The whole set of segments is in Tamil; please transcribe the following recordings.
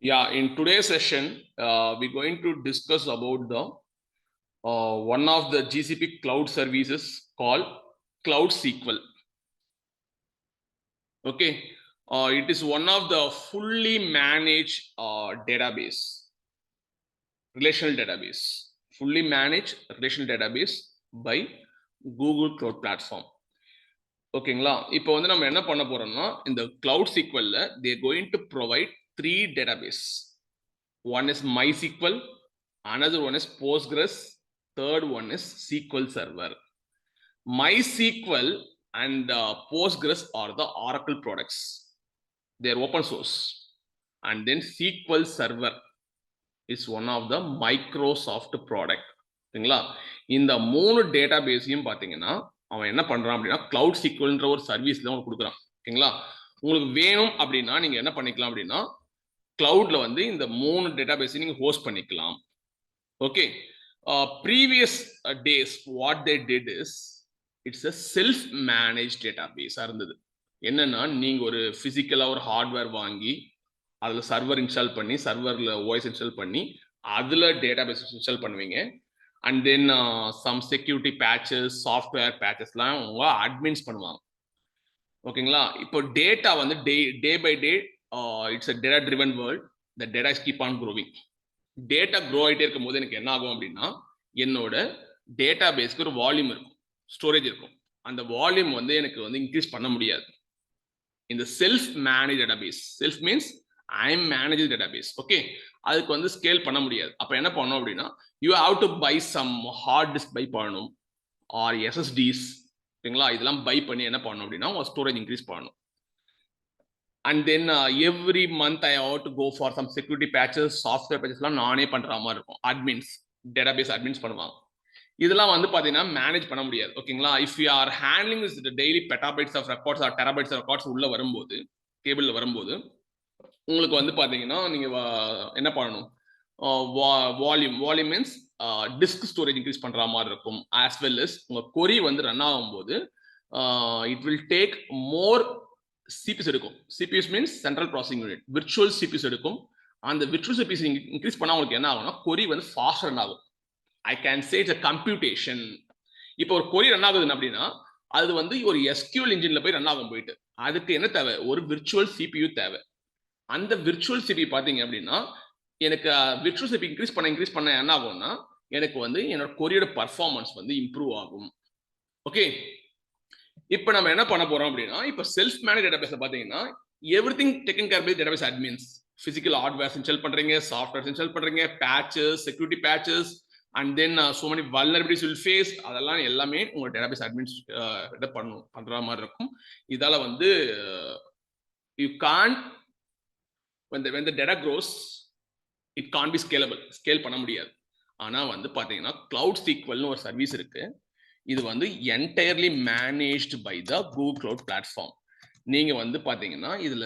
Yeah, in today's session, we're going to discuss about the one of the GCP cloud services called Cloud SQL. Okay, it is one of the fully managed relational database, fully managed relational database by Google Cloud Platform. ஓகேங்களா இப்போ வந்து நம்ம என்ன பண்ண போறோம்னா இந்த Cloud SQLல they are going to provide 3 database. One is MySQL, another one is Postgres, third one is SQL Server. MySQL and Postgres are the Oracle products. They are open source. And then SQL Server is one of the Microsoft product. சரிங்களா இந்த மூணு டேட்டாபேஸையும் பார்த்தீங்கன்னா அவன் என்ன பண்றான் அப்படின்னா கிளவுட் சீக்வல்ன்ற ஒரு சர்வீஸ்ல உங்களுக்கு கொடுக்குறான். ஓகேங்களா உங்களுக்கு வேணும் அப்படின்னா நீங்க என்ன பண்ணிக்கலாம் அப்படின்னா கிளவுட்ல வந்து இந்த மூணு டேட்டாபேஸை நீங்க ஹோஸ்ட் பண்ணிக்கலாம். Okay, previous days what they did is it's a self manage டேட்டாபேஸா இருந்தது. என்னன்னா நீங்க ஒரு பிசிக்கலா ஒரு ஹார்ட்வேர் வாங்கி அதுல சர்வர் இன்ஸ்டால் பண்ணி சர்வர்ல ஓஎஸ் இன்ஸ்டால் பண்ணி அதுல டேட்டாபேஸ் இன்ஸ்டால் பண்ணுவீங்க. And then some security patches software பேச்சஸ்லாம் உங்க அட்மின்ஸ் பண்ணுவாங்க. ஓகேங்களா இப்போ டேட்டா வந்து day by day it's a data driven world. The data is keep on growing. Data grow ஆகிட்டே இருக்கும் போது எனக்கு என்ன ஆகும் அப்படின்னா என்னோட டேட்டா பேஸ்க்கு ஒரு வால்யூம் இருக்கும், ஸ்டோரேஜ் இருக்கும். அந்த வால்யூம் வந்து எனக்கு வந்து இன்க்ரீஸ் பண்ண முடியாது. இந்த self manage database, self means I am manage database. Okay, அதுக்கு வந்து ஸ்கேல் பண்ண முடியாது. அப்போ என்ன பண்ணணும் அப்படின்னா you have to buy some hard disk buy பண்ணணும் ஆர் எஸ்எஸ்டிஸ். ஓகேங்களா, இதெல்லாம் பை பண்ணி என்ன பண்ணணும் அப்படின்னா உங்க ஸ்டோரேஜ் இன்க்ரீஸ் பண்ணணும். And then every month I have to go for some security patches software பேச்சஸ்லாம் நானே பண்ற மாதிரி இருக்கும். அட்மின்ஸ், டேட்டாபேஸ் அட்மின்ஸ் பண்ணுவாங்க. இதெல்லாம் வந்து பார்த்தீங்கன்னா மேனேஜ் பண்ண முடியாது. ஓகேங்களா, if you are handling daily petabytes of records or terabytes of records உள்ள வரும்போது கேபிளில் வரும்போது உங்களுக்கு வந்து பார்த்தீங்கன்னா நீங்கள் என்ன பண்ணணும், volume means disk storage increase பண்ணுற மாதிரி இருக்கும். ஆஸ் வெல் அஸ் உங்கள் கொரி வந்து ரன் ஆகும்போது it will take more CPUs எடுக்கும். CPUs means central processing unit. Virtual CPUs எடுக்கும். அந்த விர்ச்சுவல் சிபிஎஸ் இன்க்ரீஸ் பண்ணால் உங்களுக்கு என்ன ஆகும்னா கொரி வந்து ஃபாஸ்ட் ரன் ஆகும். I can say it's a computation. இப்போ ஒரு கொரி ரன் ஆகுதுன்னு அப்படின்னா அது வந்து ஒரு SQL இன்ஜின்ல போய் ரன் ஆகும். போயிட்டு அதுக்கு என்ன தேவை, ஒரு விர்ச்சுவல் சிபியூ தேவை. அந்த விர்ச்சுவல் சிபி பார்த்தீங்க அப்படின்னா எனக்கு விர்ச்சுவல் சிபி இன்க்ரீஸ் பண்ண என்ன ஆகும்னா எனக்கு வந்து என்னோட கொரியோட பர்ஃபார்மன்ஸ் வந்து இம்ப்ரூவ் ஆகும். ஓகே, இப்போ நம்ம என்ன பண்ண போறோம் அப்படின்னா இப்போ செல்ஃப் மேனேஜ் டேட்டாபேஸ் பார்த்தீங்கன்னா everything taken care by database admins. Physical hardwares install பண்றீங்க, சாஃப்ட்வேர்ஸ் இன்ஸ்டால் பண்றீங்க, patches, security patches and then so many vulnerabilities will face. அதெல்லாம் எல்லாமே உங்க டேட்டாபேஸ் அட்மின்ஸ் பண்ற மாதிரி இருக்கும். இதால வந்து you can't when the data grows it can't be scalable. Scale பண்ண முடியாது. ஆனா வந்து பாத்தீங்கன்னா கிளவுட் சீக்வல்னு ஒரு சர்வீஸ் இருக்கு. இது வந்து entirely managed by the Google cloud platform. நீங்க வந்து பாத்தீங்கன்னா இதுல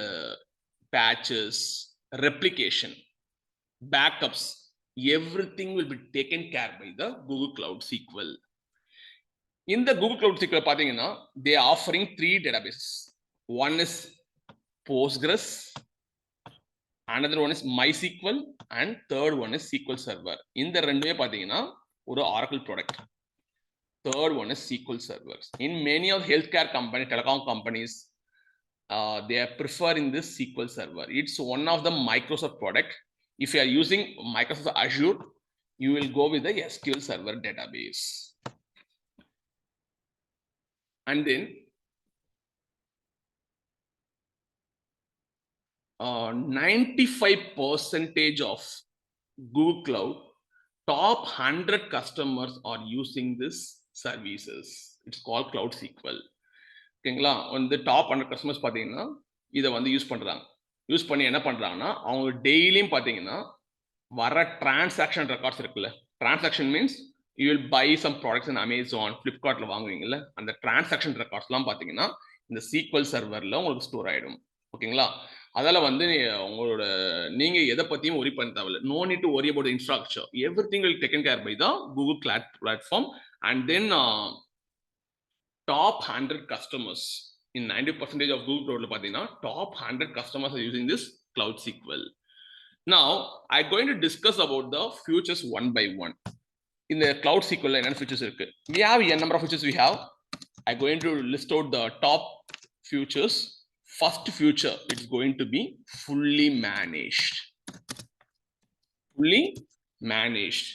patches, replication, backups, everything will be taken care by the Google Cloud SQL. In the Google Cloud SQL பாத்தீங்கன்னா they are offering 3 databases. One is Postgres, another one is MySQL and third one is SQL Server. இந்த ரெண்டுமே பாத்தீங்கன்னா ஒரு Oracle product. Third one is SQL Server. In many of healthcare companies, telecom companies, they are preferring this SQL Server. It's one of the Microsoft product. If you are using Microsoft Azure, you will go with the SQL Server database. And then 95% of Google Cloud top 100 customers are using this services. It's called Cloud SQL. ஓகேங்களா, வந்து டாப் 100 கஸ்டமர்ஸ் பார்த்தீங்கன்னா இதை வந்து யூஸ் பண்ணுறாங்க. யூஸ் பண்ணி என்ன பண்ணுறாங்கன்னா அவங்க டெய்லியும் பார்த்தீங்கன்னா வர டிரான்சாக்ஷன் ரெக்கார்ட்ஸ் இருக்குல்ல, transaction means you will buy some products in Amazon, ஃப்ளிப்கார்ட்டில் வாங்குவீங்கல்ல, அந்த டிரான்சாக்ஷன் ரெக்கார்ட்ஸ்லாம் பார்த்தீங்கன்னா இந்த SQL சர்வரில் உங்களுக்கு ஸ்டோர் ஆகிடும். ஓகேங்களா, அதில் வந்து உங்களோட நீங்கள் எதை பற்றியும் ஒரி பண்ண தேவையில்லை. No need to worry about infrastructure. Everything will taken care by the Google cloud platform. And then top 100 customers in 90% of Google Cloud பார்த்தீங்கன்னா top 100 customers are using this Cloud SQL. Now I'm going to discuss about the features one by one. In the cloud SQL என்ன features இருக்கு? We have a number of features we have. I'm going to list out the top features. First feature, it's going to be fully managed. Fully managed.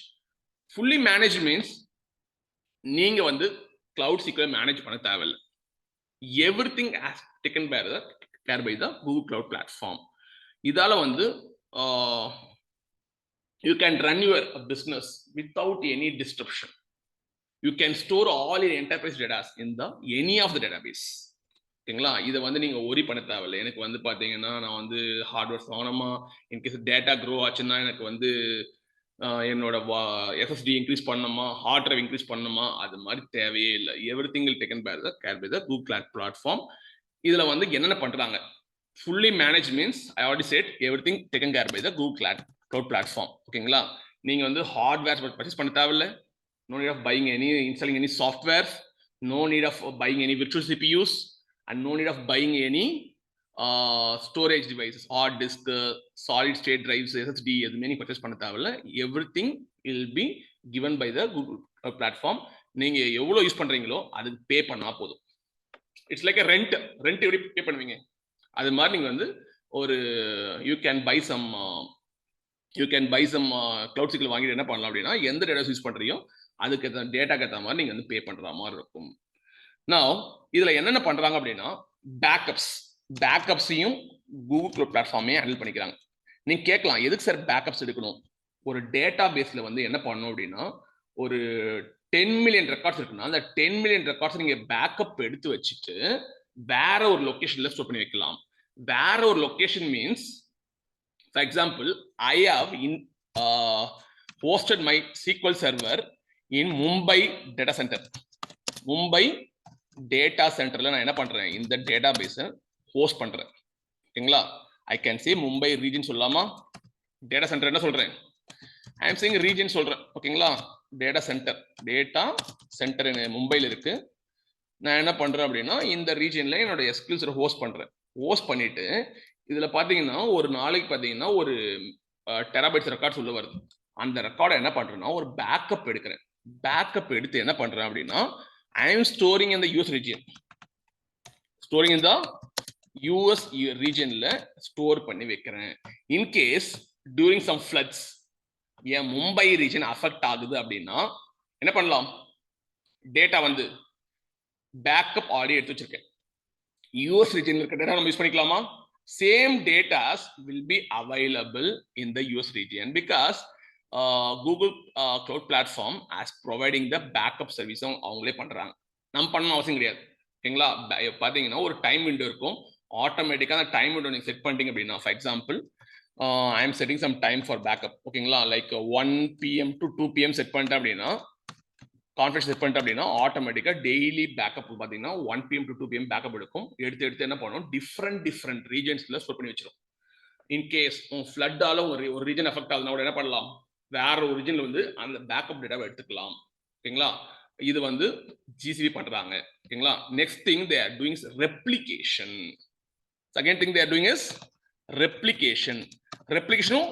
Fully managed means நீங்க வந்து cloud SQL manage பண்ண தேவையில்லை. Everything has taken care by the Google Cloud Platform. இதால வந்து you can run your business without any disruption. You can store all your enterprise data in the any of the database. ஓகேங்களா, இதை வந்து நீங்க ஒரி பண்ண தேவையில்லை. எனக்கு வந்து பாத்தீங்கன்னா நான் வந்து ஹார்ட்வேர் வாங்கணுமா, இன்கேஸ் டேட்டா க்ரோ ஆச்சுன்னா எனக்கு வந்து என்னோட எஸ்எஸ்டி இன்க்ரீஸ் பண்ணணுமா, ஹார்ட் டிரைவ் இன்க்ரீஸ் பண்ணணுமா, அது மாதிரி தேவையே இல்லை. Everything will taken by the care by the Google cloud platform. இதுல வந்து என்னென்ன பண்றாங்க, fully managed means I already said everything taken care by the Google Cloud Platform. ஓகேங்களா, நீங்க வந்து ஹார்ட்வேர் பர்ச்சேஸ் பண்ண தேவையில்லை. No need of buying any, installing any software. No need of buying any virtual CPUs, and no need of buying any storage devices, hard disk, solid state drives, SSD, as many purchase பண்ண தேவையில்லை. Everything will be given by the Google Platform. நீங்க எவ்வளவு யூஸ் பண்றீங்களோ அதுக்கு பே பண்ணா போதும். இட்ஸ் லைக் ரெண்ட் எப்படி பே பண்ணுவீங்க, அது மாதிரி நீங்க வந்து ஒரு you can buy some cloud SQL வாங்கிட்டு என்ன பண்ணலாம் அப்படின்னா, எந்த டேட்டா யூஸ் பண்றீங்க அதுக்கு டேட்டாக்கு ஏற்ற மாதிரி நீங்க வந்து பே பண்ற மாதிரி இருக்கும். நான் இதுல என்னென்ன பண்றாங்க அப்படின்னா, பேக்கப்ஸையும் கூகுள் க்ளவுட் பிளாட்ஃபார்மே ஹேண்டில் பண்ணிக்கிறாங்க. நீங்க கேட்கலாம், எதுக்கு சார் பேக்கப்ஸ் எடுக்கணும்? ஒரு டேட்டா பேஸ்ல வந்து என்ன பண்ணணும் அப்படின்னா, ஒரு 10 மில்லியன் ரெக்கார்ட்ஸ் இருக்குன்னா அந்த 10 மில்லியன் ரெக்கார்ட்ஸ் நீங்க பேக்கப் எடுத்து வச்சுட்டு வேற ஒரு லொகேஷன்ல ஸ்டோர் பண்ணி வைக்கலாம். வேற ஒரு location means, for example, I have hosted my SQL server in Mumbai data center. Mumbai data சென்டர்ல நான் என்ன பண்றேன், இந்த டேட்டா பேஸை ஹோஸ்ட் பண்றேன். ஓகேங்களா, I can say Mumbai region சொல்லலாமா? டேட்டா சென்டர் என்ன சொல்றேன், ஐ எம் சேயிங் ரீஜன் சொல்றேன். ஓகேங்களா, டேட்டா சென்டர் மும்பையில் இருக்கு. நான் என்ன பண்றேன் அப்படின்னா, இந்த ரீஜன்ல என்னோட SQL சர்வர் ஹோஸ்ட் பண்ணிட்டு, இதுல பாத்தீங்கன்னா ஒரு நாளைக்கு பாத்தீங்கன்னா ஒரு டெராபைட்ஸ் ரெக்கார்ட்ஸ் உள்ள வருது. அந்த ரெக்கார்டை என்ன பண்றேன்னா ஒரு பேக்கப் எடுக்கிறேன். பேக்கப் எடுத்து என்ன பண்றேன் அப்படின்னா, I am storing in the US region. Storing in the US regionல ஸ்டோர் பண்ணி வைக்கிறேன். In case during some floods என் மும்பை ரீஜன் அஃபெக்ட் ஆகுது அப்படின்னா என்ன பண்ணலாம், டேட்டா வந்து பேக்கப் ஆல்ரெடி எடுத்து வச்சிருக்கேன். US ரீஜன்ல இருக்க டேட்டா நம்ம யூஸ் பண்ணிக்கலாமா? Same datas will be available in the US region because Google Cloud Platform as providing the backup service அவங்களே பண்றாங்க. நம்ம பண்ணணும் அவசியம் கிடையாது. ஓகேங்களா, பார்த்தீங்கன்னா ஒரு டைம் விண்டோ இருக்கும். ஆட்டோமேட்டிக்காக அந்த டைம் விண்டோ நீங்கள் செட் பண்ணிட்டீங்க அப்படின்னா, for example I am setting some time for backup. ஓகேங்களா, like 1 PM to 2 PM set பண்ணிட்டேன் அப்படின்னா, கான்ஃபரன்ஸ் செட் பண்ணிட்டேன் அப்படின்னா ஆட்டோமேட்டிக்காக டெய்லி பேக்கப் பார்த்தீங்கன்னா 1 PM to 2 PM பேக்கப் எடுக்கும். எடுத்து என்ன பண்ணுவோம், டிஃப்ரெண்ட் ரீஜன்ஸ்ல ஸ்டோர் பண்ணி வச்சிடும். இன்கேஸ் ஃப்ளட்டால ஒரு ரீஜன் எஃபெக்ட் ஆகுதுன்னா கூட என்ன பண்ணலாம், வேற ஒரு ரீஜன்ல வந்து அந்த பேக்கப் டேட்டாவை எடுத்துக்கலாம். ஓகேங்களா, இது வந்து GCP பண்றாங்க. ஓகேங்களா, next thing they are doing replication. Second thing they are doing is ரெப்ளிகேஷனும்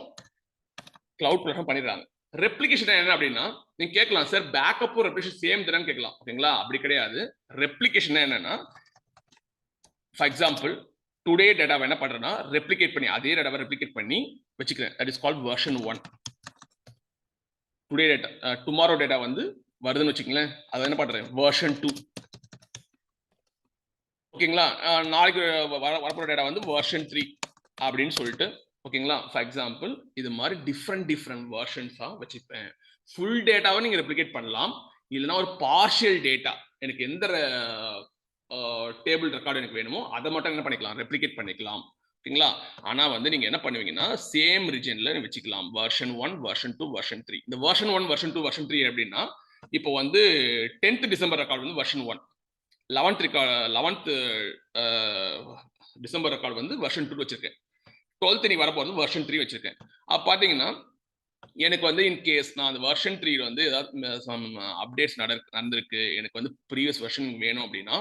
கிளவுட் பிளாட்ஃபார்ம் பண்ணிடுறாங்க. ரெப்ளிகேஷன் என்ன அப்படின்னா, நீங்க கேட்கலாம், சார் பேக்கப்பும் ரெப்ளிகேஷன் சேம் தானே கேட்கலாம். ஓகேங்களா, அப்படி கிடையாது. ரெப்ளிகேஷன் என்னன்னா, ஃபார் எக்ஸாம்பிள் டுடே டேட்டாவை என்ன பண்றேன்னா ரெப்ளிகேட் பண்ணி அதே டேட்டாவை ரெப்ளிகேட் பண்ணி வச்சுக்கிறேன். That is called version 1. Today data, tomorrow data வந்து வருதுன்னு வச்சுக்கங்களேன், அதை என்ன பண்றேன், வெர்ஷன் 2. ஓகேங்களா, நாளைக்கு வரப்போற டேட்டா வந்து வெர்ஷன் 3 அப்படின்னு சொல்லிட்டு. ஓகேங்களா, ஃபார் எக்ஸாம்பிள் இது மாதிரி டிஃப்ரெண்ட் வெர்ஷன்ஸா வச்சுப்பேன். ஃபுல் டேட்டாவை நீங்க ரெப்ளிகேட் பண்ணலாம், இல்லைன்னா ஒரு பார்ஷியல் டேட்டா, எனக்கு எந்த டேபிள் ரெக்கார்டு எனக்கு வேணுமோ அதை மட்டும் என்ன பண்ணிக்கலாம், ரெப்ளிகேட் பண்ணிக்கலாம். ஓகேங்களா, ஆனா வந்து நீங்க என்ன பண்ணுவீங்கன்னா சேம் ரீஜன்ல வச்சுக்கலாம். Version 1, version 2, version 3. இந்த வெர்ஷன் 1, வெர்ஷன் 2, வெர்ஷன் 3 அப்படின்னா, இப்போ வந்து 10th டிசம்பர் ரெக்கார்டு வந்து வெர்ஷன் 1, 11th டிசம்பர் ரெக்கார்டு வந்து வெர்ஷன் 2 வச்சிருக்கேன். 12th நீ வரப்போறது வெர்ஷன் 3 வச்சிருக்கேன். அப்ப பாத்தீங்கன்னா எனக்கு வந்து இன்கேஸ் நான் அந்த வெர்ஷன் 3 வந்து ஏதாவது அப்டேட்ஸ் நடந்திருக்கு, எனக்கு வந்து ப்ரீவியஸ் வெர்ஷன் வேணும் அப்படின்னா,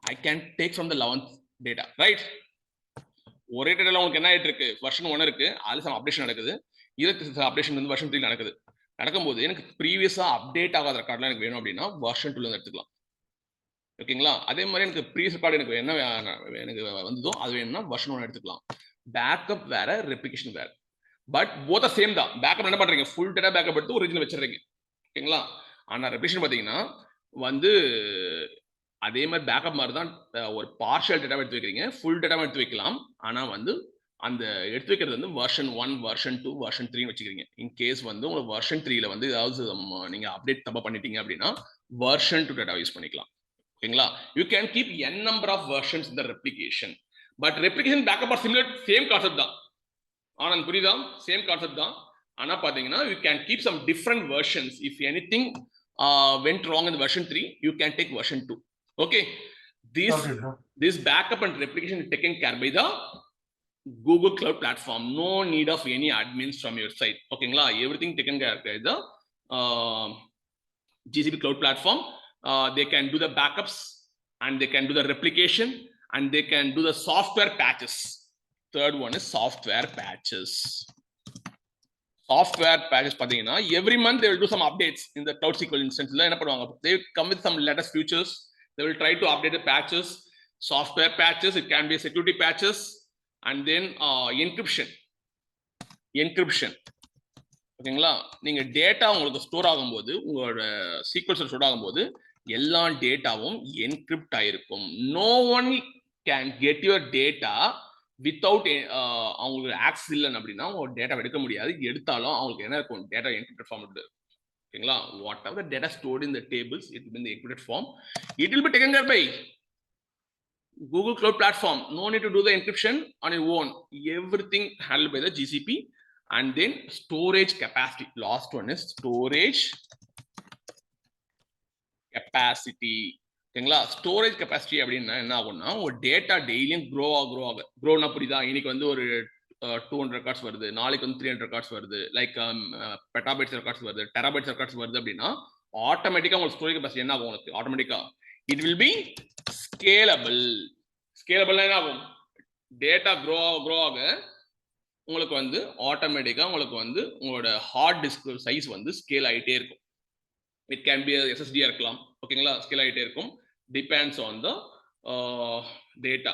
I can take from the 11th data, right? ஒரே டேட்டால உங்களுக்கு என்ன ஆயிட்டு இருக்கு, வெர்ஷன் 1 இருக்கு, அதுல சம் அப்டேஷன் நடக்குது, இதுல அப்டேஷன் வந்து வெர்ஷன் 3 நடக்குது. நடக்கும்போது எனக்கு ப்ரீவியஸா அப்டேட் ஆகாத ரெக்கார்ட்லாம் எனக்கு வேணும் அப்படின்னா வெர்ஷன் 2ல இருந்து எடுத்துக்கலாம். ஓகேங்களா? அதே மாதிரி எனக்கு ப்ரீவியஸ் ரெக்கார்டு எனக்கு என்ன எனக்கு வந்ததோ அது வேணும்னா வெர்ஷன் 1 எடுத்துக்கலாம். பேக்கப் வேற, ரெப்ளிகேஷன் வேற. பட் போத் ஆர் சேம் தான். பேக்கப் என்ன பண்றீங்க, ஃபுல் டேட்டா பேக்கப் எடுத்து ஒரிஜினல் வச்சிடுறீங்க. ஓகேங்களா? ஆனா ரெப்ளிகேஷன் பார்த்தீங்கன்னா வந்து அதே மாதிரி பேக்கப் மாதிரி தான், ஒரு பார்ஷியல் டேட்டா எடுத்து வைக்கிறீங்க, ஃபுல் டேட்டா எடுத்து வைக்கலாம். ஆனா வந்து அந்த எடுத்து வைக்கிறது வந்து வெர்ஷன் 1, வெர்ஷன் 2, வெர்ஷன் 3 வச்சுக்கிறீங்க. இன் கேஸ் வந்து உங்களுக்கு வெர்ஷன் 3ல வந்து ஏதாவது நீங்க அப்டேட் தப்பா பண்ணிட்டீங்க அப்படின்னா வெர்ஷன் 2 டேட்டா யூஸ் பண்ணிக்கலாம். ஓகேங்களா? You can keep n number of versions in the replication. But replication backup are similar, same concept தான். ஆனா புரியுதா? சேம் கான்செப்ட் தான். ஆனா பாத்தீங்கன்னா you can keep some different versions. If anything went wrong in version 3, you can take version 2. Okay, this backup and replication is taken care by the Google Cloud Platform. No need of any admins from your side. Okay, everything taken care by the GCP Cloud Platform. They can do the backups and they can do the replication and they can do the software patches. Third one is software patches. Software patches பாத்தீங்கன்னா every month they will do some updates in the Cloud SQL instanceல. என்ன பண்ணுவாங்க, they come with some latest features, they will try to update the patches. Software patches, it can be security patches, and then encryption. ஓகேங்களா? நீங்க டேட்டா உங்களுக்கு ஸ்டோர் ஆகும்போது, உங்களோட சீக்வல் ஸ்டோர் ஆகும்போது எல்லா டேட்டாவும் என்கிரிப்ட் ஆயிருக்கும். No one can get your data without அவங்களுக்கு ஆக்சஸ் இல்லைன்னு அப்படின்னா உங்க டேட்டா எடுக்க முடியாது. எடுத்தாலும் அவங்களுக்கு என்ன இருக்கும், டேட்டா என்கிரிப்டட் ஃபார்ம் இருக்கு. ஓகேங்களா? Whatever the data stored in the tables, it will be in the encrypted form. It will be taken care by Google Cloud Platform. No need to do the encryption on your own. Everything handled by the GCP. And then storage capacity. Last one is storage capacity. ஓகேங்களா? ஸ்டோரேஜ் கெப்பாசிட்டி அப்படின்னா என்ன ஆகும்னா, ஒரு டேட்டா டெய்லியும் க்ரோனா புரியுதா? இன்னைக்கு வந்து ஒரு 200 ரெக்கார்ட்ஸ் வருது, நாளைக்கு வந்து 300 ரெக்கார்ட்ஸ் வருது, லைக் பெட்டாபைட்ஸ் ரெக்கார்ட்ஸ் வருது, டெராபைட்ஸ் ரெக்கார்ட்ஸ் வருது அப்படின்னா ஆட்டோமேட்டிக்கா உங்களுக்கு ஸ்டோரேஜ் கெப்பாசிட்டி என்ன ஆகும், உங்களுக்கு ஆட்டோமேட்டிக்கா இட் வில் பி ஸ்கேலபிள். ஸ்கேலபிள்னா என்ன ஆகும், டேட்டா க்ரோ ஆக உங்களுக்கு வந்து ஆட்டோமேட்டிக்கா உங்களுக்கு வந்து உங்களோட ஹார்ட் டிஸ்க் சைஸ் வந்து ஸ்கேல் ஆகிட்டே இருக்கும். இட் கேன் பி எஸ்எஸ்டியா இருக்கலாம். ஓகேங்களா? ஸ்கேல் ஆகிட்டே இருக்கும். Depends on the data.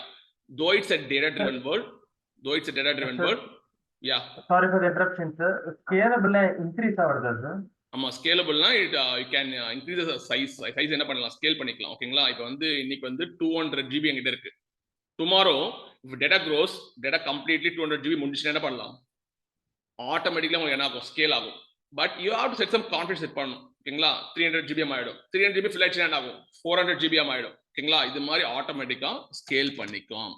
Though it's a data-driven world, yeah. Sorry for the interruption, sir. Scalable increase ஆவறதா சார்? ஆமா, ஸ்கேலபிள்னா you can increase the size. Size என்ன பண்ணலாம், ஸ்கேல் பண்ணிக்கலாம். ஓகேங்களா? இப்போ வந்து இன்னைக்கு வந்து 200 GB என்கிட்ட இருக்கு. Tomorrow if data grows, data completely 200 GB முடிஞ்சினா என்ன பண்ணலாம், ஆட்டோமேட்டிக்கலா உங்களுக்கு என்ன ஆகும், ஸ்கேல் ஆகும். But you have to set some confidence set பண்ணணும். ஓகேங்களா? 300 GB ஆயிடும். 300 GB ஃபில் ஆயிடுச்சுனா என்ன ஆகும், 400 GB ஆயிடும். ஓகேங்களா? இது மாதிரி ஆட்டோமேட்டிக்கா ஸ்கேல் பண்ணிக்கலாம்.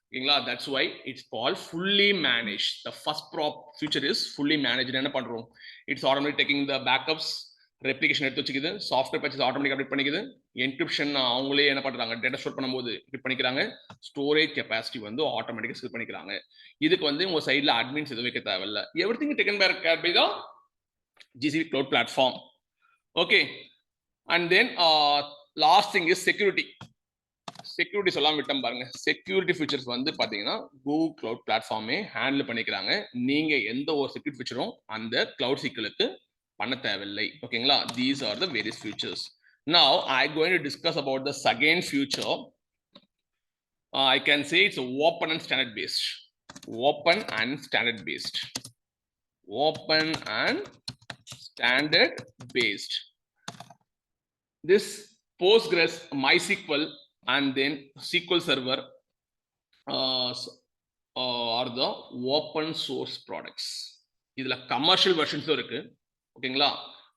ஓகேங்களா? That's why it's called fully manage. The first future is fully manage. என்ன பண்றோம், it's automatic taking the backups, replication எடுத்து வச்சுக்குது, சாஃப்ட்வேர் பேட்சஸ் ஆட்டோமேட்டிக் அப்டேட் பண்ணிக்குது, என்கிரிப்ஷன் அவங்களே என்ன பண்றாங்க, டேட்டா ஸ்டோர் பண்ணும்போது என்கிரிப்ட் பண்ணிக்கிறாங்க, ஸ்டோரேஜ் கெப்பாசிட்டி வந்து ஆட்டோமேட்டிக்கா ஸ்கில் பண்ணிக்கிறாங்க. இதுக்கு வந்து உங்க சைடுல அட்மின்ஸ் எதுவும் வைக்க தேவையில்ல. Everything taken care by the GCP Cloud Platform. Okay, and then last thing is security. Security சொல்லாம விட்டம் பாருங்க. செக்யூரிட்டி ஃபீச்சர்ஸ் வந்து பாத்தீங்கன்னா Google Cloud Platform ஹேண்டில் பண்ணிக்கிறாங்க. நீங்க எந்த ஒரு செக்யூரிட்டி ஃபீச்சரும் அந்த கிளவுட் சீக்வலுக்கு பண்ண தேவையில்லை. ஓகேங்களா? These are the various features. Now I going to discuss about the second feature. I can say it's open and standard based. Open and standard based. Open and standard based. This Postgres, MySQL, and then SQL Server are the open source products. இதுல கமர்ஷியல் வெர்ஷன்ஸும் இருக்கு. ஓகேங்களா?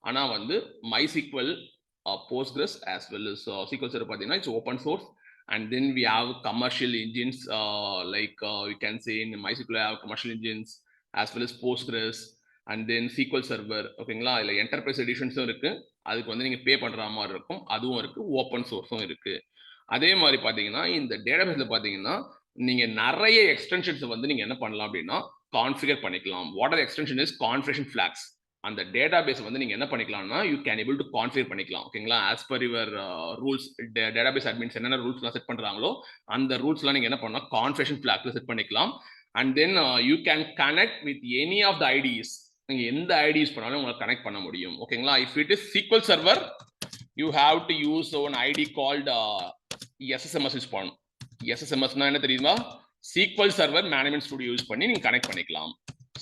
ஆனா வந்து MySQL, Postgres as well as SQL Server பார்த்தீங்கன்னா it's open source. And then we have commercial engines like we can say in MySQL I have commercial engines as well as Postgres and then SQL Server. ஓகேங்களா? இல்ல என்டர்பிரைஸ் எடிஷன்ஸும் இருக்கு. அதுக்கு வந்து நீங்க பே பண்ற மாதிரி இருக்கும். அதுவும் இருக்கு. ஓப்பன் சோர்ஸும் இருக்கு. அதே மாதிரி பாத்தீங்கன்னா இந்த டேட்டாபேஸ்ல பாத்தீங்கன்னா நீங்க நிறைய எக்ஸ்டென்ஷன்ஸ் வந்து நீங்க என்ன பண்ணலாம் அப்படின்னா கான்ஃபிகர் பண்ணிக்கலாம். What are extension is configuration flags. அந்த டேட்டாபேஸ் வந்து நீங்க என்ன பண்ணிக்கலாம்னா you can able to configure பண்ணிக்கலாம். ஓகேங்களா? As per your rules, database admins என்னென்ன ரூல்ஸ்லாம் செட் பண்றாங்களோ அந்த ரூல்ஸ்லாம் நீங்க என்ன பண்ணலாம், கான்ஃபிகரேஷன் ஃபிளாக்ல செட் பண்ணிக்கலாம். And then you can connect with any of the IDs. நீங்க எந்த ஐடி யூஸ் பண்ணாலும் உங்களுக்கு கனெக்ட் பண்ண முடியும். ஓகேங்களா? If it is SQL server, you have to use one ID called SSMS use பண்ணணும். SSMSனா என்ன தெரியுமா? SQL server management studio use பண்ணி நீங்க கனெக்ட் பண்ணிக்கலாம்.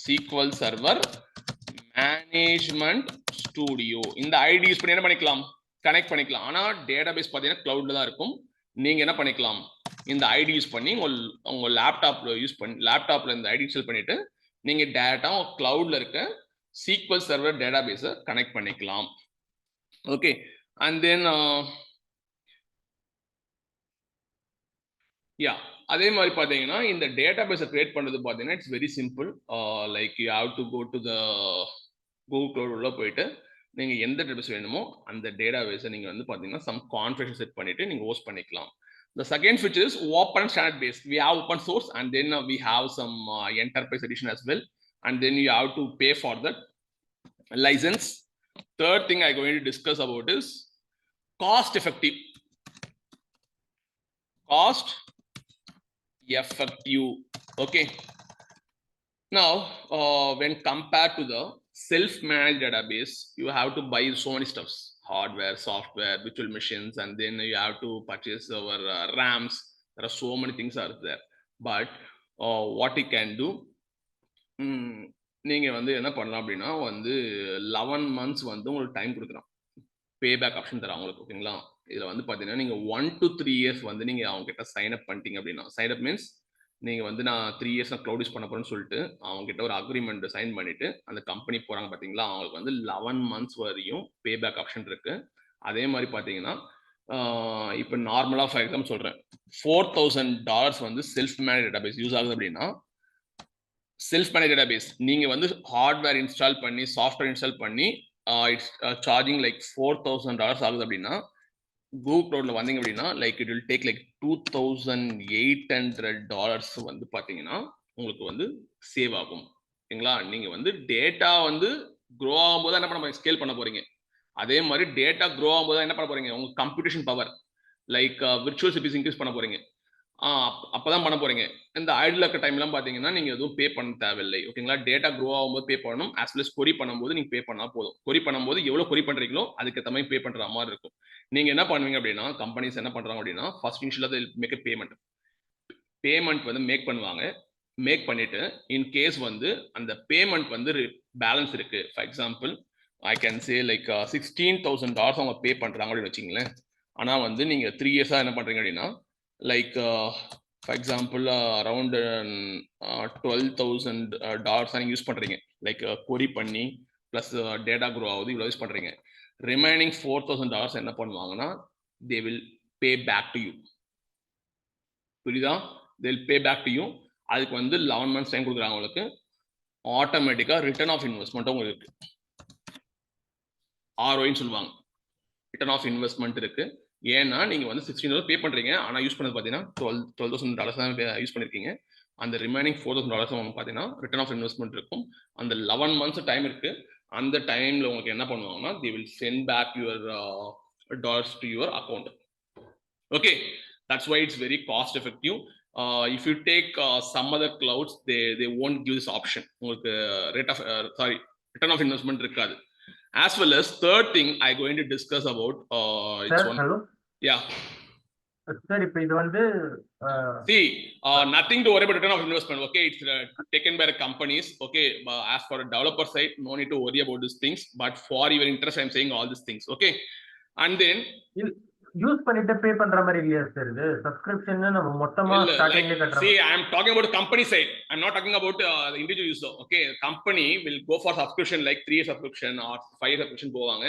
SQL சர்வர் மேனேஜ்மெண்ட் ஸ்டுடியோ இந்த ஐடி யூஸ் பண்ணி என்ன பண்ணிக்கலாம், கனெக்ட் பண்ணிக்கலாம். ஆனா டேட்டாபேஸ் பார்த்தீங்கன்னா கிளவுட்ல தான் இருக்கும். நீங்க என்ன பண்ணிக்கலாம், இந்த ஐடி யூஸ் பண்ணி உங்க லேப்டாப்ல யூஸ் பண்ணி லேப்டாப்ல இந்த ஐடி இன்ஸ்டால் பண்ணிட்டு நீங்க டேட்டா கிளவுட்ல இருக்க SQL சர்வர் டேட்டாபேஸை கனெக்ட் பண்ணிக்கலாம். ஓகே, and then அதே மாதிரி பார்த்தீங்கன்னா இந்த டேட்டாபேஸை கிரியேட் பண்ணுறது பார்த்தீங்கன்னா it's very simple. Like you have to go to the Google cloud உள்ள போயிட்டு நீங்கள் எந்த டேட்டாபேஸ் வேணுமோ அந்த டேட்டாபேஸை நீங்கள் வந்து பார்த்தீங்கன்னா சம் கான்ஃபிகரேஷன் செட் பண்ணிட்டு நீங்கள் ஹோஸ்ட் பண்ணிக்கலாம். The second feature is open standard base. We have open source and then we have some enterprise edition as well, and then you have to pay for that license. Third thing I'm going to discuss about is cost effective. Okay, now when compared to the self-managed database, you have to buy so many stuffs, hardware, software, virtual machines, and then you have to purchase our RAMs. There are so many things are there, but what you can do, நீங்க வந்து என்ன பண்ணலாம் அப்படின்னா வந்து 11 months வந்து உங்களுக்கு டைம் கொடுக்குறோம், பேபேக் ஆப்ஷன் தரேன் உங்களுக்கு. ஓகேங்களா? இதில் வந்து பார்த்தீங்கன்னா நீங்கள் 1 to 3 years வந்து நீங்கள் அவங்க கிட்ட சைன் அப் பண்ணிட்டீங்க அப்படின்னா, சைன் அப் மீன்ஸ் நீங்கள் வந்து நான் 3 years நான் க்ளவுட் யூஸ் பண்ண போறேன்னு சொல்லிட்டு அவங்க கிட்ட ஒரு அக்ரிமெண்ட் சைன் பண்ணிட்டு அந்த கம்பெனி போறாங்க பார்த்தீங்களா, அவங்களுக்கு வந்து 11 months வரையும் பேபேக் ஆப்ஷன் இருக்கு. அதே மாதிரி பார்த்தீங்கன்னா இப்போ நார்மலாக ஃபார் எக்ஸாம்பிள் சொல்கிறேன், $4,000 வந்து செல்ஃப் மேனேஜ் டேட்டாபேஸ் யூஸ் ஆகுது அப்படின்னா, செல்ஃப் மேனேஜ் டேட்டாபேஸ் நீங்கள் வந்து ஹார்ட்வேர் இன்ஸ்டால் பண்ணி சாஃப்ட்வேர் இன்ஸ்டால் பண்ணி இட்ஸ் சார்ஜிங் லைக் $4,000 ஆகுது அப்படின்னா, கூகுள் க்ளவுட்ல வந்தீங்க அப்படின்னா like it will take like $2,800 வந்து பார்த்தீங்கன்னா உங்களுக்கு வந்து சேவ் ஆகும். ஓகேங்களா? நீங்க வந்து டேட்டா வந்து க்ரோ ஆகும்போது என்ன பண்ண போறீங்க, ஸ்கேல் பண்ண போறீங்க. அதே மாதிரி டேட்டா க்ரோ ஆகும்போது என்ன பண்ண போறீங்க, உங்க computation power like virtual CPUs increase பண்ண போறீங்க. அப்பதான் பண்ண போறீங்க. இந்த ஐடில் இருக்க டைம்லாம் பார்த்தீங்கன்னா நீங்க எதுவும் பே பண்ண தேவையில்லை. ஓகேங்களா? டேட்டா க்ரோ ஆகும்போது பே பண்ணணும், ஆஸ் வெல் அஸ் கொரி பண்ணும்போது நீங்க பே பண்ணா போதும். கொரி பண்ணும்போது எவ்வளவு கொரி பண்றீங்களோ அதுக்கு தகுந்த பே பண்ற மாதிரி இருக்கும். நீங்க என்ன பண்ணுவீங்க அப்படின்னா, கம்பெனிஸ் என்ன பண்றாங்க அப்படின்னா ஃபர்ஸ்ட் இனிஷியலா மேக் பேமெண்ட் வந்து மேக் பண்ணுவாங்க. மேக் பண்ணிட்டு இன் கேஸ் வந்து அந்த பேமெண்ட் வந்து பேலன்ஸ் இருக்கு, for example I can say like $16,000 அவங்க பே பண்றாங்க அப்படின்னு வச்சுங்களேன். ஆனா வந்து நீங்க 3 years என்ன பண்றீங்க அப்படின்னா லைக் ஃபார் எக்ஸாம்பிள் அரௌண்ட் $12,000 நீங்க யூஸ் பண்றீங்க, லைக் கொரி பண்ணி பிளஸ் டேட்டா க்ரோ ஆகுது, இவ்வளோ யூஸ் பண்றீங்க. ரிமைனிங் $4,000 என்ன பண்ணுவாங்கன்னா they will pay back to you. புரியுதா? they will pay back to you. அதுக்கு வந்து 11 months டைம் கொடுக்குறாங்க உங்களுக்கு. ஆட்டோமேட்டிக்கா ரிட்டர்ன் ஆஃப் இன்வெஸ்ட்மெண்ட் உங்களுக்கு இருக்கு, ROI சொல்லுவாங்க. ரிட்டர்ன் ஆஃப் இன்வெஸ்ட்மெண்ட் இருக்கு. ஏன்னா நீங்க வந்து $16,000 பே பண்றீங்க, ஆனா யூஸ் பண்ணது பார்த்தீங்கன்னா $12,000 தான் யூஸ் பண்ணிருக்கீங்க. அந்த ரிமைனிங் $4,000 பார்த்தீங்கன்னா ரிட்டர்ன் ஆஃப் இன்வெஸ்ட்மெண்ட் இருக்கும். அந்த 11 months டைம் இருக்கு. அந்த டைம்ல உங்களுக்கு என்ன பண்ணுவாங்கன்னா they will send back your dollars to your account. Okay, that's why it's very cost effective. If you take some other clouds, they won't give this option. உங்களுக்கு return of investment இருக்காது. As well as third thing I'm going to discuss about hello. Yeah. Sir, இப்போ இது வந்து see nothing to worry about return of investment. Okay, it's taken by the companies. Okay, as for a developer side, no need to worry about these things, but for your interest I'm saying all these things. Okay, and then use பண்ணிட்டு பே பண்ற மாதிரி இல்லையா சார்? இது சப்ஸ்கிரிப்ஷன் நம்ம மொத்தமா ஸ்டார்டிங்ல கட்டறோம். See, I am talking about company side. I'm not talking about the individual user. Okay, company will go for subscription like 3 year subscription or 5 year subscription போவாங்க.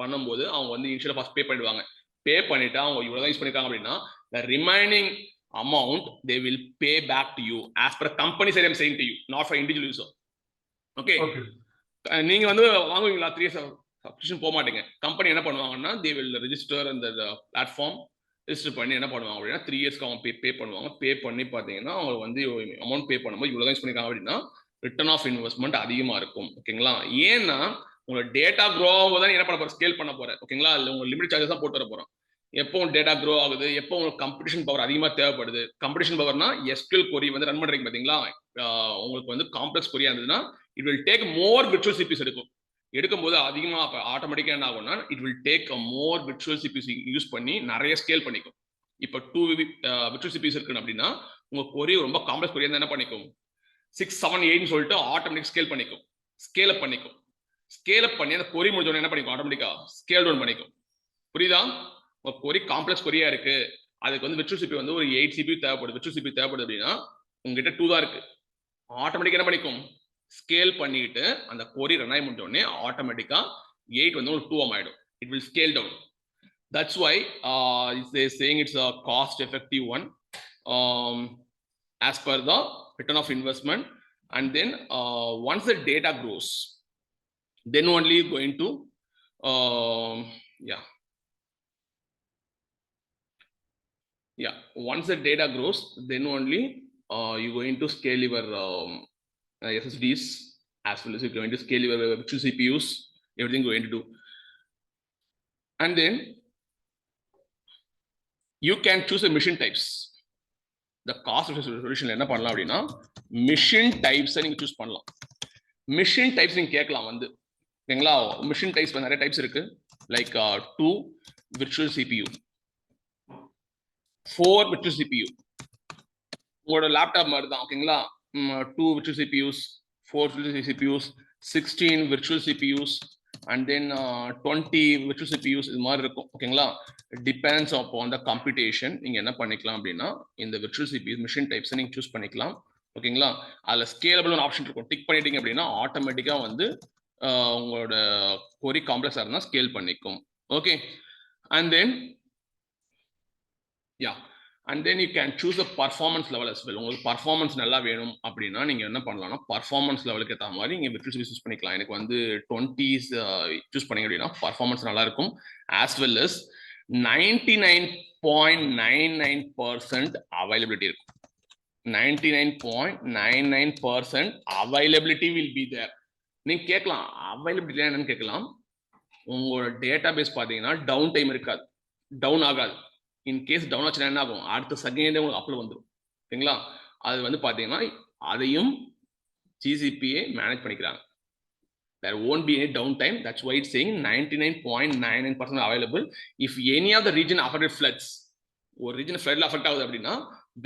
பண்ணும்போது அவங்க வந்து இனிஷியலா ஃபர்ஸ்ட் பே பண்ணிடுவாங்க. பே பண்ணிட்டு அவங்க இவ்வளவு தான் யூஸ் பண்ணிருக்காங்க அப்படின்னா the remaining amount they will pay back to you as per company side I'm saying to you, not for individual user. Okay, நீங்க வந்து வாங்குவீங்களா 3 years சப்ஸ்கிரிப்ஷன் போக மாட்டீங்க. கம்பெனி என்ன பண்ணுவாங்கன்னா they will register அந்த பிளாட்ஃபார்ம் ரெஜிஸ்டர் பண்ணி என்ன பண்ணுவாங்க அப்படின்னா 3 years அவங்க பே பண்ணுவாங்க. பே பண்ணி பார்த்தீங்கன்னா அவங்க வந்து அமௌண்ட் பே பண்ணும்போது இவ்வளோ தான் யூஸ் பண்ணிருக்காங்க அப்படின்னா ரிட்டர்ன் ஆஃப் இன்வெஸ்ட்மெண்ட் அதிகமா இருக்கும். ஓகேங்களா? ஏன்னா உங்களோட டேட்டா க்ரோ தான் என்ன பண்ண போற, ஸ்கேல் பண்ண போற. ஓகேங்களா? இல்ல உங்க லிமிட் சார்ஜஸ் தான் போட்டு வர போறோம். எப்போ டேட்டா க்ரோ ஆகுது, எப்போ உங்களுக்கு காம்படிஷன் பவர் அதிகமா தேவைப்படுது. காம்படிஷன் பவர்னா SQL query வந்து ரன் பண்றீங்க பாத்தீங்களா, உங்களுக்கு வந்து காம்ப்ளெக்ஸ் query இருந்ததுன்னா it will take more virtual CPUs எடுக்கும்போது அதிகமா ஆட்டோமேட்டிக்கா என்ன ஆகும்னா it will take more virtual CPUs use பண்ணி நிறைய ஸ்கேல் பண்ணிக்கும். இப்போ 2 விர்ச்சுவல் சிபிஸ் இருக்கு அப்படின்னா உங்க query ரொம்ப காம்ப்ளெக்ஸ் query என்ன பண்ணிக்கும், 6, 7, 8 சொல்லிட்டு ஆட்டோமேட்டிக் ஸ்கேல் பண்ணிக்கும், ஸ்கேல் அப் பண்ணிக்கும். ஸ்கேல் அப் பண்ணி அந்த query முடிஞ்சோடனே என்ன பண்ணிக்கும், ஆட்டோமேட்டிக்கா ஸ்கேல் டவுன் பண்ணிக்கும். புரியுதா? ஒரு query காம்ப்ளெக்ஸ் query இருக்கு, அதுக்கு வந்து விர்ச்சுவல் சிபி வந்து ஒரு 8 சிபி தேவைப்படுது, விர்ச்சுவல் சிபி தேவைப்படுது அப்படின்னா உங்ககிட்ட 2 தான் இருக்கு. ஆட்டோமேட்டிக்கா என்ன பண்ணிக்கும், ஸ்கேல் பண்ணிட்டு அந்த query ரன் ஆகி முடிஞ்ச உடனே ஆட்டோமேட்டிக்கா 8 வந்து ஒரு 2 ஆயிடும். It will scale down. That's why they saying it's a cost effective one as per the return of investment. And then once the data grows, then only going to once the data grows, then only you're going to scale your SSDs, as well as you're going to scale your virtual CPUs, everything you're going to do. And then you can choose the machine types. The cost of solution என்ன பண்ணலாம் அப்படின்னா மிஷின் டைப்ஸ் நீங்க சூஸ் பண்ணலாம். மிஷின் டைப்ஸ் நீங்க கேட்கலாம் வந்து, ஓகேங்களா? மிஷின் டைப்ஸ் நிறைய டைப்ஸ் இருக்கு. Like 2 virtual CPU, 4 virtual CPU. உங்களோட லேப்டாப் மாதிரி தான், ஓகேங்களா? 2 virtual CPUs, 4 virtual CPUs, 16 virtual CPUs, and then 20 virtual CPUs இது மாதிரி இருக்கும். ஓகேங்களா? Depends upon the computation. நீங்க என்ன பண்ணிக்கலாம் அப்படின்னா இந்த விர்ச்சுவல் CPU மிஷின் டைப்ஸ் நீங்க சூஸ் பண்ணிக்கலாம். ஓகேங்களா? அதுல ஸ்கேலபிள் ஆப்ஷன் இருக்கும், டிக் பண்ணிட்டீங்க அப்படின்னா ஆட்டோமேட்டிக்கா வந்து உங்களோட query காம்ப்ளெக்ஸா இருந்தா ஸ்கேல் பண்ணிக்கும். Okay, and then you can choose a performance level as well. உங்களுக்கு பர்ஃபார்மன்ஸ் நல்லா வேணும் அப்படின்னா நீங்க என்ன பண்ணலாம்னா பர்ஃபார்மன்ஸ் லெவலுக்கு ஏற்ற மாதிரி நீங்க விர்ச்சுவல் சிபிஸ் யூஸ் பண்ணிக்கலாம். எனக்கு வந்து 20s சூஸ் பண்ணீங்க அப்படின்னா பர்ஃபார்மன்ஸ் நல்லா இருக்கும். as well as 99.99% அவைலபிலிட்டி இருக்கும். 99.99% அவைலபிலிட்டி will be there. நீங்க கேட்கலாம் அவைலபிலிட்டி என்னன்னு கேட்கலாம். உங்களோட டேட்டா பேஸ் பார்த்தீங்கன்னா டவுன் டைம் இருக்காது, டவுன் ஆகாது. இன் கேஸ் டவுன் ஆச்சுன்னா என்ன ஆகும், அடுத்த செகண்டே உங்களுக்கு அப்ல வந்துடும். ஓகேங்களா? அது வந்து பார்த்தீங்கன்னா அதையும் GCPA மேனேஜ் பண்ணிக்கிறாங்க. There won't be any downtime. That's why it's saying 99.99% available. If any of the region affected floods, ஒரு ரீஜன் ஃப்ளட்ல அஃபெக்ட் ஆகுது அப்படின்னா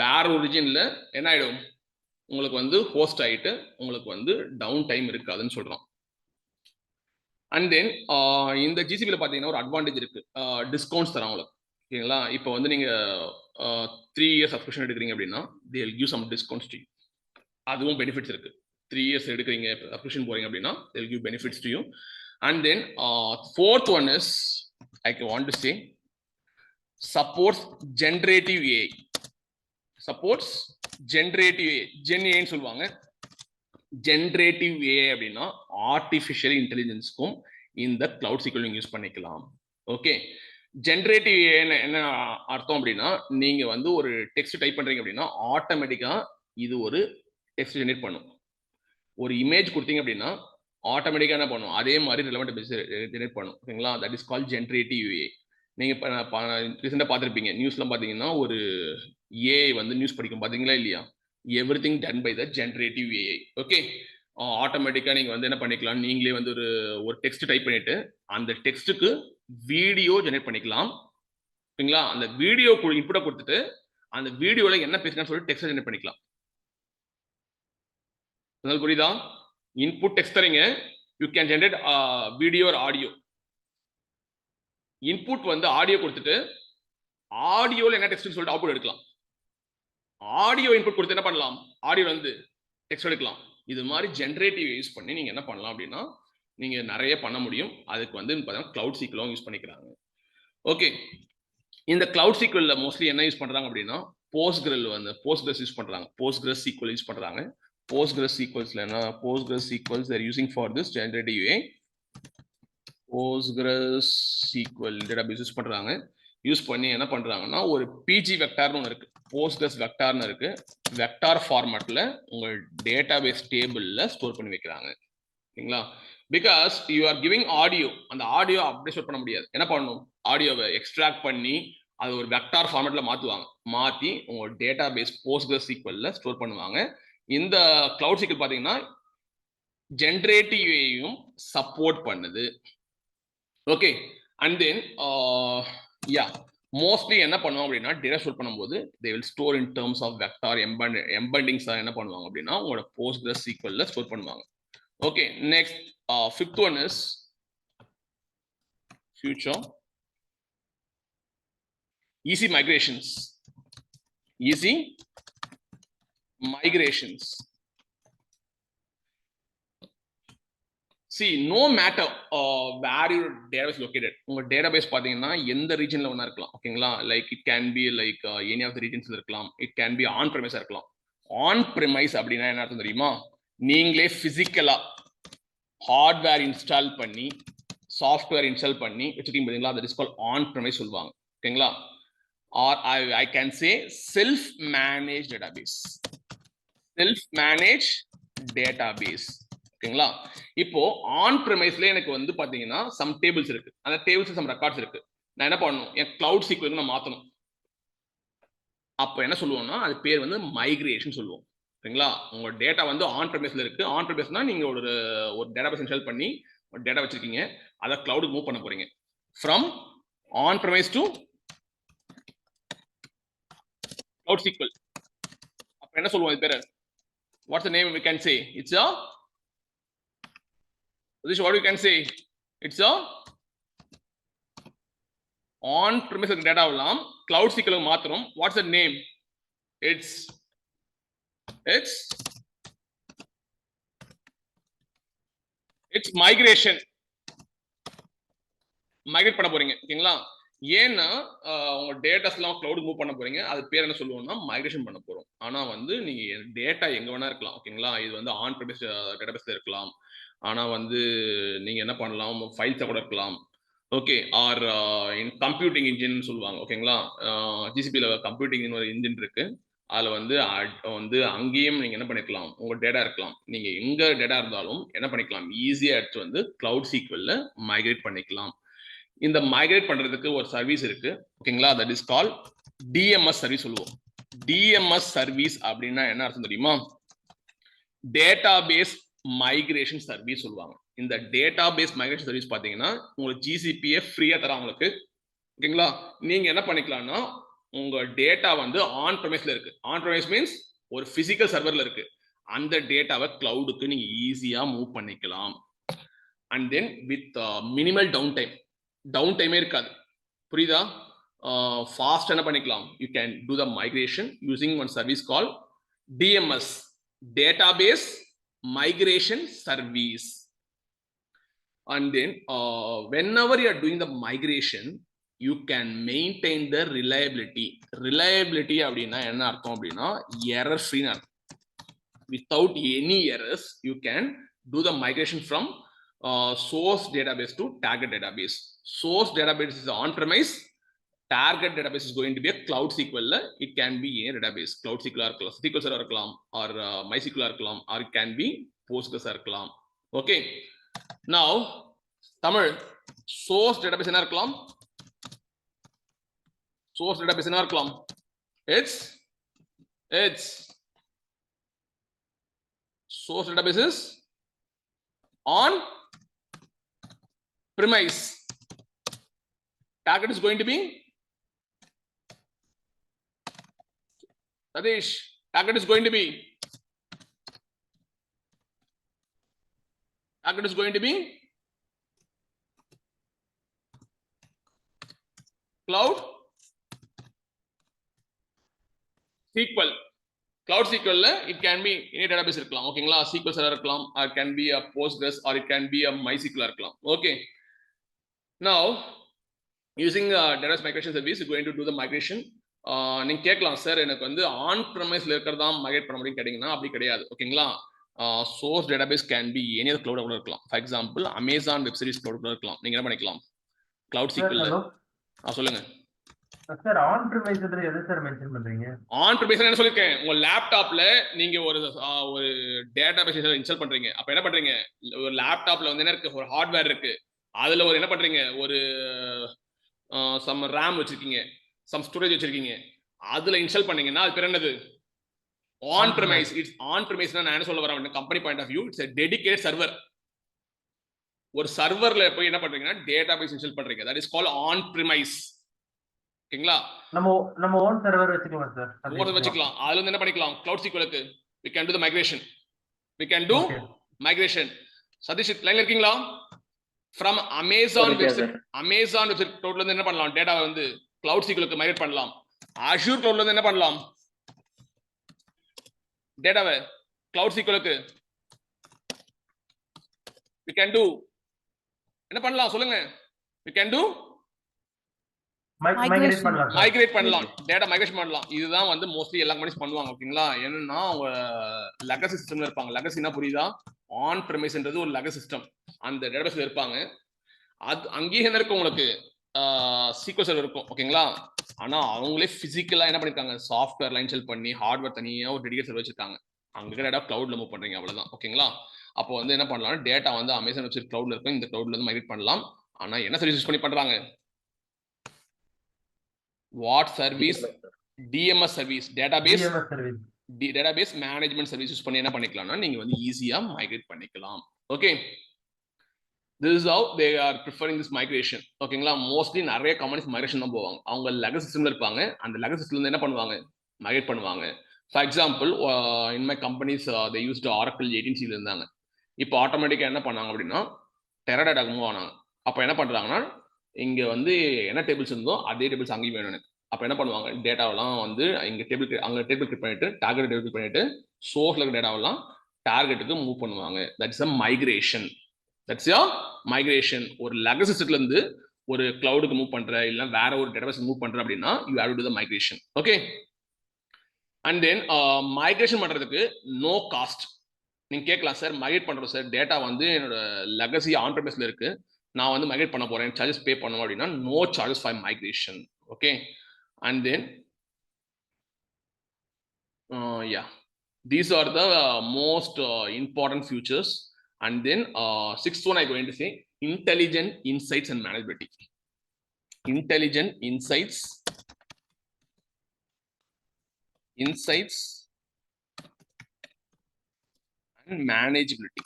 வேற ஒரு ரீஜன்ல என்ன ஆயிடும், உங்களுக்கு வந்து ஹோஸ்ட் ஆயிட்டு உங்களுக்கு வந்து டவுன் டைம் இருக்காதுன்னு சொல்றோம். அண்ட் தென் இந்த GCPல பார்த்தீங்கன்னா ஒரு அட்வான்டேஜ் இருக்கு, டிஸ்கவுண்ட்ஸ் தராங்க உங்களுக்கு. ஓகேங்களா? இப்போ வந்து நீங்க 3 இயர்ஸ் சப்ஸ்கிரிப்ஷன் எடுக்கிறீங்க அப்படின்னா they will give some discounts to you. அதுவும் பெனிஃபிட்ஸ் இருக்கு. 3 இயர்ஸ் எடுக்கிறீங்க சப்ஸ்கிரிப்ஷன் போறீங்க அப்படின்னா they will give benefits to you. And then fourth one is I want to say supports generative AI. supports generative AI. Gen AI ன்னு சொல்லுவாங்க. generative AI அப்படின்னா ஆர்டிஃபிஷியல் இன்டெலிஜென்ஸ்க்கும் இந்த கிளவுட் SQL யூஸ் பண்ணிக்கலாம். ஓகே, ஜென்ரேட்டிவ் என்ன அர்த்தம் அப்படின்னா நீங்க வந்து ஒரு டெக்ஸ்ட் டைப் பண்றீங்க அப்படின்னா ஆட்டோமேட்டிக்கா இது ஒரு டெக்ஸ்ட் ஜெனரேட் பண்ணும். ஒரு இமேஜ் கொடுத்தீங்க அப்படின்னா ஆட்டோமேட்டிக்கா என்ன பண்ணும், அதே மாதிரி ரிலவெண்ட் இமேஜ் ஜெனரேட் பண்ணும். ஓகேங்களா? That is called generative AI. நீங்க ரீசெண்டா பார்த்துருப்பீங்க நியூஸ்லாம் பார்த்தீங்கன்னா ஒரு AI வந்து நியூஸ் படிக்கும் பார்த்தீங்களா இல்லையா? Everything done by the generative AI. Okay, ஆட்டோமேட்டிக்கா நீங்க வந்து என்ன பண்ணிக்கலாம், நீங்களே வந்து ஒரு டெக்ஸ்ட் டைப் பண்ணிட்டு அந்த டெக்ஸ்ட்டுக்கு வீடியோ ஜெனரேட் பண்ணிக்கலாம். ஓகேங்களா? அந்த வீடியோ இன்புட்டை கொடுத்துட்டு அந்த வீடியோல என்ன பேசுறான்னு சொல்லி டெக்ஸ்ட் ஜெனரேட் பண்ணிக்கலாம். புரியுதா? இன்புட் டெக்ஸ்ட் தரீங்க, you can generate video R audio. Input வந்து ஆடியோ கொடுத்துட்டு ஆடியோல என்ன டெக்ஸ்ட்னு சொல்லிட்டு அவுட்புட் எடுக்கலாம். ஆடியோ இன்புட் கொடுத்து என்ன பண்ணலாம், ஆடியோ வந்து டெக்ஸ்ட் எடுக்கலாம். இது மாதிரி ஜென்ரேட்டிவ் யூஸ் பண்ணி நீங்க என்ன பண்ணலாம் அப்படின்னா நீங்க நிறைய பண்ண முடியும். அதுக்கு வந்து பார்த்தீங்கன்னா கிளவுட் SQL யூஸ் பண்ணிக்கிறாங்க. ஓகே, இந்த கிளவுட் SQL மோஸ்ட்லி என்ன யூஸ் பண்றாங்க அப்படின்னா போஸ்ட்கிரஸ் யூஸ் பண்றாங்க. போஸ்ட்கிரஸ் SQL யூஸ் பண்றாங்க. போஸ்ட்கிரஸ் SQLஸ்ல என்ன, Postgres SQLs they are using for this generative AI. Postgres SQL database use பண்றாங்க. யூஸ் பண்ணி என்ன பண்றாங்கன்னா ஒரு PG வெக்டார்னு ஒன்று இருக்கு. போஸ்ட்கிரஸ் வெக்டார்னு இருக்கு. வெக்டார் ஃபார்மேட்ல உங்க டேட்டாபேஸ் டேபிள்ல ஸ்டோர் பண்ணி வைக்கிறாங்க. ஓகேங்களா? Because you are giving audio. அந்த ஆடியோ அப்படியே ஸ்டோர் பண்ண முடியாது. என்ன பண்ணணும்? ஆடியோவை எக்ஸ்ட்ராக்ட் பண்ணி அது ஒரு வெக்டார் ஃபார்மேட்ல மாற்றுவாங்க. மாற்றி உங்க டேட்டாபேஸ் போஸ்ட்கிரஸ் சீக்வல்ல ஸ்டோர் பண்ணுவாங்க. இந்த கிளவுட் சீக்வல் பார்த்தீங்கன்னா ஜென்ரேட்டிவையும் சப்போர்ட் பண்ணுது. Okay, and then yeah mostly என்ன பண்ணுவாங்க அப்படின்னா டேட்டா ஸ்டோர் பண்ணும்போது they will store in terms of vector embeddings என்ன பண்ணுவாங்க அப்படின்னா உங்களோட போஸ்ட்கிரஸ் சீக்வல்ல ஸ்டோர் பண்ணுவாங்க. Okay, next fifth one is future easy migrations. Easy migrations. See, no matter where your database located. உங்க database பாத்தீங்கன்னா எந்த ரீஜன்ல வேணா இருக்கலாம். ஓகேங்களா? Like it can be like any of the ரீஜன்ஸ்ல இருக்கலாம். இட் கேன் பி ஆன் ப்ரெமைஸா இருக்கலாம். ஆன் ப்ரெமைஸ் அப்படின்னா என்ன அர்த்தம் தெரியுமா? நீங்களே பிசிக்கலா ஹார்ட்வேர் இன்ஸ்டால் பண்ணி சாஃப்ட்வேர் இன்ஸ்டால் பண்ணி வச்சுக்கிங்க பாத்தீங்களா? That is called on premise சொல்லுவாங்க. ஓகேங்களா? or I can say self-managed database. Self-managed database. ஓகேங்களா? இப்போ ஆன் ப்ரெமைஸ்ல எனக்கு வந்து பாத்தீங்கன்னா சம் டேபிள்ஸ் இருக்கு. அந்த டேபிள்ஸ் சம் ரெக்கார்ட்ஸ் இருக்கு. நான் என்ன பண்ணணும்? என் கிளவுட் சீக்வலுக்கு நான் மாத்தணும். அப்போ என்ன சொல்லுவோம்னா அது பேர் வந்து மைக்ரேஷன் சொல்லுவோம். ஓகேங்களா? உங்க டேட்டா வந்து ஆன் ப்ரெமைஸ்ல இருக்கு. ஆன் ப்ரெமைஸ்னா நீங்க ஒரு டேட்டாபேஸ் இன்ஸ்டால் பண்ணி ஒரு டேட்டா வச்சிருக்கீங்க. அதை கிளவுடுக்கு மூவ் பண்ண போறீங்க. From on premise to cloud SQL. அப்ப என்ன சொல்லுவோம் இது பேரு? What's the name we can say? It's a this is what we can say. It's a on premise data எல்லாம் cloud SQL மாத்துறோம். What's the name? It's migration. Migrate பண்ண போறீங்க. ஓகேங்களா? ஏன்னா உங்க டேட்டாஸ் எல்லாம் கிளவுட் மூவ் பண்ண போறீங்க. அது பேர் என்ன சொல்லுவோம்னா மைக்ரேஷன் பண்ண போறோம். ஆனா வந்து நீங்க டேட்டா எங்க வேணா இருக்கலாம். ஓகேங்களா? இது வந்து ஆன் ப்ரெமைஸ் டேட்டாபேஸ்ல இருக்கலாம். ஆனா வந்து நீங்க என்ன பண்ணலாம்? ஃபைல்ஸா கூட இருக்கலாம். ஓகே, ஆர் இன் கம்ப்யூட்டிங் இன்ஜின் சொல்லுவாங்க. ஓகேங்களா? ஜிசிபில கம்ப்யூட்டிங் ஒரு இன்ஜின் இருக்கு. அதுல வந்து அங்கேயும் நீங்க என்ன பண்ணிக்கலாம்? உங்க டேட்டா இருக்கலாம். நீங்க எங்க டேட்டா இருந்தாலும் என்ன பண்ணிக்கலாம்? ஈஸியா எடுத்து வந்து கிளவுட் சீக்வல்ல மைக்ரேட் பண்ணிக்கலாம். இந்த மைக்ரேட் பண்றதுக்கு ஒரு சர்வீஸ் இருக்கு. ஓகேங்களா? That is call DMS service சொல்லுவோம். டிஎம்எஸ் சர்வீஸ் அப்படின்னா என்ன அர்த்தம் தெரியுமா? டேட்டாபேஸ் மைக்ரேஷன் சர்வீஸ் சொல்லுவாங்க. இந்த டேட்டாபேஸ் மைக்ரேஷன் சர்வீஸ் பாத்தீங்கன்னா உங்களுக்கு ஜிசிபியை ஃப்ரீயா தர உங்களுக்கு. ஓகேங்களா? நீங்க என்ன பண்ணிக்கலாம்னா உங்க டேட்டா வந்து ஆன் ப்ரெமைஸ்ல இருக்கு. ஆன் ப்ரெமைஸ் மீன்ஸ் ஒரு பிசிக்கல் சர்வர்ல இருக்கு. அந்த டேட்டாவை கிளவுடுக்கு நீங்க ஈஸியா மூவ் பண்ணிக்கலாம். And then with minimal down டைமே இருக்காது. புரியுதா? ஃபாஸ்ட் என்ன பண்ணிக்கலாம்? You can do the migration using one service call DMS, database migration service. And then whenever you are doing the migration you can maintain the reliability அப்படின்னா என்ன அர்த்தம் அப்படின்னா error free. Without any errors you can do the migration from source database to target database. Source database is on premise, target database is going to be a cloud SQL. It can be a database, cloud SQL இருக்கலாம், SQL server இருக்கலாம், or MySQL இருக்கலாம், or it can be Postgres இருக்கலாம். Okay, now Tamil source database என்ன இருக்கலாம்? Source database என்ன இருக்கலாம்? It's source database is on premise. Target is going to be Sadish. Target is going to be cloud SQL. Cloud SQL it can be any database இருக்கலாம். ஓகேங்களா? SQL server இருக்கலாம், or it can be a Postgres, or it can be a MySQL இருக்கலாம். Okay, now using database migration service you're going to do the migration. நீங்க கேட்கலாம் சார் எனக்கு வந்து ஆன் ப்ரெமைஸ்ல இருக்கிறதா மைக்ரேட் பண்ண முடியும் கேட்டீங்கன்னா அப்படி கிடையாது. ஓகேங்களா? source database can be any other cloud கூட இருக்கலாம். For example Amazon web service cloud கூட இருக்கலாம். நீங்க என்ன பண்ணிக்கலாம்? Cloud SQL சொல்லுங்க. சார் ஆன் ப்ரிமைஸ்ன்றது எது சார் மென்ஷன் பண்றீங்க? ஆன் ப்ரிமைஸ் என்ன சொல்லிருக்கேன், உங்க லேப்டாப்ல நீங்க ஒரு ஒரு டேட்டாபேஸ் இன்ஸ்டால் பண்றீங்க. அப்ப என்ன பண்றீங்க, ஒரு லேப்டாப்ல வந்து என்ன இருக்கு, ஒரு ஹார்ட்வேர் இருக்கு. அதுல ஒரு என்ன பண்றீங்க, ஒரு சம் ரேம் வச்சிருக்கீங்க, சம் ஸ்டோரேஜ் வச்சிருக்கீங்க. அதுல இன்ஸ்டால் பண்ணீங்கன்னா அது பேர் என்னது, ஆன் ப்ரிமைஸ். இட்ஸ் ஆன் ப்ரிமைஸ்னா நான் என்ன சொல்ல வரேன், company point of view, it's a dedicated server. ஒரு சர்வர்ல போய் என்ன பண்றீங்கன்னா டேட்டாபேஸ் இன்ஸ்டால் பண்றீங்க. That is called on premise. ஓகேங்களா? நம்ம நம்ம ஓன் சர்வர் வச்சுக்கலாம் சார். ஓன் வச்சுக்கலாம். அதுல இருந்து என்ன பண்ணிக்கலாம், கிளவுட் சீக்வலுக்கு we can do the migration. We can do migration. Satish லைன்ல இருக்கீங்களா? from Amazon website, Amazon website cloudல இருந்து என்ன பண்ணலாம், டேட்டாவை வந்து கிளவுட் சீக்வலுக்கு மைக்ரேட் பண்ணலாம். Azure cloudல இருந்து என்ன பண்ணலாம், டேட்டாவை கிளவுட் சீக்வலுக்கு we can do என்ன பண்ணலாம் சொல்லுங்க, we can do மைக்ரேட் பண்ணலாம், டேட்டா மைக்ரேஷன் பண்ணலாம். இதுதான் வந்து மோஸ்ட்லி எல்லா கம்பெனிஸ் பண்ணுவாங்க. ஓகேங்களா? என்னன்னா அவங்க லெகசி சிஸ்டம்ல இருப்பாங்க. லெகசினா புரியுதா? ஆன் ப்ரிமைஸ்ன்றது ஒரு லெகசி சிஸ்டம், அந்த டேட்டாபேஸ்ல இருப்பாங்க. அது அங்கேயே என்ன இருக்கும், உங்களுக்கு சீக்வல் சர்வர் இருக்கும். ஓகேங்களா? ஆனா அவங்களே பிசிக்கலா என்ன பண்ணிருக்காங்க, சாஃப்ட்வேர் இன்ஸ்டால் பண்ணி ஹார்ட்வேர் தனியா ஒரு டெடிகேட் சர்வர் வச்சிருக்காங்க. அங்க டேட்டா கிளவுட்ல மூவ் பண்றீங்க, அவ்வளவுதான். ஓகேங்களா? அப்போ வந்து என்ன பண்ணலாம், டேட்டா வந்து அமேசான் வெப்சைட் கிளவுட்ல இருக்கும், இந்த கிளவுட்ல இருந்து மைக்ரேட் பண்ணலாம். ஆனா என்ன சர்வீஸ் யூஸ் பண்ணி பண்றாங்க, what service, DMS service, database management service use பண்ணி என்ன பண்ணிக்கலாம்னா நீங்க வந்து ஈஸியா மைக்ரேட் பண்ணிக்கலாம். Okay, this is how they are preferring this migration. ஓகேங்களா? மோஸ்ட்லி நிறைய கம்பெனிஸ் மைக்ரேஷன் தான் போவாங்க. அவங்க லெகசி சிஸ்டம்ல இருப்பாங்க, அந்த லெகசி சிஸ்டம்ல இருந்து என்ன பண்ணுவாங்க, மைக்ரேட் பண்ணுவாங்க. For example in my companies they used Oracle 18c ல இருந்தாங்க. இப்போ ஆட்டோமேட்டிக்கா என்ன பண்ணாங்க அப்படின்னா டெரடாடாக்கு மூவ் ஆனாங்க. அப்போ என்ன பண்றாங்கன்னா இங்க வந்து என்ன டேபிள்ஸ் இருந்தோ அதே டேபிள்ஸ் அங்கேயும் வேணும் எனக்கு. அப்போ என்ன பண்ணுவாங்க, டேட்டாவெல்லாம் வந்து இங்க டேபிள் அங்கே டேபிள் கிரியேட் பண்ணிட்டு டார்கெட் டேபிள் பண்ணிட்டு சோர்ஸ்ல இருக்க டேட்டாவெல்லாம் டார்கெட்டுக்கு மூவ் பண்ணுவாங்க. That's a migration. That's yeah migration. ஒரு லெகசி சிஸ்டம்ல இருந்து ஒரு கிளவுடுக்கு மூவ் பண்ற, இல்ல வேற ஒரு டேட்டாபேஸ் மூவ் பண்ற அப்படின்னா you have to to the migration. Okay, and then migration பண்றதுக்கு நோ காஸ்ட். நீங்க கேட்கலாம், சார் மைக்ரேட் பண்றோம் சார், டேட்டா வந்து என்னோட லெகசி ஆன் ப்ரிமைஸ்ல இருக்கு, நான் வந்து மைக்ரேட் பண்ண போறேன், சார்ஜஸ் பே பண்ணணும் அப்படின்னா no charges for migration. Okay, and then yeah, these are the most important features. And then sixth one I'm going to say intelligent insights and manageability. Intelligent insights and manageability.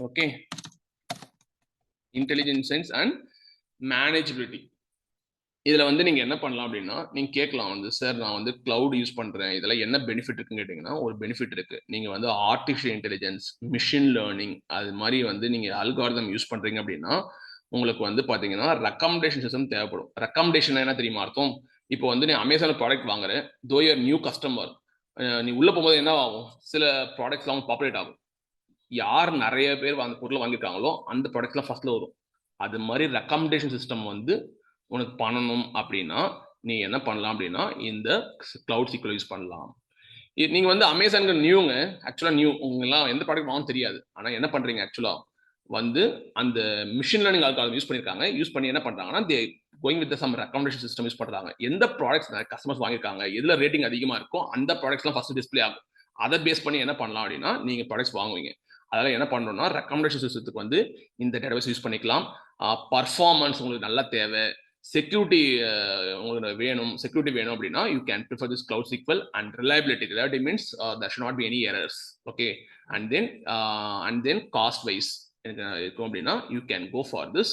Okay, intelligent insights and manageability. இதுல வந்து நீங்க என்ன பண்ணலாம் அப்படின்னா, நீங்க கேட்கலாம் வந்து சார் நான் வந்து கிளவுட் யூஸ் பண்றேன், இதெல்லாம் என்ன பெனிஃபிட் இருக்குன்னு கேட்டீங்கன்னா ஒரு பெனிஃபிட் இருக்கு. நீங்க வந்து ஆர்டிஃபிஷியல் இன்டெலிஜென்ஸ், மிஷின் லேர்னிங், அது மாதிரி வந்து நீங்க அல்காரிதம் யூஸ் பண்றீங்க அப்படின்னா உங்களுக்கு வந்து பாத்தீங்கன்னா ரெக்கமெண்டேஷன் சிஸ்டம் தேவைப்படும். ரெக்கமெண்டேஷன் என்ன தெரியுமா அர்த்தம்? இப்போ வந்து நீ அமேசான் ப்ராடக்ட் வாங்குற, தோ யூர் நியூ கஸ்டமர், நீ உள்ள போகும்போது என்ன ஆகும், சில ப்ராடக்ட்ஸ்லாம் பாப்புலேட் ஆகும். யார் நிறைய பேர் அந்த பொருளை வாங்கியிருக்காங்களோ அந்த ப்ராடக்ட்ஸ்லாம் ஃபர்ஸ்ட்ல வரும். அது மாதிரி ரெக்கமெண்டேஷன் சிஸ்டம் வந்து உனக்கு பண்ணணும் அப்படின்னா நீ என்ன பண்ணலாம் அப்படின்னா இந்த கிளவுட் சீக்வல் யூஸ் பண்ணலாம். நீங்க வந்து அமேசானுக்கு நியூங்க, ஆக்சுவலா நியூ, உங்கெல்லாம் எந்த ப்ராடக்ட் வாங்க தெரியாது. ஆனா என்ன பண்றீங்க, ஆக்சுவலா வந்து அந்த மிஷின் லேர்னிங் ஆல்காரிதம் யூஸ் பண்ணிருக்காங்க. யூஸ் பண்ணி என்ன பண்றாங்கன்னா they going with some recommendation system use பண்றாங்க. எந்த ப்ராடக்ட்ஸ் கஸ்டமர்ஸ் வாங்கியிருக்காங்க, எதுல ரேட்டிங் அதிகமா இருக்கோ அந்த ப்ராடக்ட்ஸ்லாம் ஃபர்ஸ்ட் டிஸ்பிளே ஆகும். அதை பேஸ் பண்ணி என்ன பண்ணலாம் அப்படின்னா நீங்க ப்ராடக்ட்ஸ் வாங்குவீங்க. அதெல்லாம் என்ன பண்ணணும்னா ரெக்கமெண்டேஷன் சிஸ்டத்துக்கு வந்து இந்த டேட்டாபேஸ் யூஸ் பண்ணிக்கலாம். பர்ஃபார்மன்ஸ் உங்களுக்கு நல்லா தேவை, செக்யூரிட்டி உங்களுக்கு வேணும், செக்யூரிட்டி வேணும் அப்படின்னா you can prefer this cloud SQL. And reliability means there should not be any errors. Okay, and then cost wise இருக்கும் அப்படின்னா you can go for this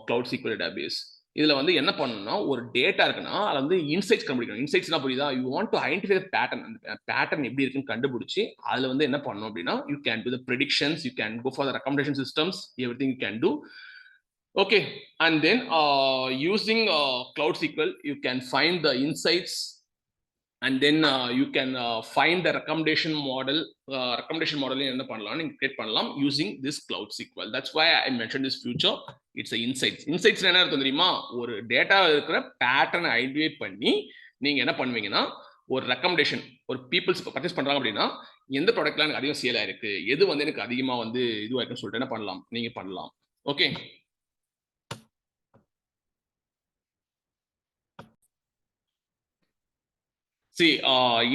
cloud SQL database. இதுல வந்து என்ன பண்ணணும்னா ஒரு டேட்டா இருக்குன்னா அதுல வந்து இன்சைட்ஸ் கண்டுபிடிக்கணும். இன்சைட்ஸ்னா புரியுதா? You want to identify pattern, அந்த பேட்டர்ன் எப்படி இருக்குன்னு கண்டுபிடிச்சு அதுல வந்து என்ன பண்ணணும் அப்படின்னா you can do the predictions, you can go for the recommendation systems, everything you can do. Okay, and then using Cloud SQL, you can find the insights, and then you can find the recommendation model. Recommendation model என்ன பண்ணலாம், நீங்க கிரியேட் பண்ணலாம் using this Cloud SQL. That's why I mentioned this feature. It's a insights. Insights என்ன இருக்கும் தெரியுமா? ஒரு டேட்டா இருக்கிற பேட்டர்ன் ஐடென்டிஃபை பண்ணி நீங்க என்ன பண்ணுவீங்கன்னா ஒரு ரெக்கமெண்டேஷன், ஒரு பீப்புள்ஸ் பர்ச்சேஸ் பண்றாங்க அப்படின்னா எந்த ப்ராடக்ட்லாம் எனக்கு அதிகம் சேல் ஆயிருக்கு, எது வந்து எனக்கு அதிகமா வந்து இதுவாக இருக்குன்னு சொல்லிட்டு என்ன பண்ணலாம், நீங்க பண்ணலாம். ஓகே, see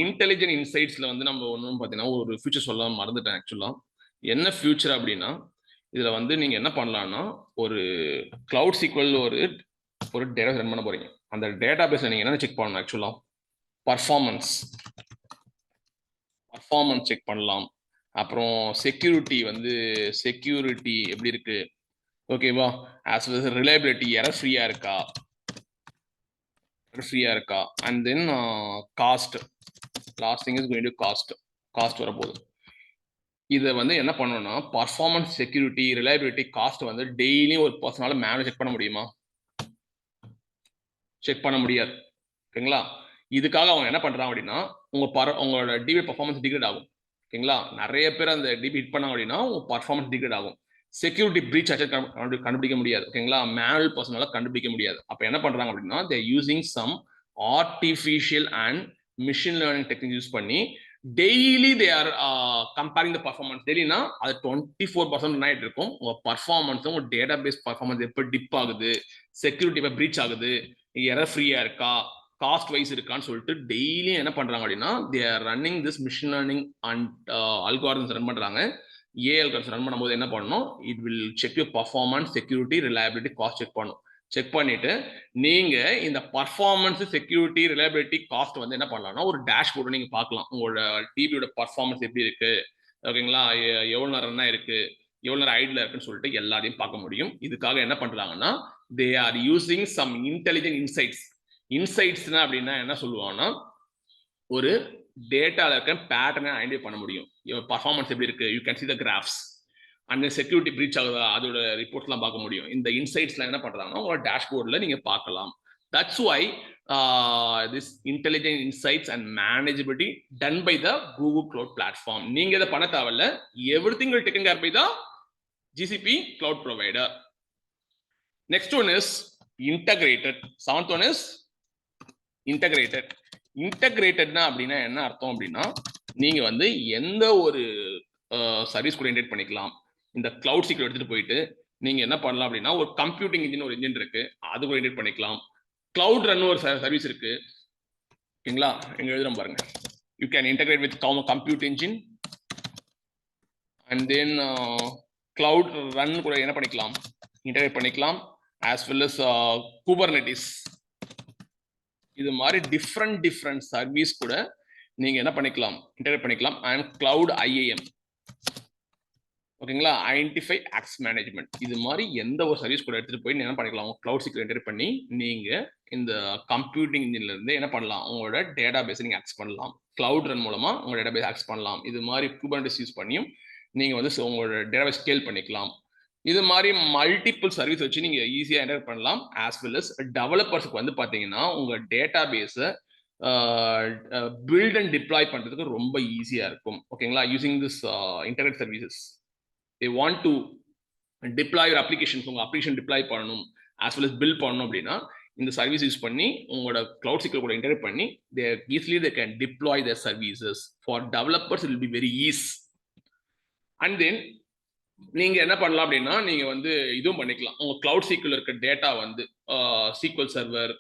intelligent insightsல வந்து நம்ம ஒன்றும் பார்த்தீங்கன்னா ஒரு ஃபியூச்சர் சொல்ல மறந்துட்டேன் ஆக்சுவலா. என்ன ஃபியூச்சர் அப்படின்னா இதுல வந்து நீங்க என்ன பண்ணலாம்னா ஒரு கிளவுட் சீக்வல் ஒரு டேட்டா ரன் பண்ண போறீங்க. அந்த டேட்டா பேஸ்ல நீங்க என்ன செக் பண்ணணும் ஆக்சுவலா பர்ஃபார்மன்ஸ் செக் பண்ணலாம். அப்புறம் செக்யூரிட்டி எப்படி இருக்கு ஓகேவா, ஆஸ் வெல் ரிலையபிலிட்டி எரர் ஃப்ரீயா இருக்கா, and then cost. Last thing is going to cost வரப்போகுது. இதை வந்து என்ன பண்ணணும்னா பர்ஃபார்மன்ஸ், செக்யூரிட்டி, ரிலையபிலிட்டி, காஸ்ட் வந்து டெய்லியும் ஒரு பர்சனால மேனுவல் செக் பண்ண முடியுமா? செக் பண்ண முடியாது. ஓகேங்களா? இதுக்காக அவங்க என்ன பண்றாங்க அப்படின்னா உங்களோட டிபி பர்ஃபார்மன்ஸ் டிகிரேட் ஆகும். ஓகேங்களா? நிறைய பேர் அந்த டிபி ஹிட் பண்ணாங்க அப்படின்னா உங்க பர்ஃபார்மன்ஸ் டிகிரேட் ஆகும். செக்யூரிட்டி பிரீச் ஆச்சு கண்டுபிடிக்க முடியாது. ஓகேங்களா? மேனுவல் பர்சனால கண்டுபிடிக்க முடியாது. அப்ப என்ன பண்றாங்க அப்படின்னா they using some artificial and machine learning technique use பண்ணி daily they are comparing the performance. டெய்லினா அது 24% ஆயிட்டு இருக்கும். உங்க பர்ஃபார்மன்ஸ், உங்க டேட்டா பேஸ் பர்ஃபார்மன்ஸ் எப்போ டிப் ஆகுது, செக்யூரிட்டி எப்போ பிரீச் ஆகுது, எரர் ஃப்ரீயா இருக்கா, காஸ்ட் வைஸ் இருக்கான்னு சொல்லிட்டு டெய்லியும் என்ன பண்றாங்க அப்படின்னா they are running this machine learning and algorithms run பண்றாங்க. ஏஎல்கார்ஸ் ரன் பண்ணும்போது என்ன பண்ணணும், it will check your performance, security, reliability, cost check பண்ணும். செக் பண்ணிட்டு நீங்க இந்த பர்ஃபார்மன்ஸ், செக்யூரிட்டி, ரிலையபிலிட்டி, காஸ்ட் வந்து என்ன பண்ணலாம்னா ஒரு டேஷ்போர்டு நீங்க பார்க்கலாம். உங்களோட டிபியோட பர்ஃபார்மன்ஸ் எப்படி இருக்கு, ஓகேங்களா, எவ்வளவு நேரம் தான் இருக்கு, எவ்வளவு நேரம் ஐடில் இருக்குன்னு சொல்லிட்டு எல்லாத்தையும் பார்க்க முடியும். இதுக்காக என்ன பண்றாங்கன்னா they are using some intelligent insights. இன்சைட்ஸ்னா அப்படின்னா என்ன சொல்லுவாங்கன்னா ஒரு டேட்டால இருக்க பேட்டர்னை ஐடென்டிஃபை பண்ண முடியும். பர்ஃபார்மன்ஸ் எப்படி இருக்கு, you can see the graphs. அந்த செக்யூரிட்டி பிரீச் ஆகுதா அதோட ரிப்போர்ட்ஸ்லாம் பார்க்க முடியும். இந்த இன்சைட்ஸ்லாம் என்ன பண்றாங்கன்னா உங்களோட டேஷ்போர்டில் நீங்க பார்க்கலாம். That's why this intelligent insights and manageability done by the Google cloud platform. நீங்க இதை பண்ண தேவையில்ல, everything will taken care by the GCP cloud provider. Next one is integrated. Seventh one is integrated. இன்டகிரேட்டட்னா அப்படின்னா என்ன அர்த்தம் அப்படின்னா நீங்க வந்து எந்த ஒரு சர்வீஸ் கூட இன்டெகிரேட் பண்ணிக்கலாம். இந்த கிளவுட் சீக்ரெட் எடுத்துட்டு போயிட்டு நீங்க என்ன பண்ணலாம் அப்படின்னா ஒரு கம்ப்யூட்டிங் இன்ஜின், ஒரு இன்ஜின் இருக்கு, அது கூட இன்டெகிரேட் பண்ணிக்கலாம். கிளவுட் ரன் ஒரு சர்வீஸ் இருக்கு. ஓகேங்களா? எங்க எழுதுறோம் பாருங்க. You can integrate with compute engine and then cloud run கூட என்ன பண்ணிக்கலாம், இன்டகிரேட் பண்ணிக்கலாம். as well as Kubernetes. இது மாதிரி டிஃப்ரெண்ட் சர்வீஸ் கூட நீங்க என்ன பண்ணிக்கலாம், இன்டகிரேட் பண்ணிக்கலாம். அண்ட் கிளவுட் IAM, ஓகேங்களா, ஐடென்டிஃபை ஆக்சஸ் மேனேஜ்மெண்ட். இது மாதிரி எந்த ஒரு சர்வீஸ் கூட எடுத்துட்டு போய் என்ன பண்ணிக்கலாம், கிளவுட் சீக்ரெட் இன்டகிரேட் பண்ணி நீங்க இந்த கம்ப்யூட்டிங் இன்ஜின்ல இருந்து என்ன பண்ணலாம், உங்களோட டேட்டா பேஸ் நீங்க ஆக்சஸ் பண்ணலாம். கிளவுட் ரன் மூலமா உங்களோட டேட்டா பேஸ் ஆக்சஸ் பண்ணலாம். இது மாதிரி Kubernetes யூஸ் பண்ணியும் நீங்க வந்து உங்களோட டேட்டா பேஸ் ஸ்கேல் பண்ணிக்கலாம். இது மாதிரி மல்டிபிள் சர்வீஸ் வச்சு நீங்க ஈஸியா என்டர் பண்ணலாம். ஆஸ் வெல் அஸ் டெவலப்பர்ஸ்க்கு வந்து பாத்தீங்கன்னா உங்க டேட்டா பேஸை பில்ட் அண்ட் டிப்ளாய் பண்றதுக்கு ரொம்ப ஈஸியா இருக்கும். ஓகேங்களா? Using this internet services they want to deploy your applications. உங்க அப்ளிகேஷன் டிப்ளாய் பண்ணணும் ஆஸ் வெல் அஸ் பில்ட் பண்ணணும் அப்படின்னா இந்த சர்வீஸ் யூஸ் பண்ணி உங்களோட கிளவுட் சீக்ரெட் கூட இன்டகிரேட் பண்ணி easily they can deploy their services. For developers it will be very easy. And then நீங்க என்ன பண்ணலாம் அப்படின்னா நீங்க வந்து இதுவும் பண்ணிக்கலாம். உங்க கிளவுட் சீக்வல் இருக்க டேட்டா வந்து SQL server,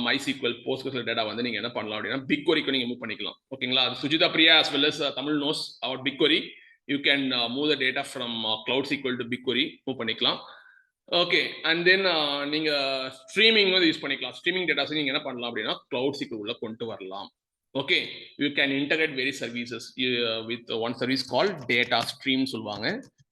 MySQL, PostgreSQL data வந்து நீங்க என்ன பண்ணலாம் அப்படின்னா BigQueryக்கு நீங்க மூவ் பண்ணிக்கலாம். ஓகேங்களா? அது Sujitha Priya as well as Tamil knows about BigQuery. You can move the data from Cloud SQL to BigQuery, move பண்ணிக்கலாம். ஓகே, அண்ட் தென் நீங்க ஸ்ட்ரீமிங் வந்து யூஸ் பண்ணிக்கலாம். ஸ்ட்ரீமிங் டேட்டாஸ் நீங்க என்ன பண்ணலாம் அப்படின்னா கிளவுட் சீக்வல் உள்ள கொண்டு வரலாம். Okay, you can integrate very services with one service call data stream சொல்லுவாங்க.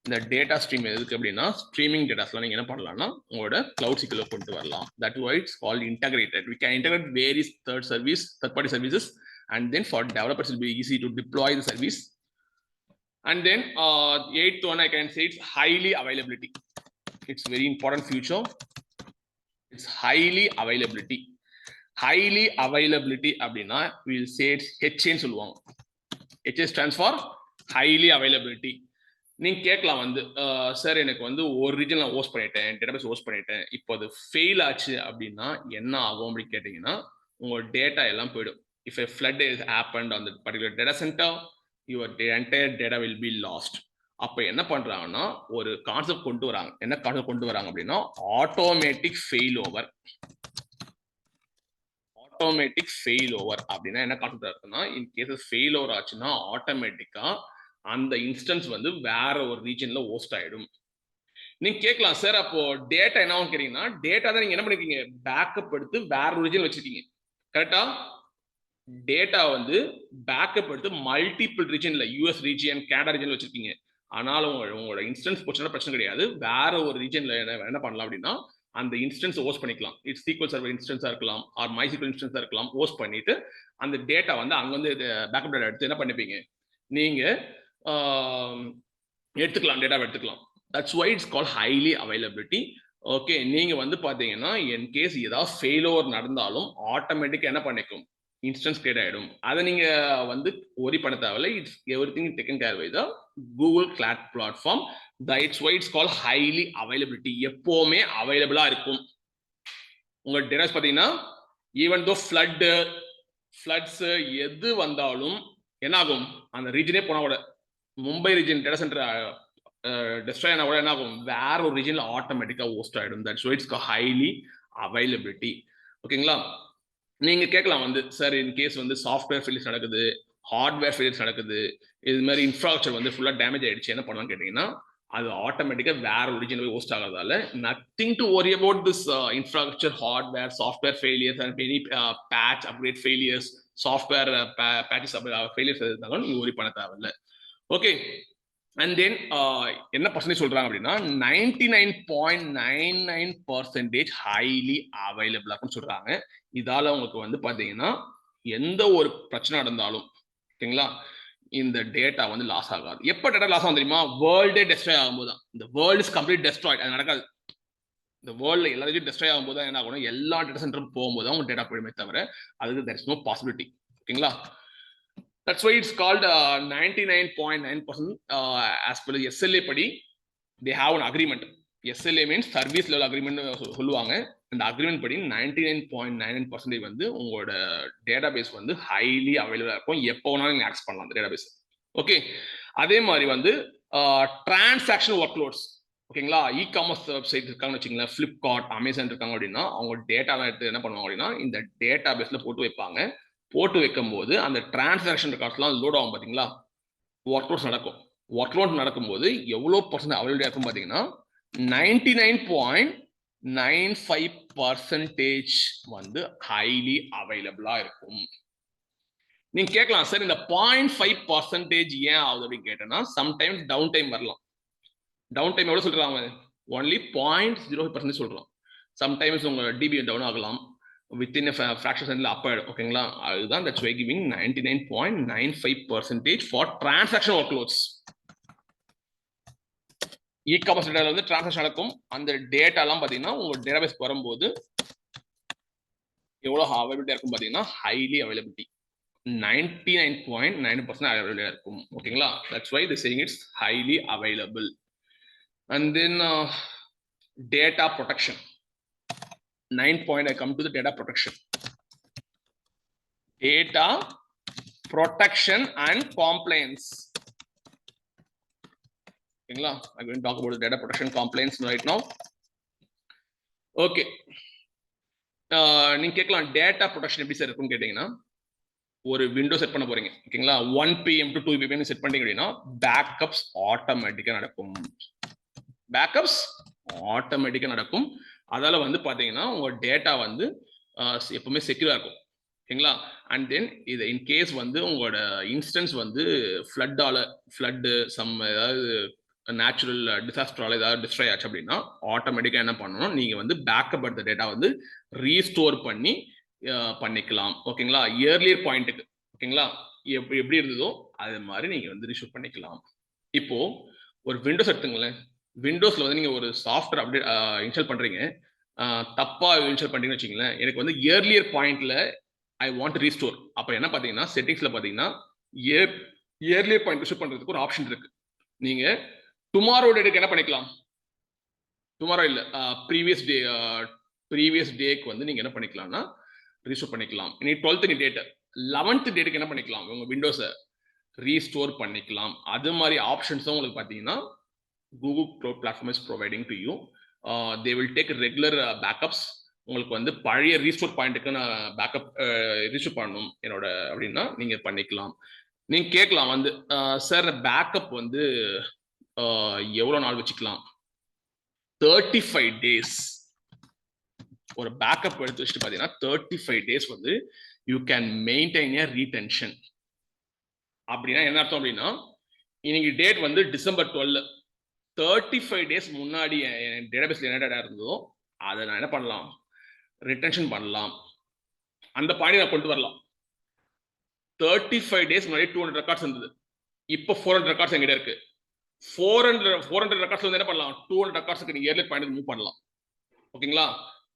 இந்த டேட்டா ஸ்ட்ரீம் எதுக்கு அப்படின்னா ஸ்ட்ரீமிங் டேட்டாஸ்லாம் நீங்க என்ன பண்ணலாம்னா உங்களோட கிளவுட் சீக்வல் கொண்டு வரலாம். That why it's called integrated. We can integrate various third party services, and then for developers it will be easy to deploy the service. And then eighth one I can say it's highly availability. It's very important feature. It's highly availability. Highly availability அப்படின்னா we'll say it's HN சொல்லுவாங்க. HS stands for highly availability. நீங்க கேட்கலாம் வந்து சார் எனக்கு வந்து ஒரு ரீஜன் நான் ஹோஸ்ட் பண்ணிட்டேன், டேட்டாபேஸ் ஹோஸ்ட் பண்ணிட்டேன், இப்போ அது ஃபெயில் ஆச்சு அப்படின்னா என்ன ஆகும் அப்படின்னு கேட்டீங்கன்னா உங்க டேட்டா எல்லாம் போயிடும். If a flood has happened on that particular data center, your entire data will be lost. அப்ப என்ன பண்றாங்கன்னா ஒரு கான்செப்ட் கொண்டு வராங்க. என்ன கான்செப்ட் கொண்டு வராங்க அப்படின்னா automatic fail over. Automatic fail over அப்படின்னா என்ன கான்செப்ட் இருக்குன்னா, இன் கேஸ் ஃபெயில் ஓவர் ஆச்சுன்னா ஆட்டோமேட்டிக்கா அந்த இன்ஸ்டன்ஸ் வந்து வேற ஒரு ரீஜன்ல ஹோஸ்ட் ஆயிடும். நீங்க கேட்கலாம் சார், அப்போ டேட்டா என்ன கேட்டீங்கன்னா, டேட்டா தான் நீங்க என்ன பண்ணிருக்கீங்க, பேக்கப் எடுத்து வேற ஒரு ரீஜன் வச்சிருக்கீங்க. கரெக்டா? டேட்டா வந்து பேக்கப் எடுத்து மல்டிபிள் ரீஜன்ல யூஎஸ் ரீஜியன், கனடா ரீஜன் வச்சிருக்கீங்க. ஆனாலும் உங்களோட இன்ஸ்டன்ஸ் போச்சுன்னா பிரச்சனை கிடையாது. வேற ஒரு ரீஜன்ல என்ன பண்ணலாம் அப்படின்னா, அந்த இன்ஸ்டன்ஸ் ஹோஸ்ட் பண்ணிக்கலாம். இட்ஸ் SQL சர்வர் இன்ஸ்டன்ஸா இருக்கலாம், ஆர் MySQL இன்ஸ்டன்ஸா இருக்கலாம். ஹோஸ்ட் பண்ணிட்டு அந்த டேட்டா வந்து அங்க வந்து பேக்கப் டேட்டா எடுத்து என்ன பண்ணிப்பீங்க, நீங்க எடுத்துக்கலாம், டேட்டா எடுத்துக்கலாம். That's why it's call highly availability. Okay, நீங்க வந்து பாத்தீங்கன்னா என் கேஸ் ஏதாவது ஃபெயிலோவர் நடந்தாலும் ஆட்டோமேட்டிக்கா என்ன பண்ணிக்கும், இன்ஸ்டன்ஸ் கிரியேட் ஆயிடும். அதை நீங்க வந்து ஒரி பண்ண தேவையில்லை. It's everything taken care by the Google cloud platform. That's why it's call highly availability. எப்பவுமே அவைலபிளா இருக்கும். உங்க டேட்டாஸ் பாத்தீங்கன்னா ஈவன் தோ ஃப்ளட்ஸ் எது வந்தாலும் என்ன ஆகும், அந்த ரீஜனே போனா கூட, Mumbai region data centre destroy ஆனா கூட என்ன ஆகும், வேற ஒரு ரீஜன்ல ஆட்டோமேட்டிக்கா ஹோஸ்ட் ஆயிடும். That's why it's highly availability. ஓகேங்களா? நீங்க கேட்கலாம் வந்து, சார் இன் கேஸ் வந்து சாஃப்ட்வேர் ஃபெயிலியர்ஸ் நடக்குது, ஹார்ட்வேர் ஃபெயிலியர்ஸ் நடக்குது, இது மாதிரி இன்ஃப்ராஸ்ட்ரக்சர் வந்து ஃபுல்லா டேமேஜ் ஆயிடுச்சு, என்ன பண்ணலாம்னு கேட்டீங்கன்னா, அது ஆட்டோமேட்டிக்கா வேற ஒரு ரீஜன் போய் ஹோஸ்ட் ஆகிறதால nothing to worry about this infrastructure, hardware, software failures and any patch upgrade failures, software patches failures இருந்தாலும் நீங்க ஒரி பண்ண தேவையில்லை. ஓகே, அண்ட் தென் என்ன பர்சன்டேஜ் சொல்றாங்க அப்படின்னா 99.99% ஹைலி அவைலபிளா இருக்குன்னு சொல்றாங்க. இதால உங்களுக்கு வந்து பாத்தீங்கன்னா எந்த ஒரு பிரச்சனை நடந்தாலும், ஓகேங்களா, இந்த டேட்டா வந்து லாஸ் ஆகாது. எப்ப டேட்டா லாஸ் ஆகும் தெரியுமா, வேர்ல்டே டெஸ்ட்ராய் ஆகும்போது தான். இந்த வேர்ல்ட் இஸ் கம்ப்ளீட் டெஸ்ட்ராய்ட், அது நடக்காது. இந்த வேர்ல்ட்ல எல்லாத்தையும் டெஸ்ட்ராய் ஆகும்போது தான் என்ன ஆகும், எல்லா டேட்டா சென்டரும் போகும்போது உங்க டேட்டா போயிடுமே தவிர அதுக்கு there is no possibility. ஓகேங்களா? That's why it's called 99.9%. As per the SLA படி they have an agreement. SLA means service level agreement சொல்லுவாங்க. இந்த அக்ரிமெண்ட் படி 99.99% வந்து உங்களோட டேட்டாபேஸ் வந்து ஹைலி அவைலபிளா இருக்கும். எப்போ வேணாலும் நீங்க ஆக்சஸ் பண்ணலாம் அந்த டேட்டாபேஸ். ஓகே, அதே மாதிரி வந்து டிரான்சாக்ஷன் ஒர்க்லோட்ஸ். ஓகேங்களா, இ-காமர்ஸ் வெப்சைட் இருக்காங்கன்னு வச்சுங்களேன், ஃபிளிப்கார்ட், அமேசான் இருக்காங்க அப்படின்னா, அவங்க டேட்டாவை எடுத்து என்ன பண்ணுவாங்க அப்படின்னா இந்த டேட்டாபேஸ்ல போட்டு வைப்பாங்க. போட்டு வைக்கும் போது அந்த டிரான்சாக்ஷன் ரெக்கார்ட்ஸ்லாம் லோட் ஆகும் பாத்தீங்களா, ஒர்க்லோட்ஸ் நடக்கும். ஒர்க்லோட் நடக்கும்போது எவ்வளோ பர்சன்ட் அவைலபிளா இருக்கும் பாத்தீங்கன்னா 99.95% வந்து ஹைலி அவைலபிளா இருக்கும். நீங்க கேட்கலாம், சார் இந்த 0.5% ஏன் ஆகுது அப்படின்னு கேட்டேன்னா, சம்டைம்ஸ் டவுன் டைம் வரலாம். டவுன் டைம் எவ்வளவு சொல்றாங்க, ஒன்லி 0.05% சொல்றோம். சம்டைம்ஸ் உங்க டிபி டவுன் ஆகலாம், வித்தின் ஃபிராக்ஷன் செகண்ட்ல அப் ஆயிடும். ஓகேங்களா, அதுதான் that's why giving 99.95% for transaction workloads. E-commerce டேட்டால வந்து டிரான்சாக்ஷன் நடக்கும். அந்த டேட்டாலாம் பாத்தீங்கன்னா உங்க டேட்டாபேஸ் வரும்போது எவ்வளவு அவைலபிலிட்டி இருக்கும் பாத்தீங்கன்னா ஹைலி அவைலபிலிட்டி 99.9% அவைலபிலிட்டியா இருக்கும். ஓகேங்களா, that's why the saying it's highly available. And then data protection. 9 point, I come to the data protection. Data protection and compliance. I'm going to talk about the data protection compliance right now. Okay. நீங்க கேட்கலாம் டேட்டா ப்ரொடெக்ஷன் எப்படி சார் இருக்குன்னு கேட்டீங்கன்னா, ஒரு விண்டோ செட் பண்ண போறீங்க. ஓகேங்களா, 1 PM to 2 PM செட் பண்ணீங்க அப்படின்னா பேக்கப்ஸ் ஆட்டோமேட்டிக்கா நடக்கும். பேக்கப்ஸ் ஆட்டோமேட்டிக்கா நடக்கும். அதால வந்து பாத்தீங்கன்னா உங்க டேட்டா வந்து எப்பவுமே செக்யூரா இருக்கும். ஓகேங்களா, அண்ட் தென் இது இன் கேஸ் வந்து உங்களோட இன்ஸ்டன்ஸ் வந்து ஃப்ளட்டு சம் ஏதாவது நேச்சுரல் டிசாஸ்டரால ஏதாவது டிஸ்ட்ராய் ஆச்சு அப்படின்னா ஆட்டோமேட்டிக்கா என்ன பண்ணணும், நீங்க வந்து பேக்கப் எடுத்த டேட்டா வந்து ரீஸ்டோர் பண்ணிக்கலாம். ஓகேங்களா, இயர்லியர் பாயிண்ட்டுக்கு. ஓகேங்களா, எப்படி இருந்ததோ அது மாதிரி நீங்க வந்து ரீஸ்டோர் பண்ணிக்கலாம். இப்போ ஒரு விண்டோஸ் எடுத்துங்களேன், விண்டோஸ்ல வந்து நீங்க ஒரு சாஃப்ட்வேர் அப்டேட் இன்ஸ்டால் பண்றீங்க, தப்பா இன்ஸ்டால் பண்றீங்கன்னு வச்சுங்களேன், எனக்கு வந்து இயர்லியர் பாயிண்ட்ல ஐ வாண்ட் ரீஸ்டோர். அப்ப என்ன பாத்தீங்கன்னா செட்டிங்ஸ்ல பாத்தீங்கன்னா இயர்லியர் பாயிண்ட் ரீஸ்டோர் பண்றதுக்கு ஒரு ஆப்ஷன் இருக்கு. நீங்க டுமாரோ டேட்டுக்கு என்ன பண்ணிக்கலாம், டுமாரோ இல்ல ப்ரீவியஸ் டேக்கு வந்து நீங்க என்ன பண்ணிக்கலாம்னா ரீஸ்டோர் பண்ணிக்கலாம். இனி 12th டேட் 11th டேட்டுக்கு என்ன பண்ணிக்கலாம், உங்க விண்டோஸை ரீஸ்டோர் பண்ணிக்கலாம். அது மாதிரி ஆப்ஷன்ஸும் உங்களுக்கு பாத்தீங்கன்னா Google Cloud Platform is providing to you. They will take regular backups. உங்களுக்கு வந்து பழைய ரீஸ்டோர் பாயிண்ட்டுக்கு நான் பேக்கப் ரீஸ்டோர் பண்ணணும் என்னோட அப்படின்னா நீங்க பண்ணிக்கலாம். நீங்க கேட்கலாம் வந்து சார் பேக்கப் வந்து எவ்வளவு நாள் வச்சுக்கலாம்? 35 days. ஒரு பேக்கப் எடுத்து வச்சுட்டு பாத்தீங்கன்னா 35 days வந்து you can maintain A retention. அப்படின்னா என்ன அர்த்தம் அப்படின்னா இன்னைக்கு டேட் வந்து டிசம்பர் 12, 35 days முன்னாடி என் டேட்டாபேஸ்ல என்ன டேட்டா இருந்ததோ அதை நான் என்ன பண்ணலாம், ரிட்டென்ஷன் பண்ணலாம். அந்த பாயிண்ட் நான் கொண்டு வரலாம். 35 days முன்னாடி 200 ரெக்கார்ட்ஸ் இருந்தது, இப்போ 400 ரெக்கார்ட்ஸ் எங்கிட்ட இருக்கு. 400 ரெக்கார்ட்ஸ் வந்து என்ன பண்ணலாம், 200 ரெக்கார்ட்ஸ்க்கு நீங்க இயர்லி பாயிண்ட் மூவ் பண்ணலாம். ஓகேங்களா?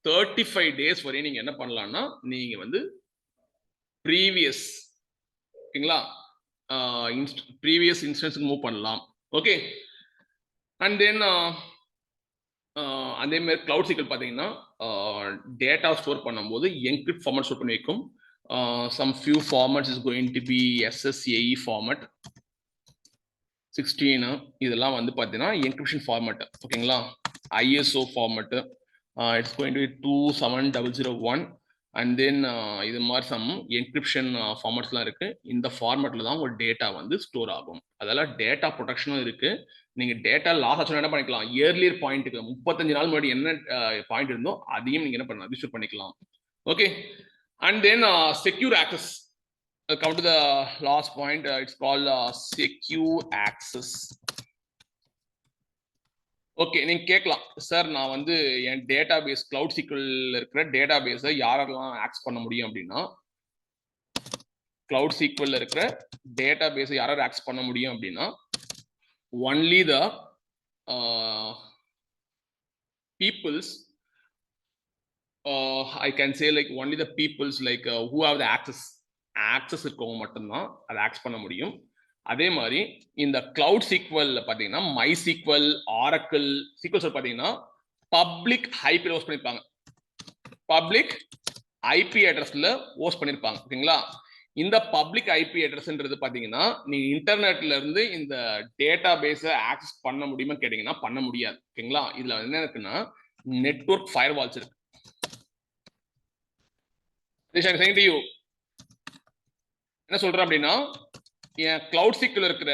35 days வரையும் நீங்க என்ன பண்ணலாம்னா நீங்க வந்து ப்ரீவியஸ், ஓகேங்களா, ப்ரீவியஸ் இன்ஸ்டன்ஸ்க்கு மூவ் பண்ணலாம். ஓகே. அண்ட் தென் அதே மாதிரி கிளவுட் சீக்வல் பார்த்தீங்கன்னா டேட்டா ஸ்டோர் பண்ணும்போது என்கிரிப்ட் ஃபார்மேட் ஸ்டோர் பண்ணி வைக்கும். Some few formats is going to be SSAE format 16. இதெல்லாம் வந்து பார்த்தீங்கன்னா என்கிரிப்ஷன் ஃபார்மேட். ஓகேங்களா? ISO format it's going to be 27001. And then இது மாதிரி சம் என்கிரிப்ஷன் ஃபார்மேட்ஸ்லாம் இருக்கு. இந்த ஃபார்மேட்ல தான் உங்க டேட்டா வந்து ஸ்டோர் ஆகும். அதெல்லாம் டேட்டா ப்ரொடெக்ஷனும் இருக்கு. நீங்க டேட்டா லாஸ் ஆச்சுன்னா என்ன பண்ணிக்கலாம், இயர்லியர் பாயிண்ட்டுக்கு 35 நாள் முன்னாடி என்ன பாயிண்ட் இருந்தோ அதையும் நீங்க என்ன பண்ணலாம், ரிஜிஸ்டர் பண்ணிக்கலாம். Okay. And then secure access. Come to the last point, it's called secure access. Okay. நீங்க கேட்கலாம் சார் நான் வந்து என் டேட்டா பேஸ் கிளவுட் சீக்வல் இருக்கிற டேட்டா பேஸை யாரெல்லாம் ஆக்சஸ் பண்ண முடியும் அப்படின்னா, கிளவுட் சீக்வல்ல இருக்கிற டேட்டா பேஸை யாராவது ஆக்சஸ் பண்ண முடியும் அப்படின்னா only the peoples, I can say like only the peoples like who have the access இருக்கவங்க மட்டும்தான் அதை ஆக்சஸ் பண்ண முடியும். அதே மாதிரி இந்த கிளவுட் சீக்வல் பார்த்தீங்கன்னா MySQL, Oracle சீக்வல்ஸ் பார்த்தீங்கன்னா பப்ளிக் ஐபி ஹோஸ்ட் பண்ணிருப்பாங்க, பப்ளிக் ஐபி அட்ரஸ்ல ஹோஸ்ட் பண்ணிருப்பாங்க. ஓகேங்களா? இந்த பப்ளிக் ஐபி அட்ரஸ்ன்றது பாத்தீங்கன்னா நீங்க இன்டர்நெட்ல இருந்து இந்த டேட்டா பேஸை ஆக்சஸ் பண்ண முடியுமா கேட்டீங்கன்னா பண்ண முடியாது. ஓகேங்களா? இதுல என்ன இருக்குன்னா நெட்வொர்க் ஃபயர்வால்ஸ் இருக்கு. என்ன சொல்றேன் அப்படின்னா என் கிளவுட் சீக்வல் இருக்கிற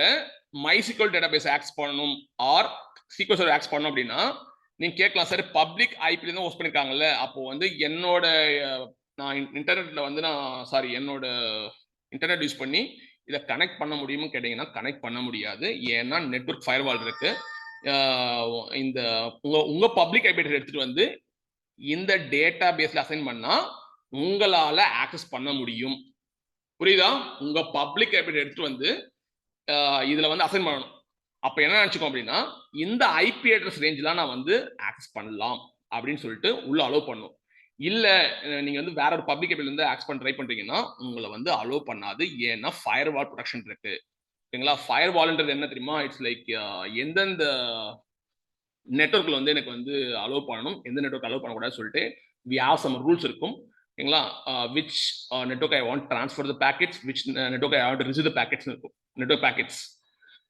MySQL டேட்டா பேஸ் ஆக்சஸ் பண்ணணும் ஆர் சீக்வல் சர்வர் ஆக்சஸ் பண்ணணும் அப்படின்னா நீங்க கேட்கலாம் சார் பப்ளிக் ஐபில இருந்து ஹோஸ்ட் பண்ணிருக்காங்கல்ல, அப்போ வந்து என்னோட நான் இன்டர்நெட்ல வந்து என்னோட இன்டர்நெட் யூஸ் பண்ணி இதை கனெக்ட் பண்ண முடியும்னு கேட்டீங்கன்னா கனெக்ட் பண்ண முடியாது. ஏன்னா நெட்வொர்க் ஃபயர்வால் இருக்கு. இந்த உங்க பப்ளிக் ஐபி எடுத்துட்டு வந்து இந்த டேட்டா பேஸ்ல அசைன் பண்ணா உங்களால ஆக்சஸ் பண்ண முடியும். புரியுதா? உங்க பப்ளிக் ஐபி எடுத்துட்டு வந்து இதுல வந்து அசைன் பண்ணணும். அப்ப என்ன நினைச்சுக்கோ அப்படின்னா இந்த ஐபி அட்ரஸ் ரேஞ்ச்லாம் நான் வந்து ஆக்சஸ் பண்ணலாம் அப்படின்னு சொல்லிட்டு உள்ள அலோவ் பண்ணும். இல்ல நீங்க வந்து வேற ஒரு பப்ளிக் ஐபில இருந்து ஆக்சஸ் பண்ண ட்ரை பண்றீங்கன்னா உங்களை வந்து அலோவ் பண்ணாது. ஏன்னா ஃபயர்வால் ப்ரொடெக்ஷன் இருக்கு. ஓகேங்களா? ஃபயர்வால்ன்றது என்ன தெரியுமா, இட்ஸ் லைக் எந்தெந்த நெட்வொர்க்ல வந்து எனக்கு வந்து அலோவ் பண்ணணும், எந்த நெட்வொர்க் அலோவ் பண்ணக்கூடாதுன்னு சொல்லிட்டு வி ஹேவ் சம் ரூல்ஸ் இருக்கும். ஓகேங்களா? Which network I want transfer the packets, which network I want receive the packets இருக்கும். நெட்வொர்க் பேக்கெட்ஸ்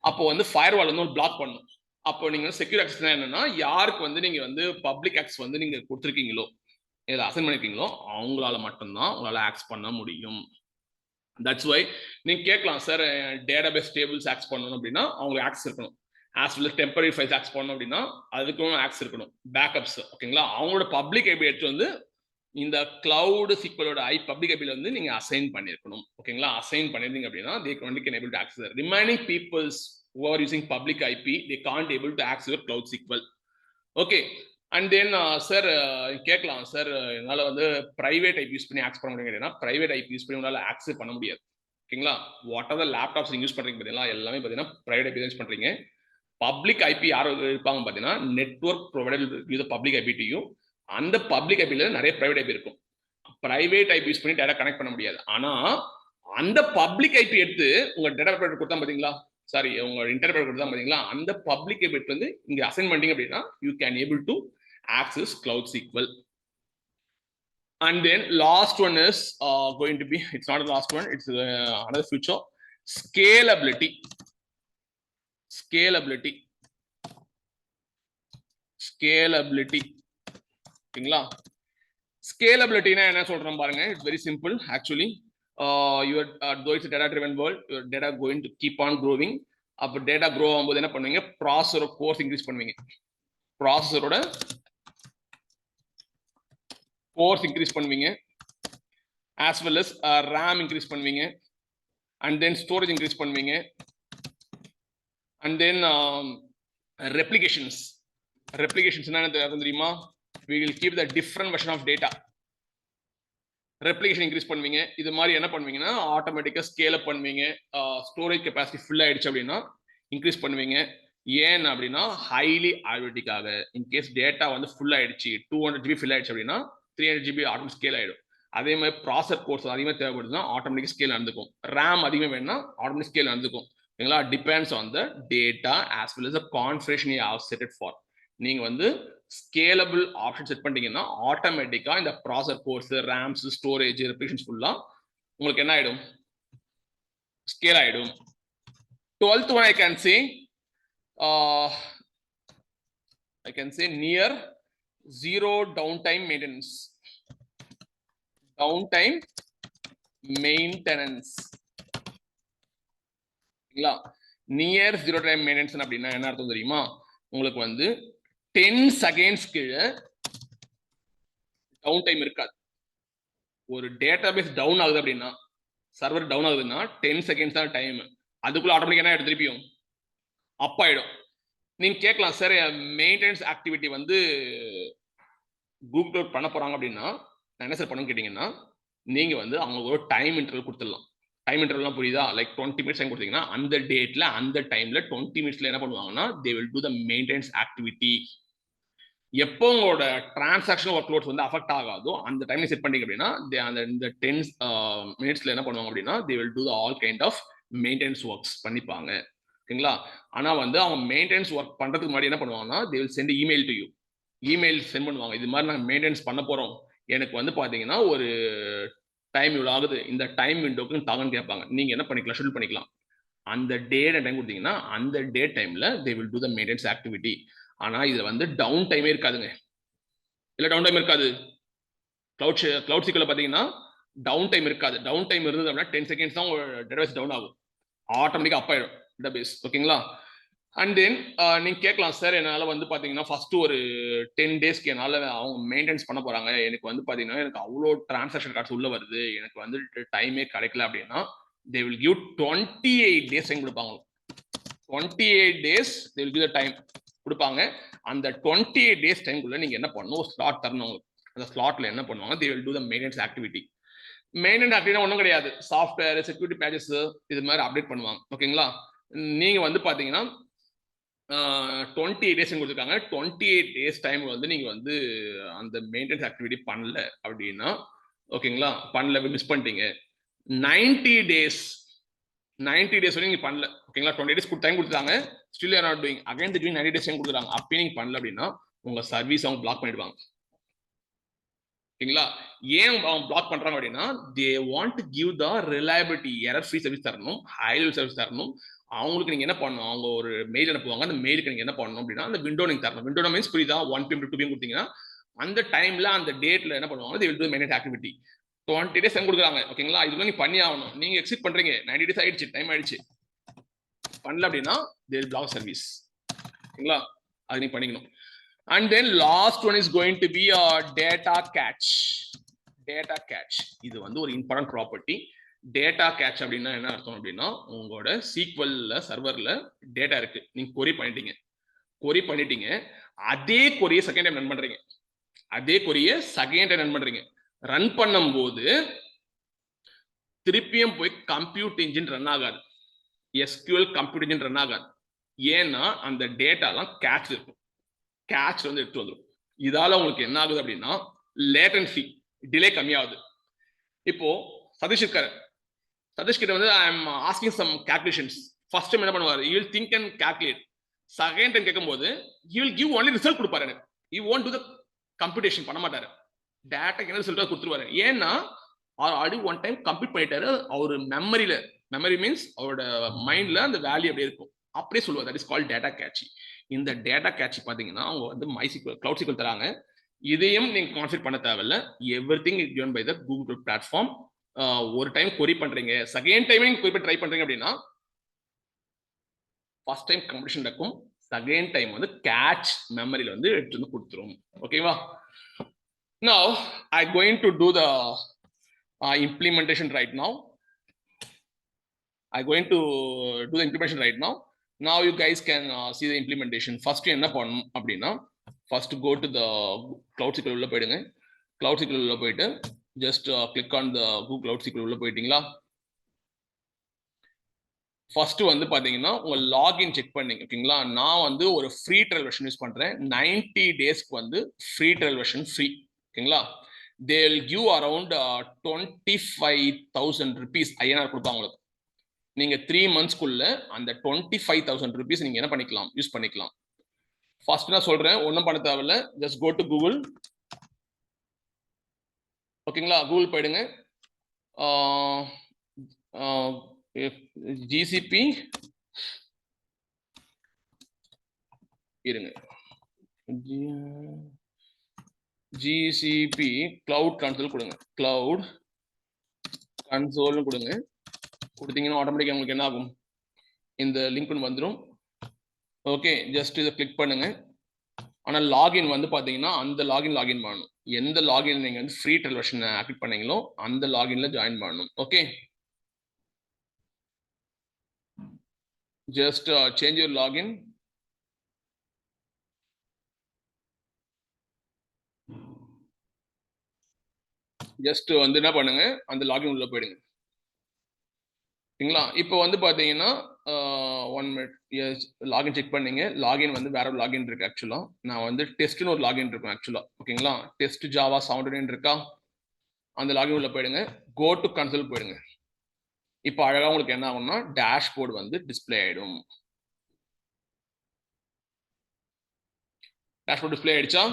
அப்போ வந்து ஃபயர்வால் வந்து பிளாக் பண்ணும். அப்போ நீங்க செக்யூர் ஆக்சஸ் என்னன்னா யாருக்கு வந்து நீங்க வந்து பப்ளிக் ஆக்சஸ் வந்து நீங்க கொடுத்துருக்கீங்களோ இதில் அசைன் பண்ணிருக்கீங்களோ அவங்களால மட்டும்தான் உங்களால ஆக்சஸ் பண்ண முடியும். தட்ஸ் வை நீங்க கேட்கலாம் சார் டேட்டாபேஸ் டேபிள்ஸ் ஆக்சஸ் பண்ணணும் அப்படின்னா அவங்களுக்கு ஆக்சஸ் இருக்கணும். As well temporary files access பண்ணணும் அப்படின்னா அதுக்கும் ஆக்சஸ் இருக்கணும். பேக்கப்ஸ் ஓகேங்களா? அவங்களோட பப்ளிக் ஐபி எடுத்து வந்து இந்த கிளவுட் சீக்வலோட பப்ளிக் ஐபில வந்து நீங்க அசைன் பண்ணிருக்கணும். ஓகேங்களா? அசைன் பண்ணிருந்தீங்க அப்படின்னா they can able to access. Remaining peoples who are using public IP they can't able to access your cloud SQL. Okay. And then sir கேட்கலாம் சார் என்னால் வந்து பிரைவேட் ஐபி யூஸ் பண்ணி ஆக்சஸ் பண்ண முடியும் கேட்டீங்கன்னா பிரைவேட் ஐபி யூஸ் பண்ணி உங்களால் ஆக்சஸ் பண்ண முடியாது. ஓகேங்களா? வாட் ஆர் த லேப்டாப்ஸ் நீங்கள் யூஸ் பண்ணுறீங்க பார்த்தீங்கன்னா எல்லாமே பார்த்தீங்கன்னா பிரைவேட் ஐபி யூஸ் பண்ணுறீங்க. பப்ளிக் ஐபி யார் இருப்பாங்க பார்த்தீங்கன்னா network provider use public IP to you. அந்த பப்ளிக் ஐபியில் நிறைய பிரைவேட் ஐபி இருக்கும். பிரைவேட் ஐபி யூஸ் பண்ணி டேட்டா கனெக்ட் பண்ண முடியாது. ஆனால் அந்த பப்ளிக் ஐபி எடுத்து உங்கள் டேட்டா ப்ரொவைடர் கொடுத்தா பார்த்தீங்களா, சாரி உங்க இன்டர்நெட் கொடுத்தா பார்த்தீங்களா, அந்த பப்ளிக் ஐபி வந்து இங்கே அசைன் பண்ணிட்டீங்க அப்படின்னா you can able to access cloud SQL. And then last one is going to be, it's not the last one, it's another feature, scalability. ஓகேங்களா? ஸ்கேலபிலிட்டினா என்ன சொல்றோம் பாருங்க, it's very simple actually. Your though it's a data driven world, your data going to keep on growing. அப்போ டேட்டா க்ரோ ஆகும்போது என்ன பண்ணுவீங்க, ப்ராசஸரோட கோர்ஸ் இன்க்ரீஸ் பண்ணுவீங்க, ப்ராசஸரோட கோர்ஸ் இன்க்ரீஸ் பண்ணுவீங்க, as well as RAM increase பண்ணுவீங்க, and then storage இன்க்ரீஸ் பண்ணுவீங்க, and then replications என்ன தெரியுமா, we will keep the different version of data, replication increase பண்ணுவீங்க. இது மாதிரி என்ன பண்ணுவீங்கன்னா ஆட்டோமேட்டிக்கா ஸ்கேல் அப் பண்ணுவீங்க. ஸ்டோரேஜ் கெப்பாசிட்டி ஃபுல் ஆயிடுச்சு அப்படின்னா இன்க்ரீஸ் பண்ணுவீங்க. ஏன் அப்படின்னா ஹைலி ஆல்பர்டிக்காக இன்கேஸ் டேட்டா வந்து ஃபுல் ஆயிடுச்சு, 200 GB ஃபில் ஆயிடுச்சு அப்படின்னா 300 GB ஆட்டோமேட்டிக் ஸ்கேல் ஆயிடும். அதே மாதிரி ப்ராசர் கோர்ஸ் அதிகமாக தேவைப்படுதுன்னா ஆட்டோமேட்டிக் ஸ்கேல் நடந்துக்கும். ரேம் அதிகமாக வேணும்னா ஆட்டோமேட்டிக் ஸ்கேல் நடந்துக்கும். ஓகேங்களா, depends on the data as well as the configuration you have set it for. நீங்க வந்து ஸ்கேலபிள் ஆப்ஷன் செட் பண்ணிட்டீங்கன்னா ஆட்டோமேட்டிக்கா இந்த ப்ராசர் கோர்ஸ், ரேம்ஸ், ஸ்டோரேஜ், ரெப்ளிகேஷன்ஸ் ஃபுல்லா உங்களுக்கு என்ன ஆயிடும், ஸ்கேல் ஆயிடும். 12th one I can say near zero downtime maintenance. Near zero time maintenance அப்படின்னா என்ன அர்த்தம் தெரியுமா, உங்களுக்கு வந்து 10 seconds கீழே டவுன் டைம் இருக்காது. ஒரு டேட்டாபேஸ் டவுன் ஆகுது அப்படின்னா, சர்வர் டவுன் ஆகுதுன்னா 10 seconds தான் டைம். அதுக்குள்ள ஆட்டோமேட்டிக்கா என்ன ஆயிடும், திருப்பியும் அப் ஆயிடும். நீங்க கேட்கலாம், சார் மெயின்டெனன்ஸ் ஆக்டிவிட்டி வந்து கூகுள் பண்ண போறாங்க அப்படின்னா நான் என்ன சார் பண்ணணும்னு கேட்டீங்கன்னா, நீங்க வந்து அவங்களுக்கு ஒரு டைம் இன்டர்வல் கொடுத்துடலாம். டைம் இன்டர்வல்லாம் புரியுதா, லைக் 20 minutes டைம் கொடுத்தீங்கன்னா அந்த டேட்ல அந்த டைம்ல 20 minutesல என்ன பண்ணுவாங்கன்னா they will do the maintenance activity. எப்போ உங்களோட டிரான்சாக்ஷன் ஒர்க் லோட்ஸ் வந்து அஃபெக்ட் ஆகாதோ அந்த டைம்ல செட் பண்ணீங்க அப்படின்னா இந்த 10 minutesல என்ன பண்ணுவாங்க அப்படின்னா they will do the all kind of maintenance works பண்ணிப்பாங்க. ஓகேங்களா, ஆனா வந்து அவங்க மெயின்டெனன்ஸ் ஒர்க் பண்றதுக்கு முன்னாடி என்ன பண்ணுவாங்கன்னா they will send email to you. Email sent பண்ணுவாங்க, இது மாதிரி நாங்கள் மெயின்டெனன்ஸ் பண்ண போறோம், எனக்கு வந்து பாத்தீங்கன்னா ஒரு டைம் இவ்வளோ ஆகுது, இந்த டைம் விண்டோக்கு தாங்கன்னு கேட்பாங்க. நீங்க என்ன பண்ணிக்கலாம், ஷெட்யூல் பண்ணிக்கலாம். அந்த டேட் டைம் கொடுத்தீங்கன்னா அந்த டேட் டைம்ல they will do the maintenance activity. ஆனா இதுல வந்து டவுன் டைமே இருக்காதுங்க. இல்ல டவுன் டைம் இருக்காது. கிளவுட் SQL பாத்தீங்கன்னா டவுன் டைம் இருக்காது. டவுன் டைம் இருந்தது அப்படின்னா 10 seconds தான் டேட்டாபேஸ் டவுன் ஆகும், ஆட்டோமேட்டிக்கா அப் ஆயிடும் டேட்டாபேஸ். ஓகேங்களா, அண்ட் தென் நீங்க கேட்கலாம், சார் என்னால வந்து பாத்தீங்கன்னா ஃபர்ஸ்ட் ஒரு 10 daysக்கு என்னால அவங்க மெயின்டெனன்ஸ் பண்ண போறாங்க, எனக்கு வந்து பாத்தீங்கன்னா எனக்கு அவ்வளோ டிரான்சாக்ஷன் கார்ட்ஸ் உள்ள வருது, எனக்கு வந்து டைமே கிடைக்கல அப்படின்னா they will give 28 days time கொடுப்பாங்க. 28 days they will give the time கொடுப்பாங்க. அந்த 28 days டைம்குள்ள நீங்க என்ன பண்ணணும், ஒரு ஸ்லாட் தரணும். அந்த ஸ்லாட்ல என்ன பண்ணுவாங்க, they will do the maintenance activity. Maintenance activity ஒன்றும் கிடையாது, சாஃப்ட்வேர், செக்யூரிட்டி பேச்சஸ் இது மாதிரி அப்டேட் பண்ணுவாங்க. ஓகேங்களா, நீங்க வந்து பாத்தீங்கன்னா 28 days கொடுத்துருக்காங்க. 28 days டைம் வந்து நீங்க வந்து அந்த மெயின்டெனன்ஸ் ஆக்டிவிட்டி பண்ணல அப்படின்னா, ஓகேங்களா, பண்ணல, மிஸ் பண்ணிட்டீங்க. 90 days வரைக்கும் நீங்க பண்ணல. ஓகேங்களா, 20 days டைம் கொடுத்துட்டாங்க, still you are not doing, again the 90 days time கொடுத்துறாங்க, அப்பயே நீங்க பண்ணல அப்படின்னா உங்க சர்வீஸ் அவங்க பிளாக் பண்ணிடுவாங்க. ஓகேங்களா, ஏன் அவங்க பிளாக் பண்றாங்க அப்படின்னா they want to give the reliability, error free service தரணும், ஹை லெவல் சர்வீஸ் தரணும். அவங்களுக்கு நீங்க என்ன பண்ணணும், அவங்க ஒரு மெயில் அனுப்புவாங்க, அந்த மெயிலுக்கு நீங்க என்ன பண்ணணும் அப்படின்னா அந்த விண்டோ நீங்க தரணும். விண்டோ மீன்ஸ் புரியுதா, 1 PM to 2 PM கொடுத்தீங்கன்னா அந்த டைம்ல அந்த டேட்ல என்ன பண்ணுவாங்க, they will do maintenance activity. 20 days time கொடுக்குறாங்க. ஓகேங்களா, இதுக்கு நீ பண்ணி ஆகணும். நீங்க எக்ஸிட் பண்றீங்க, 90 days ஆயிடுச்சு, டைம் ஆயிடுச்சு, பண்ணல அப்படின்னா they will block service. ஓகேங்களா, அது நீ பண்ணிக்கணும். And then last one is going to be a data cache. இது வந்து ஒரு இம்பார்ட்டன்ட் ப்ராப்பர்ட்டி. டேட்டா கேட்ச் அப்படின்னா என்ன அர்த்தம் அப்படின்னா, உங்களோட சீக்வல்ல சர்வர்ல டேட்டா இருக்கு, நீங்க கொரி பண்ணிட்டீங்க, அதே கொரியை செகண்ட் டைம் ரன் பண்றீங்க. ரன் பண்ணும்போது திருப்பியும் போய் கம்ப்யூட் இன்ஜின் ரன் ஆகாது, SQL கம்ப்யூட் இன்ஜின் ரன் ஆகாது. ஏன்னா அந்த டேட்டாலாம் கேட்ச் இருக்கும், கேட்ச் வந்து எடுத்து வந்துடும். இதால உங்களுக்கு என்ன ஆகுது அப்படின்னா லேட்டன்சி, டிலே கம்மியாகுது. இப்போ சதீஷ் கிட்ட வந்து I am asking some calculations. First time என்ன பண்ணுவாரு, he will think and calculate. Second time கேட்கும்போது he will give only result கொடுப்பாரு எனக்கு, he won't do the computation பண்ண மாட்டாரு, டேட்டாக்கு என்ன ரிசல்ட் கொடுத்துருவாரு. ஏன்னா அவர் ஆல்ரெடி ஒன் டைம் கம்ப்யூட் பண்ணிட்டாரு, அவர் மெமரி மீன்ஸ் அவரோட மைண்ட்ல அந்த வேல்யூ அப்படியே இருக்கும், அப்படியே சொல்லுவார். That is called data catchy. இந்த டேட்டா கேட்சி பாத்தீங்கன்னா அவங்க வந்து MySQL கிளவுட் SQL தராங்க. இதையும் நீங்க கான்ஃபிகர் பண்ண தேவையில்ல. Everything is given by the Google platform. ஒரு டைம் query பண்றீங்க, செகண்ட் டைம் query பண்ண ட்ரை பண்றீங்க அப்படின்னா ஃபர்ஸ்ட் டைம் கம்ப்ளீஷன் நடக்கும், செகண்ட் டைம் வந்து கேட்ச் மெமரியில வந்து எடுத்து வந்து கொடுத்துரும். ஓகேவா? Now I'm going to do the implementation right now. I'm going to do the implementation right now. Now you guys can see the implementation. First என்ன பண்ணணும் அப்படின்னா, first go to the cloud SQL உள்ள போயிடுங்க. cloud SQL உள்ள போயிட்டு just click on the Google Cloud SQL உள்ள போயிட்டீங்களா? ஃபர்ஸ்ட் வந்து பாத்தீங்கன்னா உங்க லாகின் செக் பண்ணீங்க. ஓகேங்களா? நான் வந்து ஒரு ஃப்ரீ ட்ரையல் வெர்ஷன் யூஸ் பண்றேன். 90 டேஸ்க்கு வந்து ஃப்ரீ ட்ரையல் வெர்ஷன் ஃப்ரீ. ஓகேங்களா? they will give around 25,000 rupees INR கொடுப்பாங்க உங்களுக்கு. நீங்க 3 monthsக்குள்ள அந்த 25,000 rupees நீங்க என்ன பண்ணிக்கலாம், யூஸ் பண்ணிக்கலாம். ஃபர்ஸ்ட் நான் சொல்றேன், ஒன்றும் பண்ண தேவையில்ல, ஜஸ்ட் கோ டு கூகுள். ஓகேங்களா? கூகுள் போயிடுங்க. ஜிசிபி இருங்க, ஜிசிபி கிளவுட் கன்சோல் கொடுங்க. கிளவுட் கன்சோல்னு கொடுங்க. கொடுத்தீங்கன்னா ஆட்டோமேட்டிக்காக உங்களுக்கு என்ன ஆகும், இந்த லிங்க் வந்துடும். ஓகே, ஜஸ்ட் இதை கிளிக் பண்ணுங்க. ஆனால் லாகின் வந்து பார்த்தீங்கன்னா அந்த லாகின் பண்ணணும். எந்த லாகின் நீங்கள் வந்து ஃப்ரீ ட்ரையல் வெர்ஷன் ஆக்டிவேட் பண்ணீங்களோ அந்த லாகின்ல ஜாயின் பண்ணணும். Okay, just change your login. Just வந்து என்ன பண்ணுங்க, அந்த லாகின் உள்ள போயிடுங்க. சரிங்களா? இப்போ வந்து பார்த்தீங்கன்னா 1 minute, எஸ் லாகின் செக் பண்ணீங்க. லாகின் வந்து வேற ஒரு லாகின் இருக்கு. ஆக்சுவலா நான் வந்து டெஸ்ட்னு ஒரு லாகின் இருக்கும் ஆக்சுவலா. ஓகேங்களா? டெஸ்ட் ஜாவா சவுண்ட் இருக்கா, அந்த லாகின் உள்ள போயிடுங்க. கோ டு கன்சோல் போயிடுங்க. இப்போ அழகா உங்களுக்கு என்ன ஆகும்னா டேஷ்போர்டு வந்து டிஸ்பிளே ஆயிடும். டேஷ்போர்ட் டிஸ்பிளே ஆயிடுச்சா?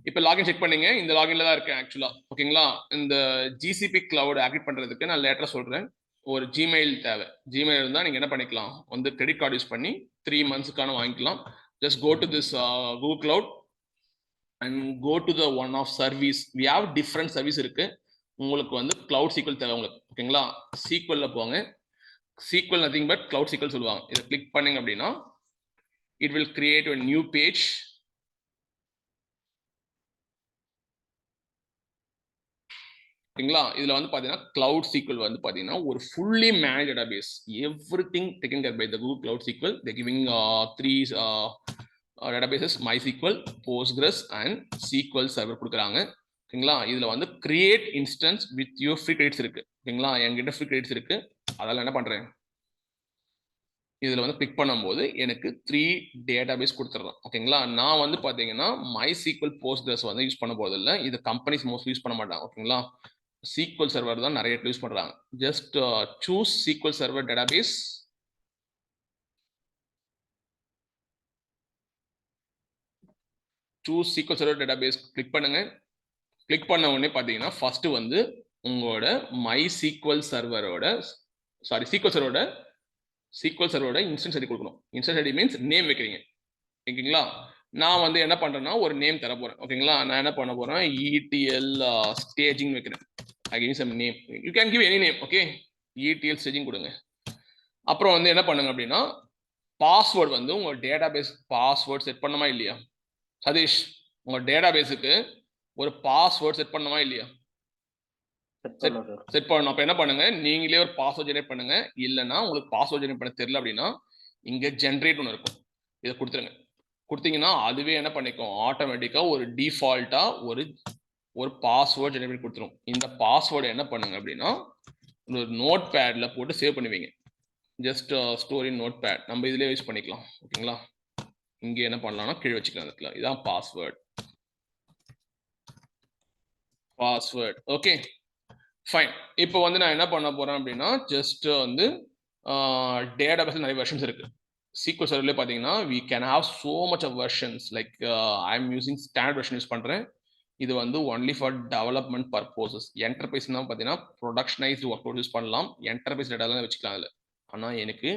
இப்போ லாகின் செக் பண்ணீங்க, இந்த லாகின்ல தான் இருக்கேன் ஆக்சுவலா. ஓகேங்களா? இந்த ஜிசிபி கிளவுட் ஆக்டிவேட் பண்றதுக்கு நான் லேட்டரா சொல்றேன், ஒரு ஜிமெயில் தேவை. ஜிமெயில் இருந்தால் நீங்கள் என்ன பண்ணிக்கலாம், வந்து கிரெடிட் கார்டு யூஸ் பண்ணி 3 monthsக்கான வாங்கிக்கலாம். Just go to this Google cloud and go to the one of service. We have different service இருக்கு. உங்களுக்கு வந்து கிளவுட் SQL தேவை உங்களுக்கு. ஓகேங்களா? SQL போங்க. SQL nothing but cloud SQL சொல்லுவாங்க. இதை கிளிக் பண்ணீங்க அப்படின்னா it will create a new page. ஓகேங்களா? இதுல வந்து பாத்தீங்கன்னா கிளவுட் SQL வந்து பாத்தீங்கன்னா ஒரு fully manage database. Everything taken care by the Google cloud SQL. they giving 3 databases, MySQL, Postgres and SQL Server கொடுக்குறாங்க. ஓகேங்களா? இதுல வந்து create instance with your free credits இருக்கு. ஓகேங்களா? என்கிட்ட ஃப்ரீ கிரெடிட்ஸ் இருக்கு. அதெல்லாம் என்ன பண்றேன், இதுல வந்து கிளிக் பண்ணும்போது எனக்கு 3 டேட்டாபேஸ் கொடுத்துடலாம். ஓகேங்களா? நான் வந்து பாத்தீங்கன்னா MySQL Postgres வந்து யூஸ் பண்ண போறது இல்லை. இது கம்பெனிஸ் மோஸ்ட்லி யூஸ் பண்ண மாட்டாங்க. ஓகேங்களா? SQL Server தான் நிறைய யூஸ் பண்றாங்க. Just choose SQL Server database. Choose SQL Server database click பண்ணுங்க. கிளிக் பண்ண உடனே பாத்தீங்கன்னா ஃபர்ஸ்ட் வந்து உங்களோட MySQL சர்வரோட SQL சர்வரோட இன்ஸ்டன்ஸ் ஐடி கொடுக்கணும். இன்ஸ்டன்ஸ் ஐடி மீன்ஸ் நேம் வைக்கிறீங்க. ஓகேங்களா? நான் வந்து என்ன பண்றேன்னா ஒரு நேம் தர போறேன். ஓகேங்களா? நான் என்ன பண்ண போறேன், ETL staging வைக்கிறேன். I give some name. You can give any name. Okay, ETL staging கொடுங்க. அப்புறம் வந்து என்ன பண்ணுங்க அப்படின்னா பாஸ்வேர்டு வந்து உங்க டேட்டாபேஸ் பாஸ்வேர்ட் செட் பண்ணணுமா இல்லையா? சதீஷ், உங்க டேட்டாபேஸுக்கு ஒரு பாஸ்வேர்ட் செட் பண்ணணுமா இல்லையா? செட் பண்ணணும். அப்ப என்ன பண்ணுங்க, நீங்களே ஒரு பாஸ்வேர்ட் ஜெனரேட் பண்ணுங்க. இல்லைன்னா உங்களுக்கு பாஸ்வேர்ட் ஜெனரேட் பண்ண தெரியல அப்படின்னா இங்க ஜென்ரேட் ஒன்று இருக்கும், இதை கொடுத்துருங்க. கொடுத்தீங்கன்னா அதுவே என்ன பண்ணிக்கும், ஆட்டோமேட்டிக்கா ஒரு டிஃபால்ட்டா ஒரு பாஸ்வேர்ட் ஜெனரேட் பண்ணி கொடுத்துரும். இந்த பாஸ்வேர்டு என்ன பண்ணுங்க அப்படின்னா ஒரு நோட் பேட்ல போட்டு சேவ் பண்ணுவீங்க. Just store in notepad. நம்ம இதுலயே யூஸ் பண்ணிக்கலாம். ஓகேங்களா? இங்கே என்ன பண்ணலாம்னா கீழே வச்சுக்கலாம். இதான் பாஸ்வேர்ட். Okay fine. இப்போ வந்து நான் என்ன பண்ண போறேன் அப்படின்னா ஜஸ்ட் வந்து டேட்டாபேஸ்ல நிறைய வெர்ஷன்ஸ் இருக்கு. SQL Serverல பாத்தீங்கன்னா we can have so much of versions. like I'm using standard version use பண்றேன். இது வந்து only for development purposes. என்டர்பிரைஸ்னா பாத்தீங்கன்னா ப்ரொடக்ஷனைஸ்டு ஒர்க்லோட் யூஸ் பண்ணலாம். என்டர்பிரைஸ் டேட்டாலாம் வச்சுக்கலாம் அதுல. ஆனா எனக்கு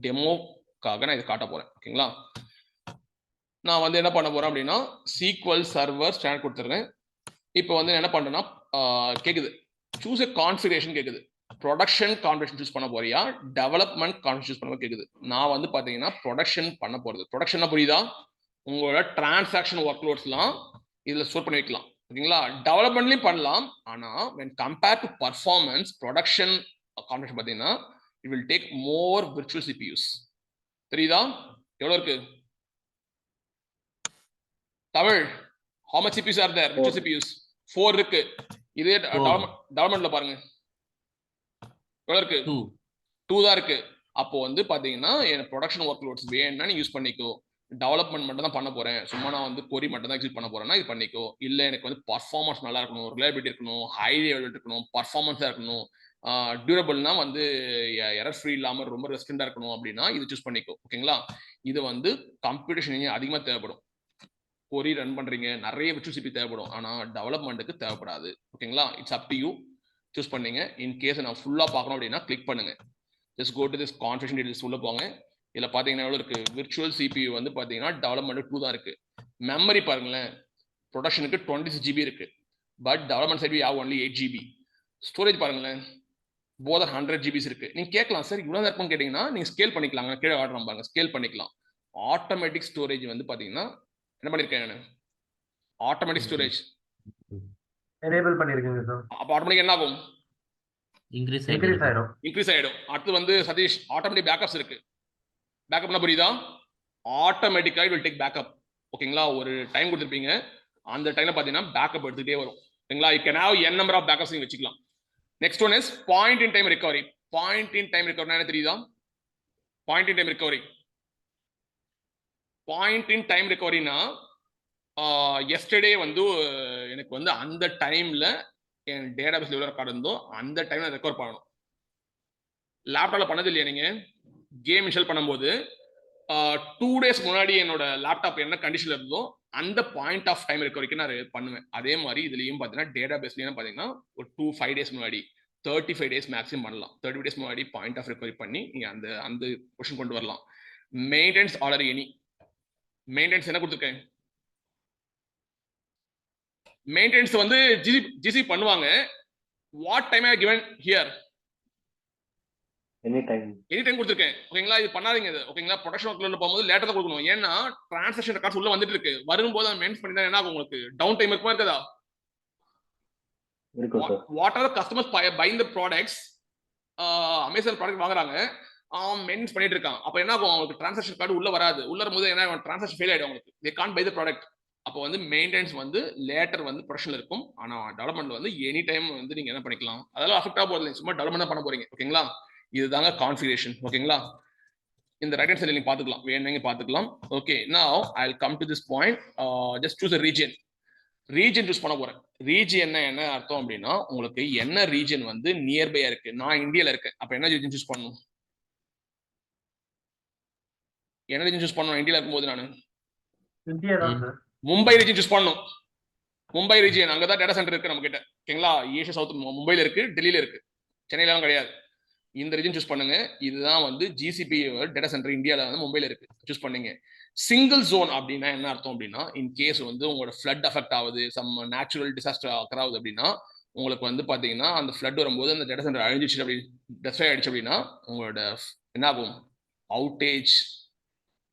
டெமோக்காக நான் இதை காட்ட போறேன். ஓகேங்களா? நான் வந்து என்ன பண்ண போறேன் அப்படின்னா SQL சர்வர் ஸ்டாண்ட் கொடுத்துறேன். இப்போ வந்து என்ன பண்றேன்னா கேக்குது சூஸ் எ கான்ஃபிகரேஷன் கேக்குது. ப்ரொடக்ஷன் கான்ஃபிகரேஷன் சூஸ் பண்ண போறியா, டெவலப்மெண்ட் கான்ஃபிகரேஷன் சூஸ் பண்ண கேக்குது. நான் வந்து பாத்தீங்கன்னா ப்ரொடக்ஷன் பண்ண போறது. ப்ரொடக்ஷன்னா புரியுதா? உங்களோட டிரான்சாக்ஷன் ஒர்க்லோட்ஸ்லாம் இதுல ஸ்டோர் பண்ணி வைக்கலாம். ஓகேங்களா? டெவலப்மெண்ட்லயும் பண்ணலாம். ஆனா when compared to performance, production configuration பாத்தீங்கன்னா it will take more virtual CPUs. தெரியுதா? எவ்வளவு இருக்கு? Tamil, how much CPUs are there? Virtual CPUs 4 இருக்கு. இதே டெவலப்மெண்ட்ல பாருங்க எவ்வளவு இருக்கு? 2 தான் இருக்கு. அப்போ வந்து பாத்தீங்கன்னா எனக்கு ப்ரொடக்ஷன் ஒர்க் லோட்ஸ் வேணும்னா நீ யூஸ் பண்ணிக்கோ. டெவலப்மெண்ட் மட்டும் தான் பண்ண போறேன், சும்மா நான் வந்து கொரி மட்டும் தான் எக்ஸிக்யூட் பண்ண போறேன்னா இது பண்ணிக்கோ. இல்ல எனக்கு வந்து பர்ஃபார்மன்ஸ் நல்லா இருக்கணும், ரிலையபிலிட்டி இருக்கணும், ஹை லெவல் இருக்கணும், பர்ஃபார்மன்ஸா இருக்கணும், டியூரபிள்னா வந்து எரர் ஃப்ரீ இல்லாம ரொம்ப ரெஸ்டண்டா இருக்கணும் அப்படின்னா இது சூஸ் பண்ணிக்கோ. ஓகேங்களா? இது வந்து கம்ப்யூட்டேஷன் அதிகமா தேவைப்படும். கொரி ரன் பண்றீங்க, நிறைய விர்ச்சுவல் சிபி தேவைப்படும். ஆனா டெவலப்மெண்ட்டுக்கு தேவைப்படாது. ஓகேங்களா? It's up to you. Choose பண்ணீங்க. இன் கேஸ் நான் ஃபுல்லா பார்க்கணும் அப்படின்னா கிளிக் பண்ணுங்க. Just go to this configuration details உள்ள போங்க. இதுல பாத்தீங்கன்னா எவ்வளவு இருக்கு? விர்ச்சுவல் சிபியூ வந்து பாத்தீங்கன்னா டெவலப்மெண்ட் 2 தான் இருக்கு. மெமரி பாருங்களேன், ப்ரொடக்ஷனுக்கு 26 GB இருக்கு. But development side you have only 8 GB. Storage பாருங்களேன், போத் 100 GB இருக்கு. நீங்க கேட்கலாம் சார் இவ்வளவு இருக்கும்னு கேட்டீங்கன்னா நீங்க ஸ்கேல் பண்ணிக்கலாம். கீழே ஆர்டர் பாருங்க, ஸ்கேல் பண்ணிக்கலாம். ஆட்டோமேட்டிக் ஸ்டோரேஜ் வந்து பாத்தீங்கன்னா என்ன பண்ணிருக்கேன் நான்? ஆட்டோமேட்டிக் ஸ்டோரேஜ் எனேபிள் பண்ணிருக்கீங்க சார். அப்ப ஆட்டோமேட்டிக் என்ன ஆகும்? இன்க்ரீஸ் ஆயிடும். இன்க்ரீஸ் ஆயிடும். அடுத்து வந்து சதீஷ் ஆட்டோமேட்டிக் பேக்கப்ஸ் இருக்கு. பேக்கப்னா புரியுதா? ஆட்டோமேட்டிக்கா இட் வில் டேக் பேக்கப். ஓகேங்களா? ஒரு டைம் கொடுத்துருப்பீங்க, அந்த டைம்ல பாத்தீங்கன்னா பேக்கப் எடுத்துட்டே வரும். ஓகேங்களா? You can have n number of backups நீங்க வச்சுக்கலாம். நெக்ஸ்ட் ஒன் இஸ் point in time recovery. Point in time ரெக்கவரினா என்ன தெரியுதா? Point in time recovery, point in time ரெக்கவரினா எஸ்டர்டே வந்து எனக்கு வந்து அந்த டைம்ல என் டேட்டாபேஸ்ல எவ்வளவு ரெக்கார்ட் இருந்தோ அந்த டைம்ல ரெக்கவர் பண்ணணும். லேப்டாப்ல பண்ணது இல்லையா நீங்க? கேம் இன்ஸ்டால் பண்ணும்போது 2 days முன்னாடி என்னோட லேப்டாப் என்ன கண்டிஷன்ல இருந்தோ அந்த பாயிண்ட் ஆஃப் டைம் ரெக்கவரிக்கு நான் பண்ணுவேன். அதே மாதிரி இதுலயும் பாத்தீங்கன்னா டேட்டாபேஸ்லயும் பாத்தீங்கன்னா ஒரு 2-5 days முன்னாடி 35 days மேக்ஸிமம் பண்ணலாம். 30 days முன்னாடி பாயிண்ட் ஆஃப் ரெக்கவரி பண்ணி நீங்க அந்த அந்த கொஸ்டின் கொண்டு வரலாம். Maintenance order any. மெயின்டெனன்ஸ் என்ன கொடுத்துருக்கேன்? மெயின்டெனன்ஸ் வந்து ஜிசி பண்ணுவாங்க. What time I given here? Any time கொடுத்துருக்கேன். ஓகேங்களா? இது பண்ணாதீங்க. இது ஓகேங்களா? ப்ரொடக்ஷன் ஒர்க்ல போகும்போது லேட்டா தான் கொடுக்கணும். ஏன்னா டிரான்சாக்ஷன் ரெக்கார்ட்ஸ் உள்ள வந்துட்டு இருக்கு. வரும்போது அதை மென்ஷன் பண்ணி தான் என்ன ஆகும்? உங்களுக்கு டவுன் டைம் இருக்குமா இருக்காதா? What are customers buying the products? Amazon product வாங்குறாங்க, மென்ஷன் பண்ணிட்டு இருக்கான். அப்ப என்ன ஆகும்? அவங்களுக்கு டிரான்சாக்ஷன் கார்டு உள்ள வராது. உள்ள வரும்போது என்ன ஆகும்? டிரான்சாக்ஷன் ஃபெயில் ஆயிடும். உங்களுக்கு they can't buy the product. அப்போ வந்து மெயின்டெனன்ஸ் வந்து லேட்டர் வந்து ப்ரொடக்ஷன்ல இருக்கும். ஆனா டெவலப்மெண்ட் வந்து எனி டைம் வந்து நீங்க என்ன பண்ணிக்கலாம். அதெல்லாம் அஃபெக்ட் ஆக போறது. சும்மா டெவலப்மெண்ட் பண்ண போறீங்க. ஓகேங்களா? இதுதாங்க கான்ஃபிகரேஷன். ஓகேங்களா? இந்த ரைட் ஹேண்ட் சைடுல நீங்க பாத்துக்கலாம், வேணுங்க பாத்துக்கலாம். ஓகே, நவ I will come to this point. Just choose a region. Region choose பண்ண போறேன். ரீஜன் என்ன அர்த்தம் அப்படின்னா உங்களுக்கு என்ன ரீஜன் வந்து நியர்பையா இருக்கு. நான் இந்தியால இருக்கேன், அப்ப என்ன ரீஜன் சூஸ் பண்ணணும்? என்ன ரீஜன் சூஸ் பண்ணணும்? இந்தியால இருக்கும்போது நான் இந்தியா தான் சார். மும்பை ரீஜன் சூஸ் பண்ணணும். மும்பை ரீஜன், அங்கதான் டேட்டா சென்டர் இருக்கு நம்ம கிட்ட. ஓகேங்களா? ஏஷியா சவுத் மும்பைல இருக்கு, டெல்லியில இருக்கு, சென்னையில கிடையாது. இந்த ரீஜன் சூஸ் பண்ணுங்க. இதுதான் வந்து ஜிசிபி டேட்டா சென்டர் இந்தியால வந்து மும்பைல இருக்கு. சூஸ் பண்ணீங்க. சிங்கிள் ஜோன் அப்படின்னா என்ன அர்த்தம் அப்படின்னா இன் கேஸ் வந்து உங்களோட ஃப்ளட் அஃபெக்ட் ஆகுது, சம் நேச்சுரல் டிசாஸ்டர் ஆகுது அப்படின்னா உங்களுக்கு வந்து பாத்தீங்கன்னா அந்த ஃப்ளட் வரும்போது அந்த டேட்டா சென்டர் அழிஞ்சிச்சு அப்படி டெஸ்ட்ராய் ஆயிடுச்சு அப்படின்னா உங்களோட என்ன ஆகும்? அவுட்டேஜ்,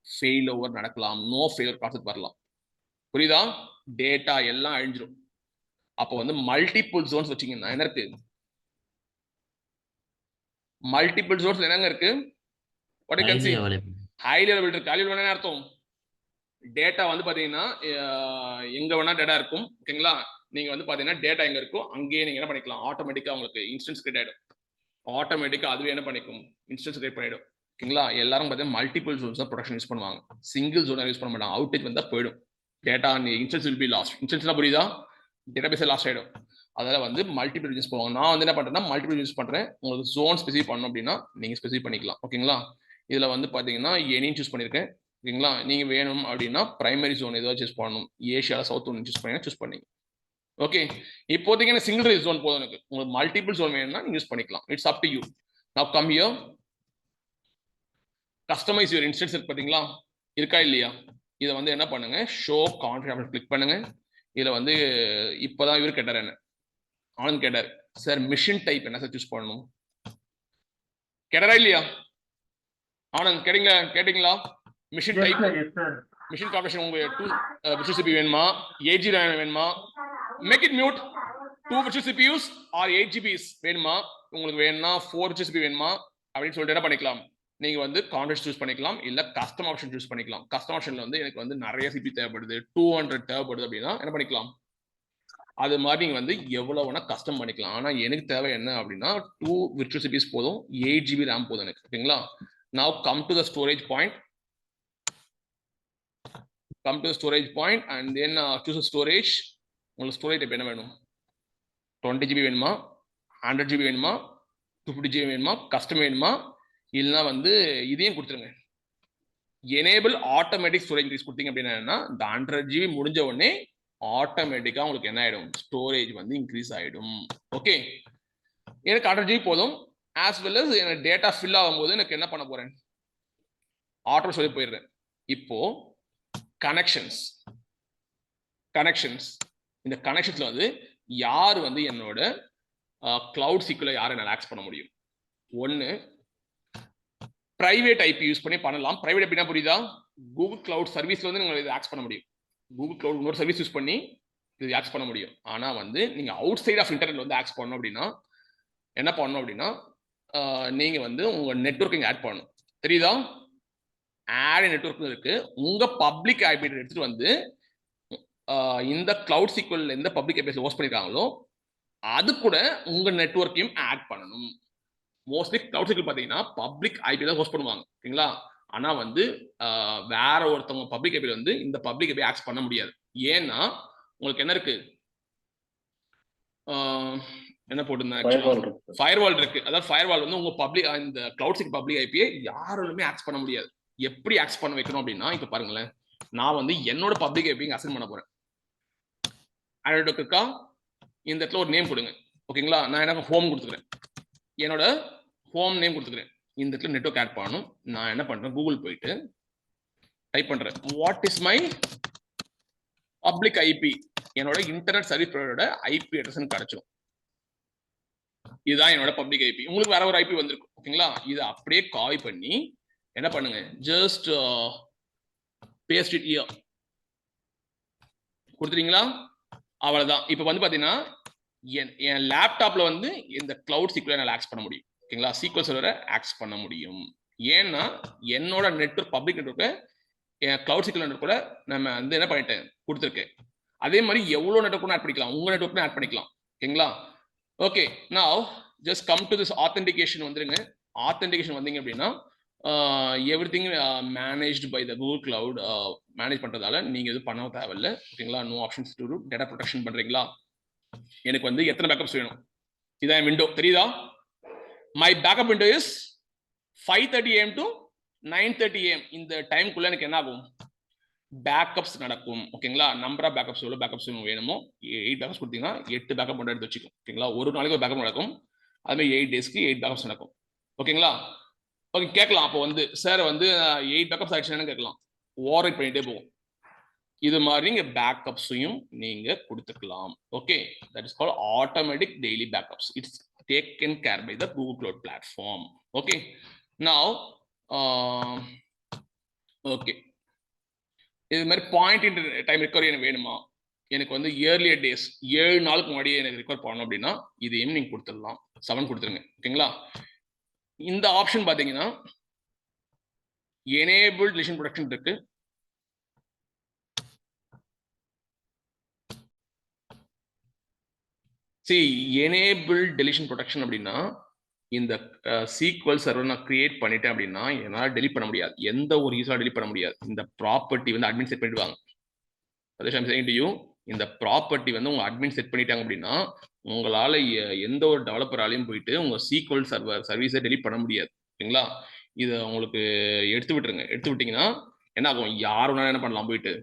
ஃபெயில் ஓவர் நடக்கலாம், நோ ஃபெயிலியர் கான்செப்ட் வரலாம். புரியுதா? டேட்டா எல்லாம் அழிஞ்சிடும். அப்போ வந்து மல்டிபிள் ஜோன்ஸ் வச்சீங்கன்னா என்ன இருக்கு? மல்டிபிள் ஜோன்ஸ் என்னங்க இருக்கு? What you can see high level இருக்கு. ஹை லெவல் என்ன அர்த்தம்? டேட்டா வந்து பாத்தீங்கன்னா எங்க வேணா டேட்டா இருக்கும். ஓகேங்களா? நீங்க வந்து பாத்தீங்கன்னா டேட்டா எங்க இருக்கோ அங்கேயே நீங்க என்ன பண்ணிக்கலாம், ஆட்டோமேட்டிக்கா உங்களுக்கு இன்ஸ்டன்ஸ் கிரியேட் ஆயிடும். ஆட்டோமேட்டிக்கா அதுவே என்ன பண்ணிக்கும்? இன்ஸ்டன்ஸ் கிரியேட் பண்ணிடும். ஓகேங்களா? எல்லாரும் பாத்தீங்கன்னா மல்டிபிள் ஜோன்ஸ் தான் ப்ரொடக்ஷன் யூஸ் பண்ணுவாங்க. சிங்கிள் ஜோன் யூஸ் பண்ண மாட்டாங்க. அவுட்டேஜ் வந்தா போயிடும். Data instance will be lost. இன்ஸ்டன்ஸ்னா புரியுதா? டேட்டாபேஸ் லாஸ்ட் ஆயிடும். அதனால வந்து மல்டிபிள் யூஸ் பண்ணுவாங்க. நான் வந்து என்ன பண்றேன்னா மல்டிபிள் யூஸ் பண்றேன். உங்களுக்கு ஜோன் ஸ்பெசிஃபை பண்ணணும் அப்படின்னா நீங்க ஸ்பெசிஃபை பண்ணிக்கலாம். ஓகேங்களா? இதுல வந்து பாத்தீங்கன்னா எனின்னு சூஸ் பண்ணிருக்கேன். ஓகேங்களா? நீங்க வேணும் அப்படின்னா பிரைமரி ஜோன் ஏதோ சூஸ் பண்ணணும். ஏஷியால சவுத் ஒன் சூஸ் பண்ணீங்கன்னா சூஸ் பண்ணீங்க. ஓகே, இப்போதைக்கு எனக்கு சிங்கிள் ஜோன் போதும். எனக்கு உங்களுக்கு மல்டிபிள் ஜோன் வேணும்னா நீங்க யூஸ் பண்ணிக்கலாம். It's up to you. Now come here. Customise your instance இருக்கு பாத்தீங்களா? இருக்கா இல்லையா? இதை வந்து என்ன பண்ணுங்க, ஷோ கான்ஃபிகரேஷன் கிளிக் பண்ணுங்க. இதில் வந்து இப்போதான் இவர் கேட்டார், என்ன ஆனந்த் கேட்டார், சார் மிஷின் டைப் என்ன சார் சூஸ் பண்ணணும் கேட்டாரா இல்லையா? ஆனந்த் கேட்டீங்களா? மிஷின் டைப், மிஷின் கார்பரேஷன் உங்க 2 virtual CPU வேணுமா, 8 GB வேணுமா, make it mute, 2 virtual CPUs or 8 GBs வேணுமா, உங்களுக்கு வேணும்னா 4 virtual CPU வேணுமா அப்படின்னு சொல்லிட்டு என்ன பண்ணிக்கலாம், நீங்க வந்து கான்ஃபிகரேஷன் சூஸ் பண்ணிக்கலாம், இல்ல கஸ்டம் ஆப்ஷன் சூஸ் பண்ணிக்கலாம். கஸ்டம் ஆப்ஷன்ல வந்து எனக்கு வந்து நிறைய CPU தேவைப்படுது, 200 தேவைப்படுது அப்படின்னா என்ன பண்ணிக்கலாம், அது மாதிரி நீங்க வந்து எவ்வளவு வேணா கஸ்டம் பண்ணிக்கலாம். ஆனா எனக்கு தேவை என்ன அப்படின்னா 2 virtual CPUs போதும், 8 GB RAM போதும் எனக்கு. ஓகேங்களா? Now come to the storage point. Come to the storage point and then choose a storage. உங்களுக்கு ஸ்டோரேஜ் டைப் என்ன வேணும், 20 GB வேணுமா, 100 GB வேணுமா, 250 GB வேணுமா, கஸ்டம் வேணுமா, இல்லைன்னா வந்து இதையும் கொடுத்துருங்க, எனேபிள் ஆட்டோமேட்டிக் ஸ்டோரேஜ் இன்க்ரீஸ் கொடுத்தீங்க அப்படின்னா என்னன்னா, இந்த 100 GB முடிஞ்ச உடனே ஆட்டோமேட்டிக்கா உங்களுக்கு என்ன ஆயிடும், ஸ்டோரேஜ் வந்து இன்க்ரீஸ் ஆயிடும். ஓகே, எனக்கு 100 GB போதும், ஆஸ் வெல் அஸ் எனக்கு டேட்டா ஃபில் ஆகும்போது எனக்கு என்ன பண்ண போறேன், ஆட்டோ ஸ்டோரேஜ் போயிடுறேன். இப்போ கனெக்ஷன்ஸ், இந்த கனெக்ஷன்ஸ்ல வந்து யார் வந்து என்னோட கிளவுட் SQL யாரை என்னால் ஆக்சஸ் பண்ண முடியும். ஒன்று பிரைவேட் ஐபி யூஸ் பண்ணி பண்ணலாம். பிரைவேட் ஐபினா புரியுதா, கூகுள் கிளவுட் சர்வீஸ்ல வந்து நீங்கள் இதை ஆக்சஸ் பண்ண முடியும். கூகுள் கிளவுட் இன்னொரு சர்வீஸ் யூஸ் பண்ணி இது ஆக்சஸ் பண்ண முடியும். ஆனால் வந்து நீங்கள் அவுட் சைட் ஆஃப் இன்டர்நெட் வந்து ஆக்சஸ் பண்ணணும் அப்படின்னா என்ன பண்ணணும் அப்படின்னா, நீங்கள் வந்து உங்கள் நெட்வொர்க்கிங் ஆட் பண்ணணும். தெரியுதா, ஆட் நெட்வொர்க் இருக்கு. உங்கள் பப்ளிக் ஐபி எடுத்துட்டு வந்து இந்த கிளவுட் SQL எந்த பப்ளிக் ஐபிஎஸ் ஹோஸ்ட் பண்ணிருக்காங்களோ அது கூட உங்க நெட்வொர்க்கையும் ஆட் பண்ணணும். மோஸ்ட்லி கிளவுட் SQL பார்த்தீங்கன்னா பப்ளிக் ஐபி தான் ஹோஸ்ட் பண்ணுவாங்க. ஓகேங்களா? ஆனா வந்து வேற ஒருத்தவங்க பப்ளிக் ஐபி வந்து இந்த பப்ளிக் ஐபி ஆக்சஸ் பண்ண முடியாது. ஏன்னா உங்களுக்கு என்ன இருக்கு, என்ன போட்டிருந்தேன், ஃபயர்வால் இருக்கு. அதாவது ஃபயர்வால் வந்து உங்க பப்ளிக் இந்த கிளவுட் SQL பப்ளிக் ஐபியை யாராலுமே ஆக்சஸ் பண்ண முடியாது. எப்படி ஆக்சஸ் பண்ண வைக்கணும் அப்படின்னா, இப்ப பாருங்களேன், நான் வந்து என்னோட பப்ளிக் ஐபி அசைன் பண்ண போறேன். இருக்கா, இந்த இடத்துல ஒரு நேம் கொடுங்க. ஓகேங்களா? நான் எனக்கு ஹோம் கொடுத்துக்கிறேன், என்னோட ஹோம் நேம் கொடுத்துக்கிறேன். இந்த இடத்துல நெட்வொர்க் ஆட் பண்ணணும். நான் என்ன பண்றேன், கூகுள் போயிட்டு டைப் பண்றேன், what is my public IP, என்னோட இன்டர்நெட் சர்வீஸ் ப்ரொவைடரோட ஐபி அட்ரஸ் கிடைச்சிடும். இதுதான் என்னோட பப்ளிக் ஐபி. உங்களுக்கு வேற ஒரு ஐபி வந்திருக்கும். ஓகேங்களா? இதை அப்படியே காப்பி பண்ணி என்ன பண்ணுங்க, ஜஸ்ட் பேஸ்ட் இட் ஹியர் கொடுத்துறீங்களா, அவ்வளவுதான். இப்போ வந்து பாத்தீங்கன்னா என் லேப்டாப்ல வந்து இந்த கிளவுட் SQL என்னால் ஆக்சஸ் பண்ண முடியும். ஓகேங்களா? SQL சர்வரை ஆக்சஸ் பண்ண முடியும். ஏன்னா என்னோட நெட்வொர்க் பப்ளிக் நெட்வொர்க்கை என் கிளவுட் SQL நெட்வொர்க் கூட நம்ம வந்து என்ன பண்ணிட்டேன், கொடுத்துருக்கேன். அதே மாதிரி எவ்வளோ நெட்வொர்க் ஆட் பண்ணிக்கலாம், உங்க நெட்வொர்க் ஆட் பண்ணிக்கலாம். ஓகேங்களா? Okay, now just come to this authentication வந்துருங்க. ஆத்தென்டிகேஷன் வந்தீங்க அப்படின்னா everything managed by the Google cloud manage பண்றதால நீங்க எதுவும் பண்ண தேவையில்லை. ஓகேங்களா? No options to data protection பண்றீங்களா. எனக்கு வந்து எத்தனை பேக்கப்ஸ் வேணும், இதான் விண்டோ தெரியுதா, my backup window is 5:30 AM to 9:30 AM. இந்த டைம்குள்ள எனக்கு என்ன ஆகும், பேக்கப்ஸ் நடக்கும். ஓகேங்களா? நம்பர் ஆஃப் பேக்கப்ஸ் எவ்வளோ பேக்கப்ஸ் வேணுமோ 8 பேக்கப்ஸ் கொடுத்தீங்கன்னா 8 பேக்கப் மட்டும் எடுத்து வச்சுக்கும். ஓகேங்களா? ஒரு நாளைக்கு ஒரு பேக்கப் நடக்கும். அதுமாதிரி 8 டேஸ்க்கு 8 பேக்கப்ஸ் நடக்கும். ஓகேங்களா? ஓகே, கேட்கலாம் அப்போ வந்து சார் வந்து 8 பேக்கப்ஸ் ஆயிடுச்சுன்னு கேட்கலாம். ஓவர் பண்ணிட்டே போகும். இது மாதிரி நீங்க பேக்கப்ஸையும் நீங்க கொடுத்துக்கலாம். Okay, that is called automatic daily backups. It's taken care by the Google cloud platform. Okay, now okay, இது மாதிரி பாயிண்ட் இன் டைம் ரெக்கவரி எனக்கு வேணுமா, எனக்கு வந்து இயர்லியர் டேஸ் 7 நாளுக்கு முன்னாடியே எனக்கு ரெக்கவர் பண்ணணும் அப்படின்னா இதையும் நீங்க கொடுத்துடலாம். 7 கொடுத்துருங்க. ஓகேங்களா? இந்த ஆப்ஷன் பாத்தீங்கன்னா எனேபிள் டெலிஷன் ப்ரொடெக்ஷன் இருக்கு. எனேபிள் டெலிஷன் ப்ரொடெக்ஷன் அப்படின்னா இந்த SQL சர்வர் நான் கிரியேட் பண்ணிட்டேன் அப்படின்னா என்னால் டெலிட் பண்ண முடியாது. எந்த ஒரு யூஸாக டெலிட் பண்ண முடியாது. இந்த ப்ராப்பர்ட்டி வந்து அட்மின் செட் பண்ணிடுவாங்க. இந்த ப்ராப்பர்ட்டி வந்து உங்க அட்மின் செட் பண்ணிட்டாங்க அப்படின்னா உங்களால எந்த ஒரு டெவலப்பராலையும் போயிட்டு உங்க SQL சர்வர் சர்வீஸை டெலிட் பண்ண முடியாது. ஓகேங்களா? இதை உங்களுக்கு எடுத்து விட்டுருங்க. எடுத்து விட்டீங்கன்னா என்ன ஆகும், யாரும் என்ன பண்ணலாம், போயிட்டு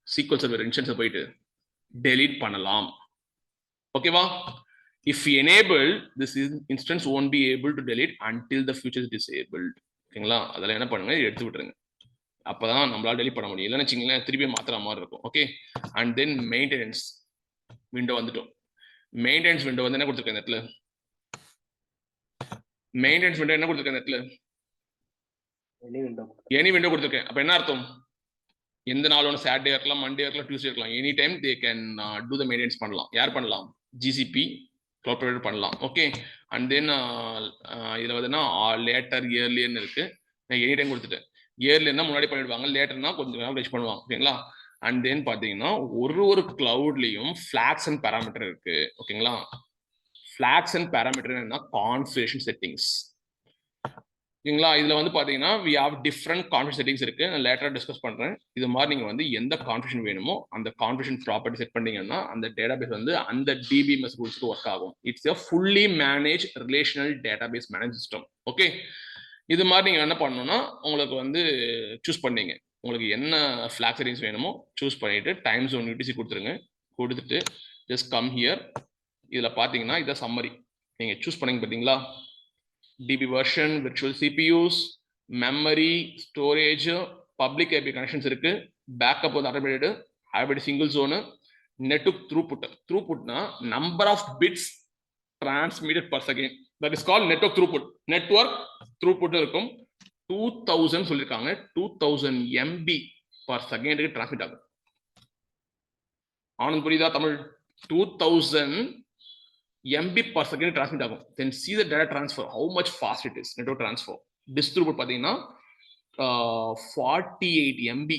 SQL சர்வர் இன்ஸ்டன்ஸை போயிட்டு டெலிட் பண்ணலாம். ஓகேவா? If enabled, this instance won't be able to delete until the future is disabled. ஓகேங்களா? அதெல்லாம் என்ன பண்ணுங்க, எடுத்து விட்டுருங்க. அப்பதான் நம்மளால டெலிட் பண்ண முடியும். இல்லைன்னு வச்சுங்களேன் திருப்பி மாத்துற மாதிரி இருக்கும். Okay, and then maintenance window வந்துட்டோம். மெயின்டெனன்ஸ் விண்டோ வந்து என்ன கொடுத்துருக்கேன் இந்த இடத்துல? மெயின்டெனன்ஸ் விண்டோ என்ன கொடுத்துருக்கேன் இந்த இடத்துல? எனி விண்டோ கொடுத்துருக்கேன். அப்ப என்ன அர்த்தம்? எந்த நாள் ஒன்று சாட்டர்டே இருக்கலாம், மண்டே இருக்கலாம், டியூஸ்டே இருக்கலாம், any time they can do the maintenance பண்ணலாம். யார் பண்ணலாம்? ஜிசிபி க்ளவுட் ப்ரொவைடர் பண்ணலாம். ஓகே, அண்ட் தென் இதில் வந்து லேட்டர் இயர்லியர்னு இருக்கு. நான் எனி டைம் கொடுத்துட்டேன். இயர்லியர்னா முன்னாடி பண்ணிடுவாங்க, லேட்டர்னா கொஞ்சம் நேரம் கழிச்சு பண்ணுவாங்க. ஓகேங்களா? அண்ட் தென் பார்த்தீங்கன்னா ஒரு கிளவுட்லையும் ஃபிளாக்ஸ் அண்ட் பேராமீட்டர் இருக்கு. ஓகேங்களா? ஃபிளாக்ஸ் அண்ட் பேராமீட்டர் என்ன? Configuration settings. ஓகேங்களா? இதுல வந்து பாத்தீங்கன்னா we have different configuration settings இருக்கு. நான் லேட்டரா டிஸ்கஸ் பண்றேன். இது மாதிரி நீங்க வந்து எந்த கான்ஃபிகரேஷன் வேணுமோ அந்த கான்ஃபிகரேஷன் ப்ராப்பர்ட்டி செட் பண்ணீங்கன்னா அந்த டேட்டாபேஸ் வந்து அந்த டிபிஎம்எஸ் ரூல்ஸ்க்கு ஒர்க் ஆகும். It's a fully managed relational database management system. Okay, இது மாதிரி நீங்க என்ன பண்ணணும்னா உங்களுக்கு வந்து சூஸ் பண்ணீங்க, உங்களுக்கு என்ன ஃபிளாக் செட்டிங்ஸ் வேணுமோ சூஸ் பண்ணிட்டு டைம் ஜோன் யூடிசி கொடுத்துருங்க. கொடுத்துட்டு ஜஸ்ட் கம் ஹியர். இதுல பாத்தீங்கன்னா இத சம்மரி நீங்க சூஸ் பண்ணீங்க பாத்தீங்களா? DB version, virtual CPUs, memory, storage, public IP connections இருக்கு, backup வந்து automated, hybrid single zone, network throughput. Throughputனா number of bits transmitted per second. That is called network throughput. Network throughput இருக்கும் 2000 சொல்லிருக்காங்க. 2000 MB per second transmit ஆகும். ஆனந்த் புரியுதா Tamil? 2000 MB per second transmit ஆகும். Then see the data transfer, how much fast it is, network transfer. Disk throughput பார்த்தீங்கன்னா 48 MB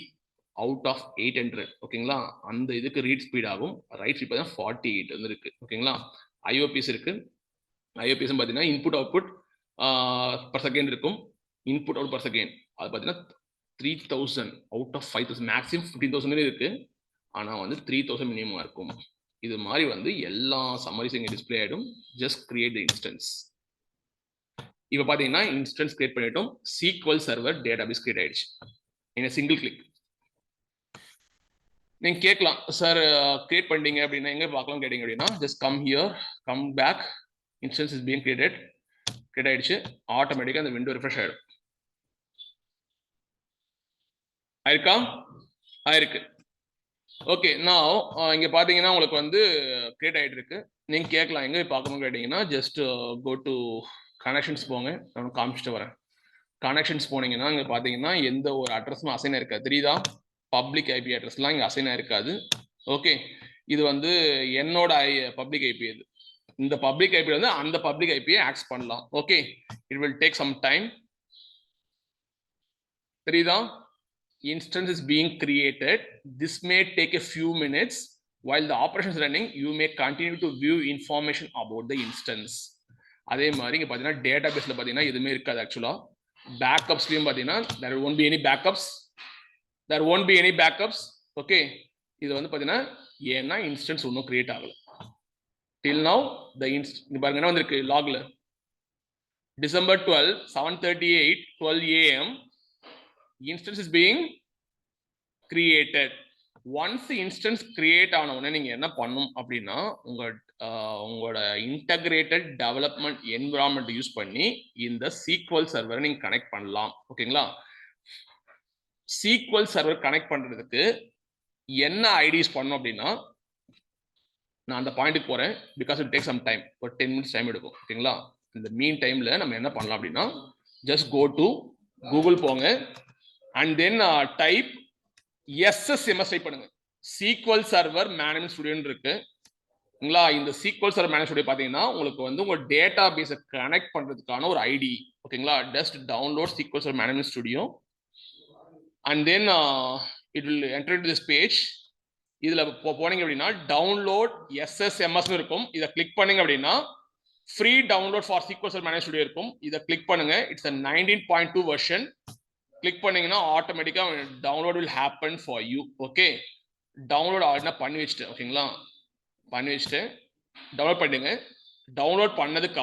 out of 800. ஓகேங்களா? அந்த இதுக்கு ரீட் ஸ்பீட் ஆகும். ரைட் ஸ்பீட் பார்த்தீங்கன்னா 48 வந்து இருக்கு. ஓகேங்களா? IOPS இருக்கு. IOPS பார்த்தீங்கன்னா இன்புட் அவுட்புட் per second இருக்கும். இன்புட் அவுட் per second அது பார்த்தீங்கன்னா 3000 out of 5000, மேக்ஸிமம் 15,000 இருக்கு. ஆனா வந்து 3000 மினிமம் இருக்கும். இது மாதிரி வந்து எல்லா சம்மரிஸ் இங்க டிஸ்ப்ளே ஆயிடும். ஜஸ்ட் கிரியேட் தி இன்ஸ்டன்ஸ். இப்போ பாத்தீங்கன்னா இன்ஸ்டன்ஸ் கிரியேட் பண்ணிட்டோம். SQL சர்வர் டேட்டாபேஸ் கிரியேட் ஆயிடுச்சு in a single click. நீங்க கேட்கலாம் சார் கிரியேட் பண்ணிட்டீங்க அப்படின்னா எங்க பார்க்கலாம் கேட்டீங்க அப்படின்னா just come here, come back, instance is being create ஆயிடுச்சு. ஆட்டோமேட்டிக்கா அந்த விண்டோ ரிஃப்ரெஷ் ஆயிடும். ஆயிருக்கா? ஆயிருக்கு. ஓகே, நான் இங்க பாத்தீங்கன்னா உங்களுக்கு வந்து கிரியேட் ஆயிட்டு இருக்கு. நீங்க கேட்கலாம் எங்க பார்க்கணும் கேட்டீங்கன்னா ஜஸ்ட் கோ டு கனெக்ஷன்ஸ் போங்க. நான் காமிச்சிட்டு வரேன். கனெக்ஷன்ஸ் போனீங்கன்னா இங்க பாத்தீங்கன்னா எந்த ஒரு அட்ரஸும் அசைன் இருக்காது. தெரியுதா? பப்ளிக் ஐபி அட்ரஸ்லாம் இங்க அசைன் இருக்காது. ஓகே, இது வந்து என்னோட பப்ளிக் ஐபி. இது இந்த பப்ளிக் ஐபி வந்து அந்த பப்ளிக் ஐபியை ஆக்சஸ் பண்ணலாம். Okay, it will take some time. தெரியுதா? Instance is being created. This may take a few minutes. While the operation is running, you may continue to view information about the instance. அதே மாதிரி இங்க பாத்தீங்கன்னா டேட்டாபேஸ்ல பாத்தீங்கன்னா எதுவுமே இருக்காது. ஆக்சுவலா பேக்கப்ஸ்லயும் பாத்தீங்கன்னா there won't be any backups. There won't be any backups. Okay, இது வந்து பாத்தீங்கன்னா ஏன்னா இன்ஸ்டன்ஸ் ஒன்றும் கிரியேட் ஆகல. Till now the இங்க பாருங்க என்ன வந்திருக்கு லாக்ல December 12, 7:38, 12 AM. Instance is being created. Once the instance create ஆன உடனே நீங்க என்ன பண்ணணும் அப்படின்னா உங்களோட இன்டகிரேட்டட் டெவலப்மெண்ட் என்விரான்மெண்ட் யூஸ் பண்ணி இந்த SQL சர்வரை நீங்க கனெக்ட் பண்ணலாம். ஓகேங்களா? SQL சர்வர் கனெக்ட் பண்றதுக்கு என்ன ஐடிஸ் பண்ணணும் அப்படின்னா நான் அந்த பாயிண்ட்டுக்கு போறேன். Because it take some time. ஒரு 10 minutes டைம் எடுக்கும். ஓகேங்களா? இந்த மீன் டைம்ல நம்ம என்ன பண்ணலாம் அப்படின்னா ஜஸ்ட் கோ டு கூகுள் போங்க. And then type SSMS type பண்ணுங்க. SQL சர்வர் மேனேஜ்மெண்ட் ஸ்டுடியோ இருக்குங்களா? இந்த SQL சர்வர் மேனேஜ்மெண்ட் ஸ்டுடியோ பாத்தீங்கன்னா உங்களுக்கு வந்து உங்க டேட்டாபேஸை கனெக்ட் பண்றதுக்கான ஒரு ஐடி. ஓகேங்களா? Just download SQL server management studio and then it will enter into this page. இதுல போனீங்க அப்படின்னா டவுன்லோட் SSMS இருக்கும். இதை கிளிக் பண்ணீங்க அப்படின்னா free download for SQL server management studio இருக்கும். இதை கிளிக் பண்ணுங்க. It's 19.2 version. கிளிக் பண்ணீங்கன்னா ஆட்டோமேட்டிக்கா download will happen for you. Okay, download already பண்ணி வச்சுட்டு ஓகேங்களா? பண்ணி வச்சுட்டு டவுன்லோட் பண்ணுங்க. டவுன்லோட் பண்ணதுக்கு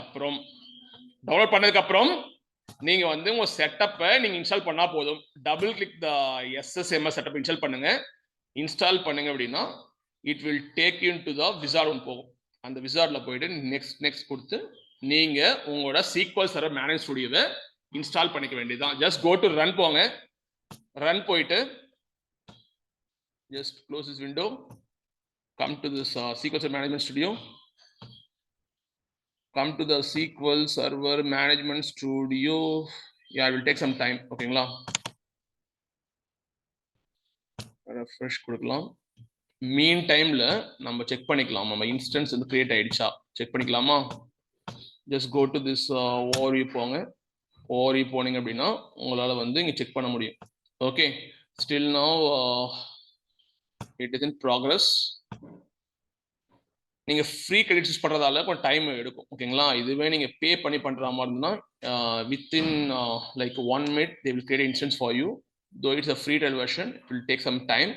அப்புறம் நீங்க வந்து உங்க செட்டப்பை நீங்க இன்ஸ்டால் பண்ணா போதும். டபுள் கிளிக் த SSMS செட்டப் இன்ஸ்டால் பண்ணுங்க. இன்ஸ்டால் பண்ணுங்க அப்படின்னா it will take you to the wizard ஒன்று போகும். அந்த விசார்ட்ல போயிட்டு நெக்ஸ்ட் கொடுத்து நீங்க உங்களோட SQL சர்வர் மேனேஜ் ஸ்டுடியோவை இன்ஸ்டால் பண்ணிக்க வேண்டியதுதான். ஜஸ்ட் கோ டு ரன் போங்க. run போயிட்டு just close this window, come to this SQL Server Management Studio, come to the SQL Server Management Studio. Yeah, it will take some time. ஓகேங்களா, refresh கொடுக்கலாம். மீன் டைம்ல நம்ம செக் பண்ணிக்கலாம் நம்ம இன்ஸ்டன்ஸ் வந்து கிரியேட் ஆயிடுச்சா செக் பண்ணிக்கலாமா. Just go to this overview போங்க. ஓவர்வியூ போனீங்க அப்படின்னா உங்களால வந்து இங்க செக் பண்ண முடியும். Okay, still now it is in progress. நீங்க ஃப்ரீ கிரெடிட் யூஸ் பண்றதால கொஞ்சம் டைம் எடுக்கும். ஓகேங்களா, இதுவே நீங்க பே பண்ணி பண்ற மாதிரி இருந்தா within like 1 minute they will create an instance for you. Though it's a free trial version, it will take some time.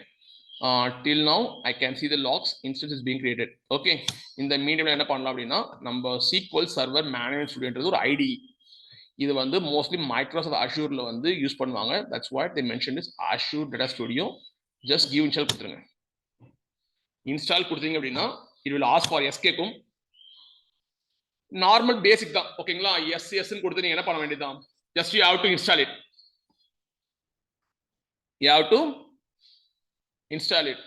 Till now I can see the logs, instance is being created. Okay, இந்த மீடியம்ல என்ன பண்ணலாம் அப்படின்னா நம்ம SQL Server Management Studioன்றது ஒரு IDE. இது வந்து மோஸ்ட்லி மைக்ரோசாஃப்ட் அஷூர்ல வந்து யூஸ் பண்ணுவாங்க. That's why they mentioned this Azure Data Studio. Just give install கொடுத்துருங்க. இன்ஸ்டால் கொடுத்தீங்க அப்படின்னா it will ask for S கேக்கும். நார்மல் பேசிக் தான். ஓகேங்களா, எஸ் கொடுத்து நீங்க என்ன பண்ண வேண்டியதுதான், just you have to install it. You have to install it.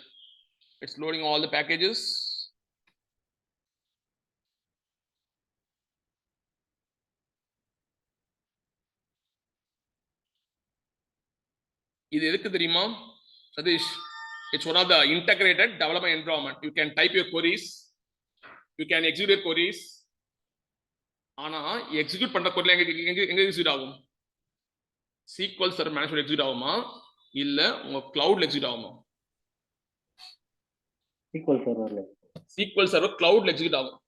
It's loading all the packages. இது எதுக்கு தெரியுமா Satish? It's one of the integrated development environment. You can type your queries, you can execute your queries. ஆனா எக்ஸிக்யூட் பண்ற query எங்க எக்ஸிக்யூட் ஆகும்? SQL Server Management எக்ஸிக்யூட் ஆகுமா இல்ல உங்க cloudல எக்ஸிக்யூட் ஆகுமா? SQL Serverல. SQL Server cloudல எக்ஸிக்யூட் ஆகும்.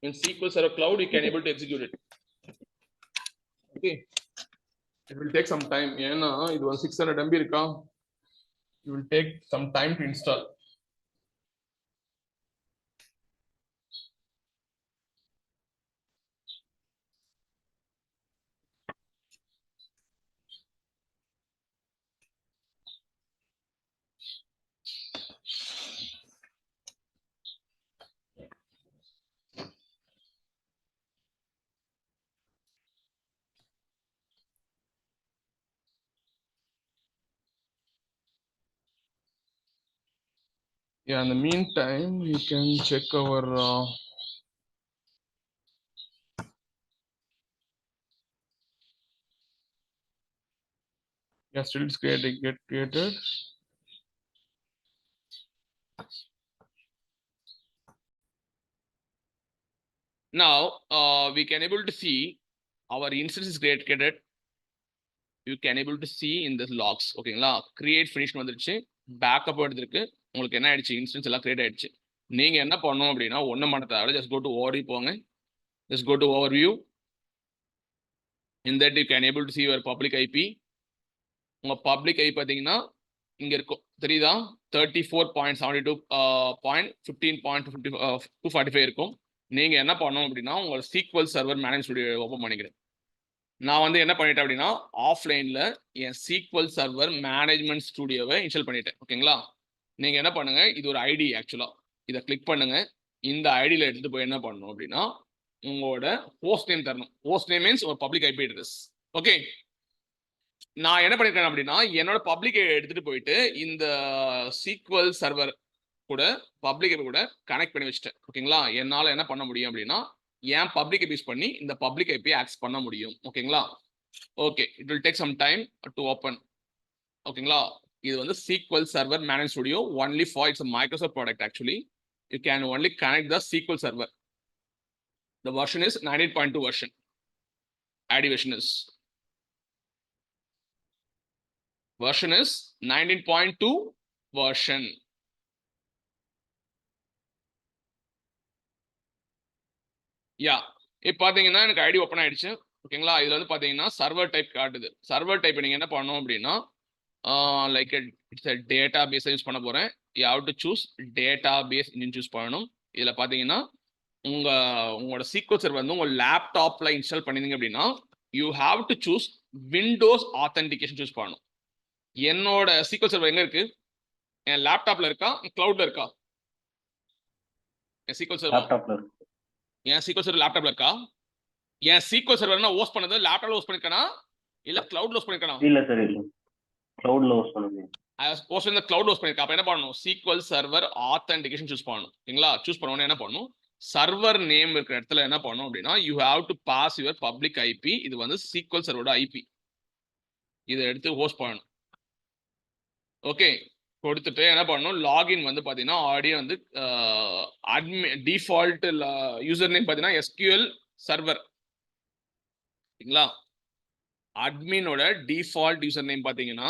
In SQL Server Cloud you can able to execute it. Okay, it will take some time. ஏன்னா இது வந்து 600 MB இருக்கா. It will take some time to install. Yeah, in the meantime, you can check our yeah, still it's get created. Now we can able to see our instance is created. You can able to see in the logs. ஓகேங்களா, create finish வந்துருச்சு, பேக்கப் எடுத்துருக்கு. உங்களுக்கு என்ன ஆயிடுச்சு, இன்ஸ்டன்ஸ் எல்லாம் கிரியேட் ஆயிடுச்சு. நீங்க என்ன பண்ணணும் அப்படின்னா ஒன்றும் பண்ண தேவையில்ல, just go to overview போங்க. Just go to overview. In that you can able to see your public IP. உங்க பப்ளிக் ஐபி பார்த்தீங்கன்னா இங்க இருக்கும், தெரியுதா? 34.72.15.245 இருக்கும். நீங்க என்ன பண்ணணும் அப்படின்னா உங்க SQL Server Management Studio open பண்ணிக்கிறேன். நான் வந்து என்ன பண்ணிட்டேன் அப்படின்னா ஆஃப்லைன்ல என் SQL Server Management Studioவை இன்ஸ்டால் பண்ணிட்டேன். ஓகேங்களா, நீங்க என்ன பண்ணுங்க, இது ஒரு ஐடி ஆக்சுவலா, இதை கிளிக் பண்ணுங்க. இந்த ஐடியில எடுத்துட்டு போய் என்ன பண்ணணும் அப்படின்னா உங்களோட ஹோஸ்ட் நேம் தரணும். ஹோஸ்ட் நேம் மீன்ஸ் ஒரு பப்ளிக் ஐபி அட்ரஸ். ஓகே, நான் என்ன பண்ணிருக்கேன் அப்படின்னா என்னோட பப்ளிக் எடுத்துட்டு போயிட்டு இந்த SQL சர்வர் கூட பப்ளிக் ஐபி கூட கனெக்ட் பண்ணி வச்சுட்டேன். ஓகேங்களா, என்னால என்ன பண்ண முடியும் அப்படின்னா என் பப்ளிக் ஐபி யூஸ் பண்ணி இந்த பப்ளிக் ஐபி ஆக்சஸ் பண்ண முடியும். ஓகேங்களா, okay, it will take some time to open. ஓகேங்களா, இது வந்து SQL Server Management Studio only for it's a Microsoft product actually. You can only connect the SQL Server. The version is 19.2 version. IDE version is 19.2 version. Yeah, இப்போ பாத்தீங்கன்னா எனக்கு ஐடி ஓப்பன் ஆயிடுச்சு. ஓகேங்களா, இதுல வந்து பாத்தீங்கன்னா சர்வர் டைப் காட்டுது. சர்வர் டைப் நீங்க என்ன பண்ணணும் அப்படின்னா like it's database use பண்ண போறேன். You have to choose database engine choose பண்ணணும். இதுல பாத்தீங்கன்னா உங்களோட SQL சர்வர் வந்து உங்க லேப்டாப்ல இன்ஸ்டால் பண்ணிருந்தீங்க அப்படின்னா you have to choose Windows authentication choose பண்ணணும். என்னோட SQL சர்வர் எங்க இருக்கு? என் லேப்டாப்ல இருக்கா, கிளவுட்ல இருக்கா? என் SQL சர்வர் லேப்டாப்ல இருக்கு. என் SQL சர்வர் லேப்டாப்ல இருக்கா? என் SQL சர்வர் நான் ஹோஸ்ட் பண்ணது லேப்டாப்ல ஹோஸ்ட் பண்ணிருக்கேனா இல்ல கிளவுட்ல ஹோஸ்ட் பண்ணிருக்கேனா? இல்ல சார், இல்ல cloudல host பண்ணுங்க. I was posted in the cloud host பண்ணிருக்கேன். அப்ப என்ன பண்ணணும்? SQL server authentication சூஸ் பண்ணணும். ஓகேங்களா? சூஸ் பண்ண உடனே என்ன பண்ணணும்? சர்வர் நேம் இருக்கிற இடத்துல என்ன பண்ணணும் அப்படின்னா you have to pass your public IP. இது வந்து SQL சர்வரோட IP. இதை எடுத்து ஹோஸ்ட் பண்ணணும். ஓகே, கொடுத்துட்டு என்ன பண்ணணும்? லாகின் வந்து பாத்தீங்கன்னா ஆல்ரெடி வந்து டிஃபால்ட் யூசர் நேம் பாத்தீங்கன்னா SQL சர்வர். ஓகேங்களா? அட்மினோட டிஃபால்ட் யூசர் நேம் பாத்தீங்கன்னா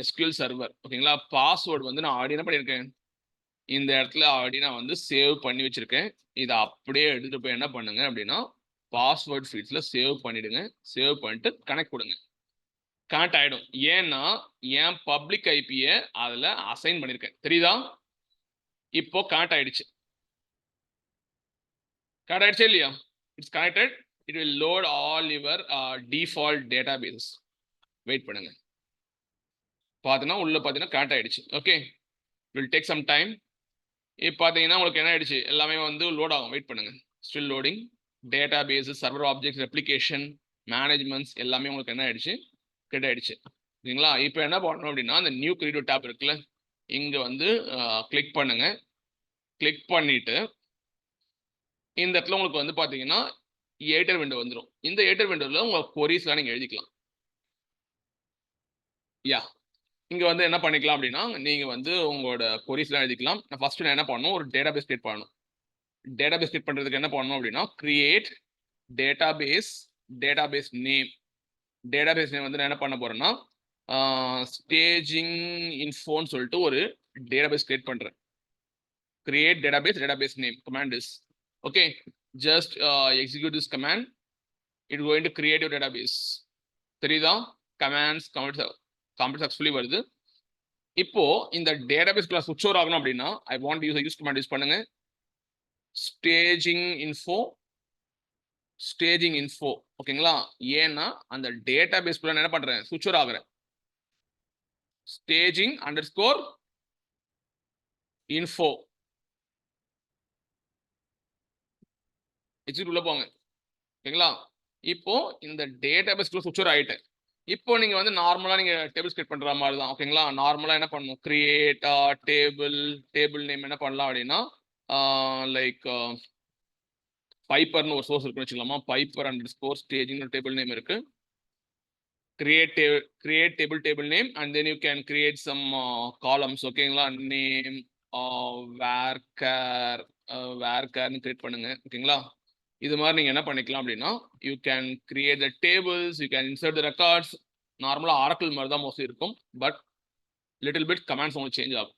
SQL சர்வர். ஓகேங்களா? பாஸ்வேர்டு வந்து நான் ஆல்ரெடி என்ன பண்ணியிருக்கேன், இந்த இடத்துல ஆல்ரெடி நான் வந்து சேவ் பண்ணி வச்சிருக்கேன். இதை அப்படியே எடுத்துட்டு போய் என்ன பண்ணுங்க அப்படின்னா பாஸ்வேர்ட் ஃபீல்ட்ஸ்ல சேவ் பண்ணிடுங்க. சேவ் பண்ணிட்டு கனெக்ட் கொடுங்க. கனெக்ட் ஆயிடும். ஏன்னா என் பப்ளிக் ஐபியை அதுல அசைன் பண்ணிருக்கேன். தெரியுதா? இப்போ கனெக்ட் ஆயிடுச்சு. கனெக்ட் ஆயிடுச்சு இல்லையா? It's connected. It will load all your default database. Wait பண்ணுங்க. பார்த்தீங்கன்னா உள்ள பார்த்தீங்கன்னா கனெக்ட் ஆயிடுச்சு. Okay, will take some time. இப்போ பார்த்தீங்கன்னா உங்களுக்கு என்ன ஆயிடுச்சு, எல்லாமே வந்து லோட் ஆகும். வெயிட் பண்ணுங்க. Still loading. Database, server objects, replication, managements எல்லாமே உங்களுக்கு என்ன ஆயிடுச்சு, கிரியேட் ஆயிடுச்சு. சரிங்களா? இப்போ என்ன பண்ணணும் அப்படின்னா அந்த நியூ கிரியேட்டிவ் டேப் இருக்குல்ல, இங்க வந்து கிளிக் பண்ணுங்க. கிளிக் பண்ணிட்டு இந்த இடத்துல உங்களுக்கு வந்து பாத்தீங்கன்னா எடிட்டர் விண்டோ வந்துடும். இந்த எடிட்டர் விண்டோல உங்க கொரிஸ்லாம் நீங்க எழுதிக்கலாம். யா, இங்க வந்து என்ன பண்ணிக்கலாம் அப்படின்னா நீங்க வந்து உங்களோட கொரிஸ்லாம் எழுதிக்கலாம். நான் ஃபர்ஸ்ட் என்ன பண்ணணும், ஒரு டேட்டாபேஸ் கிரியேட் பண்ணணும். டேட்டாபேஸ் கிரியேட் பண்றதுக்கு என்ன பண்ணணும் அப்படின்னா create database name. Database name வந்து நான் என்ன பண்ண போறேன்னா ஸ்டேஜிங் இன்ஃபோன்னு சொல்லிட்டு ஒரு டேட்டாபேஸ் கிரியேட் பண்றேன். Create database name command is okay. Just execute this command. It's going to create your database. தெரியுதா? commands complete successfully வருது. இப்போ இந்த டேட்டாபேஸ் கிளாஸ் switch over ஆகணும் அப்படின்னா I want to use command use பண்ணுங்க. staging info. ஓகேங்களா? ஏன்னா அந்த டேட்டாபேஸ் குள்ள என்ன பண்றேன், switch over ஆகுறேன். staging underscore info. Exit உள்ள போங்க. ஓகேங்களா? இப்போ இந்த டேட்டாபேஸ்க்குள்ள சுவிட்ச் ஓவர் ஆயிட்டேன். இப்போ நீங்க வந்து நார்மலா நீங்க டேபிள்ஸ் கிரியேட் பண்ற மாதிரி தான். ஓகேங்களா? நார்மலா என்ன பண்ணணும், கிரியேட் டேபிள் நேம் என்ன பண்ணலாம் அப்படின்னா லைக் பைப்பர்னு ஒரு சோர்ஸ் இருக்குன்னு வச்சுக்கலாமா. பைப்பர் அண்டர்ஸ்கோர் ஸ்டேஜிங் ஒரு டேபிள் நேம் இருக்கு. create table name and then you can create some columns. ஓகேங்களா? நேம் varchar கிரியேட் பண்ணுங்க. ஓகேங்களா? இது மாதிரி நீங்க என்ன பண்ணிக்கலாம் அப்படின்னா you can create the tables, you can insert the records. நார்மலா ஆரக்கிள் மாதிரி தான் மோஸ்ட்லி இருக்கும். பட் லிட்டில் பிட் கமெண்ட்ஸ் உங்களுக்கு சேஞ்ச் ஆகும்.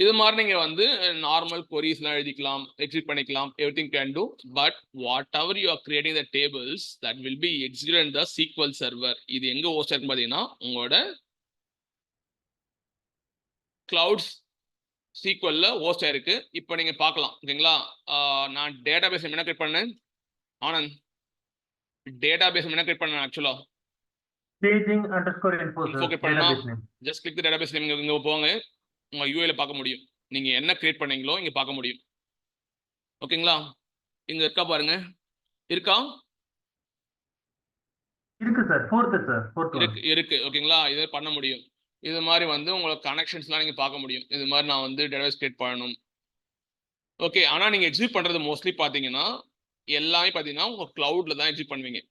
இது மாதிரி நீங்க வந்து நார்மல் கொரிஸ்லாம் எழுதிக்கலாம், எக்ஸிட் பண்ணிக்கலாம். Everything can do. But what ever you are creating the tables that will be executed in the SQL server. இது எங்க ஹோஸ்ட் இருக்குன்னு பாத்தீங்கன்னா உங்களோட கிளவுட்ஸ் SQL ஹோஸ்ட் ஆயிருக்கு. இப்போ நீங்க பார்க்கலாம். ஓகேங்களா? நான் டேட்டாபேஸ் என்ன கிரியேட் பண்ணேன், ஆனந்த் டேட்டாபேஸ் என்ன கிரியேட் பண்ணேன் ஆக்சுவலா staging underscore info database name. Just click தி டேட்டாபேஸ் நேம். இங்க போங்க, உங்க யூஐல பார்க்க முடியும். நீங்க என்ன கிரியேட் பண்ணீங்களோ இங்க பார்க்க முடியும். ஓகேங்களா? இங்க இருக்கா பாருங்க, இருக்கா? இருக்கு சார். fourth இருக்கு. ஓகேங்களா? இதை பண்ண முடியும். இது மாதிரி வந்து உங்களுக்கு கனெக்ஷன்ஸ்லாம் நீங்க பார்க்க முடியும். இது மாதிரி நான் வந்து டேட்டாபேஸ் கிரியேட் பண்ணணும். ஓகே, ஆனா நீங்க எக்ஸிக்யூட் பண்றது மோஸ்ட்லி பாத்தீங்கன்னா எல்லாமே பாத்தீங்கன்னா உங்க கிளவுட்ல தான் எக்ஸிக்யூட் பண்ணுவீங்க.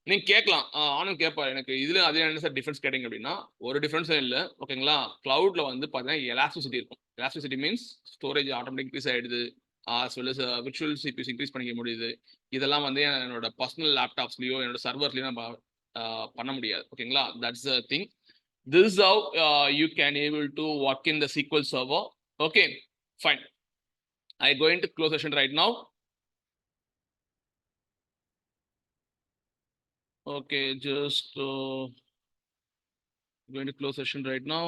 நீங்க கேட்கலாம், ஆனும் கேட்பாரு எனக்கு இதுல அதே என்ன சார் டிஃபரன்ஸ் கேட்டீங்க அப்படின்னா ஒரு டிஃபரன்ஸும் இல்லை. ஓகேங்களா? கிளவுட்ல வந்து பாத்தீங்கன்னா எலாஸ்டிசிட்டி இருக்கும். Elasticity means storage automatic increase ஆயிடுது, as well as virtual CPUs increase பண்ணிக்க முடியுது. இதெல்லாம் வந்து என்னோட பர்சனல் லேப்டாப்ஸ்லயோ என்னோட சர்வர்லயோ நம்ம பண்ண முடியாது. ஓகேங்களா? That's the thing. This is how you can able to work in the SQL server. Okay, fine. I going to close session right now. Okay, just going to close session right now.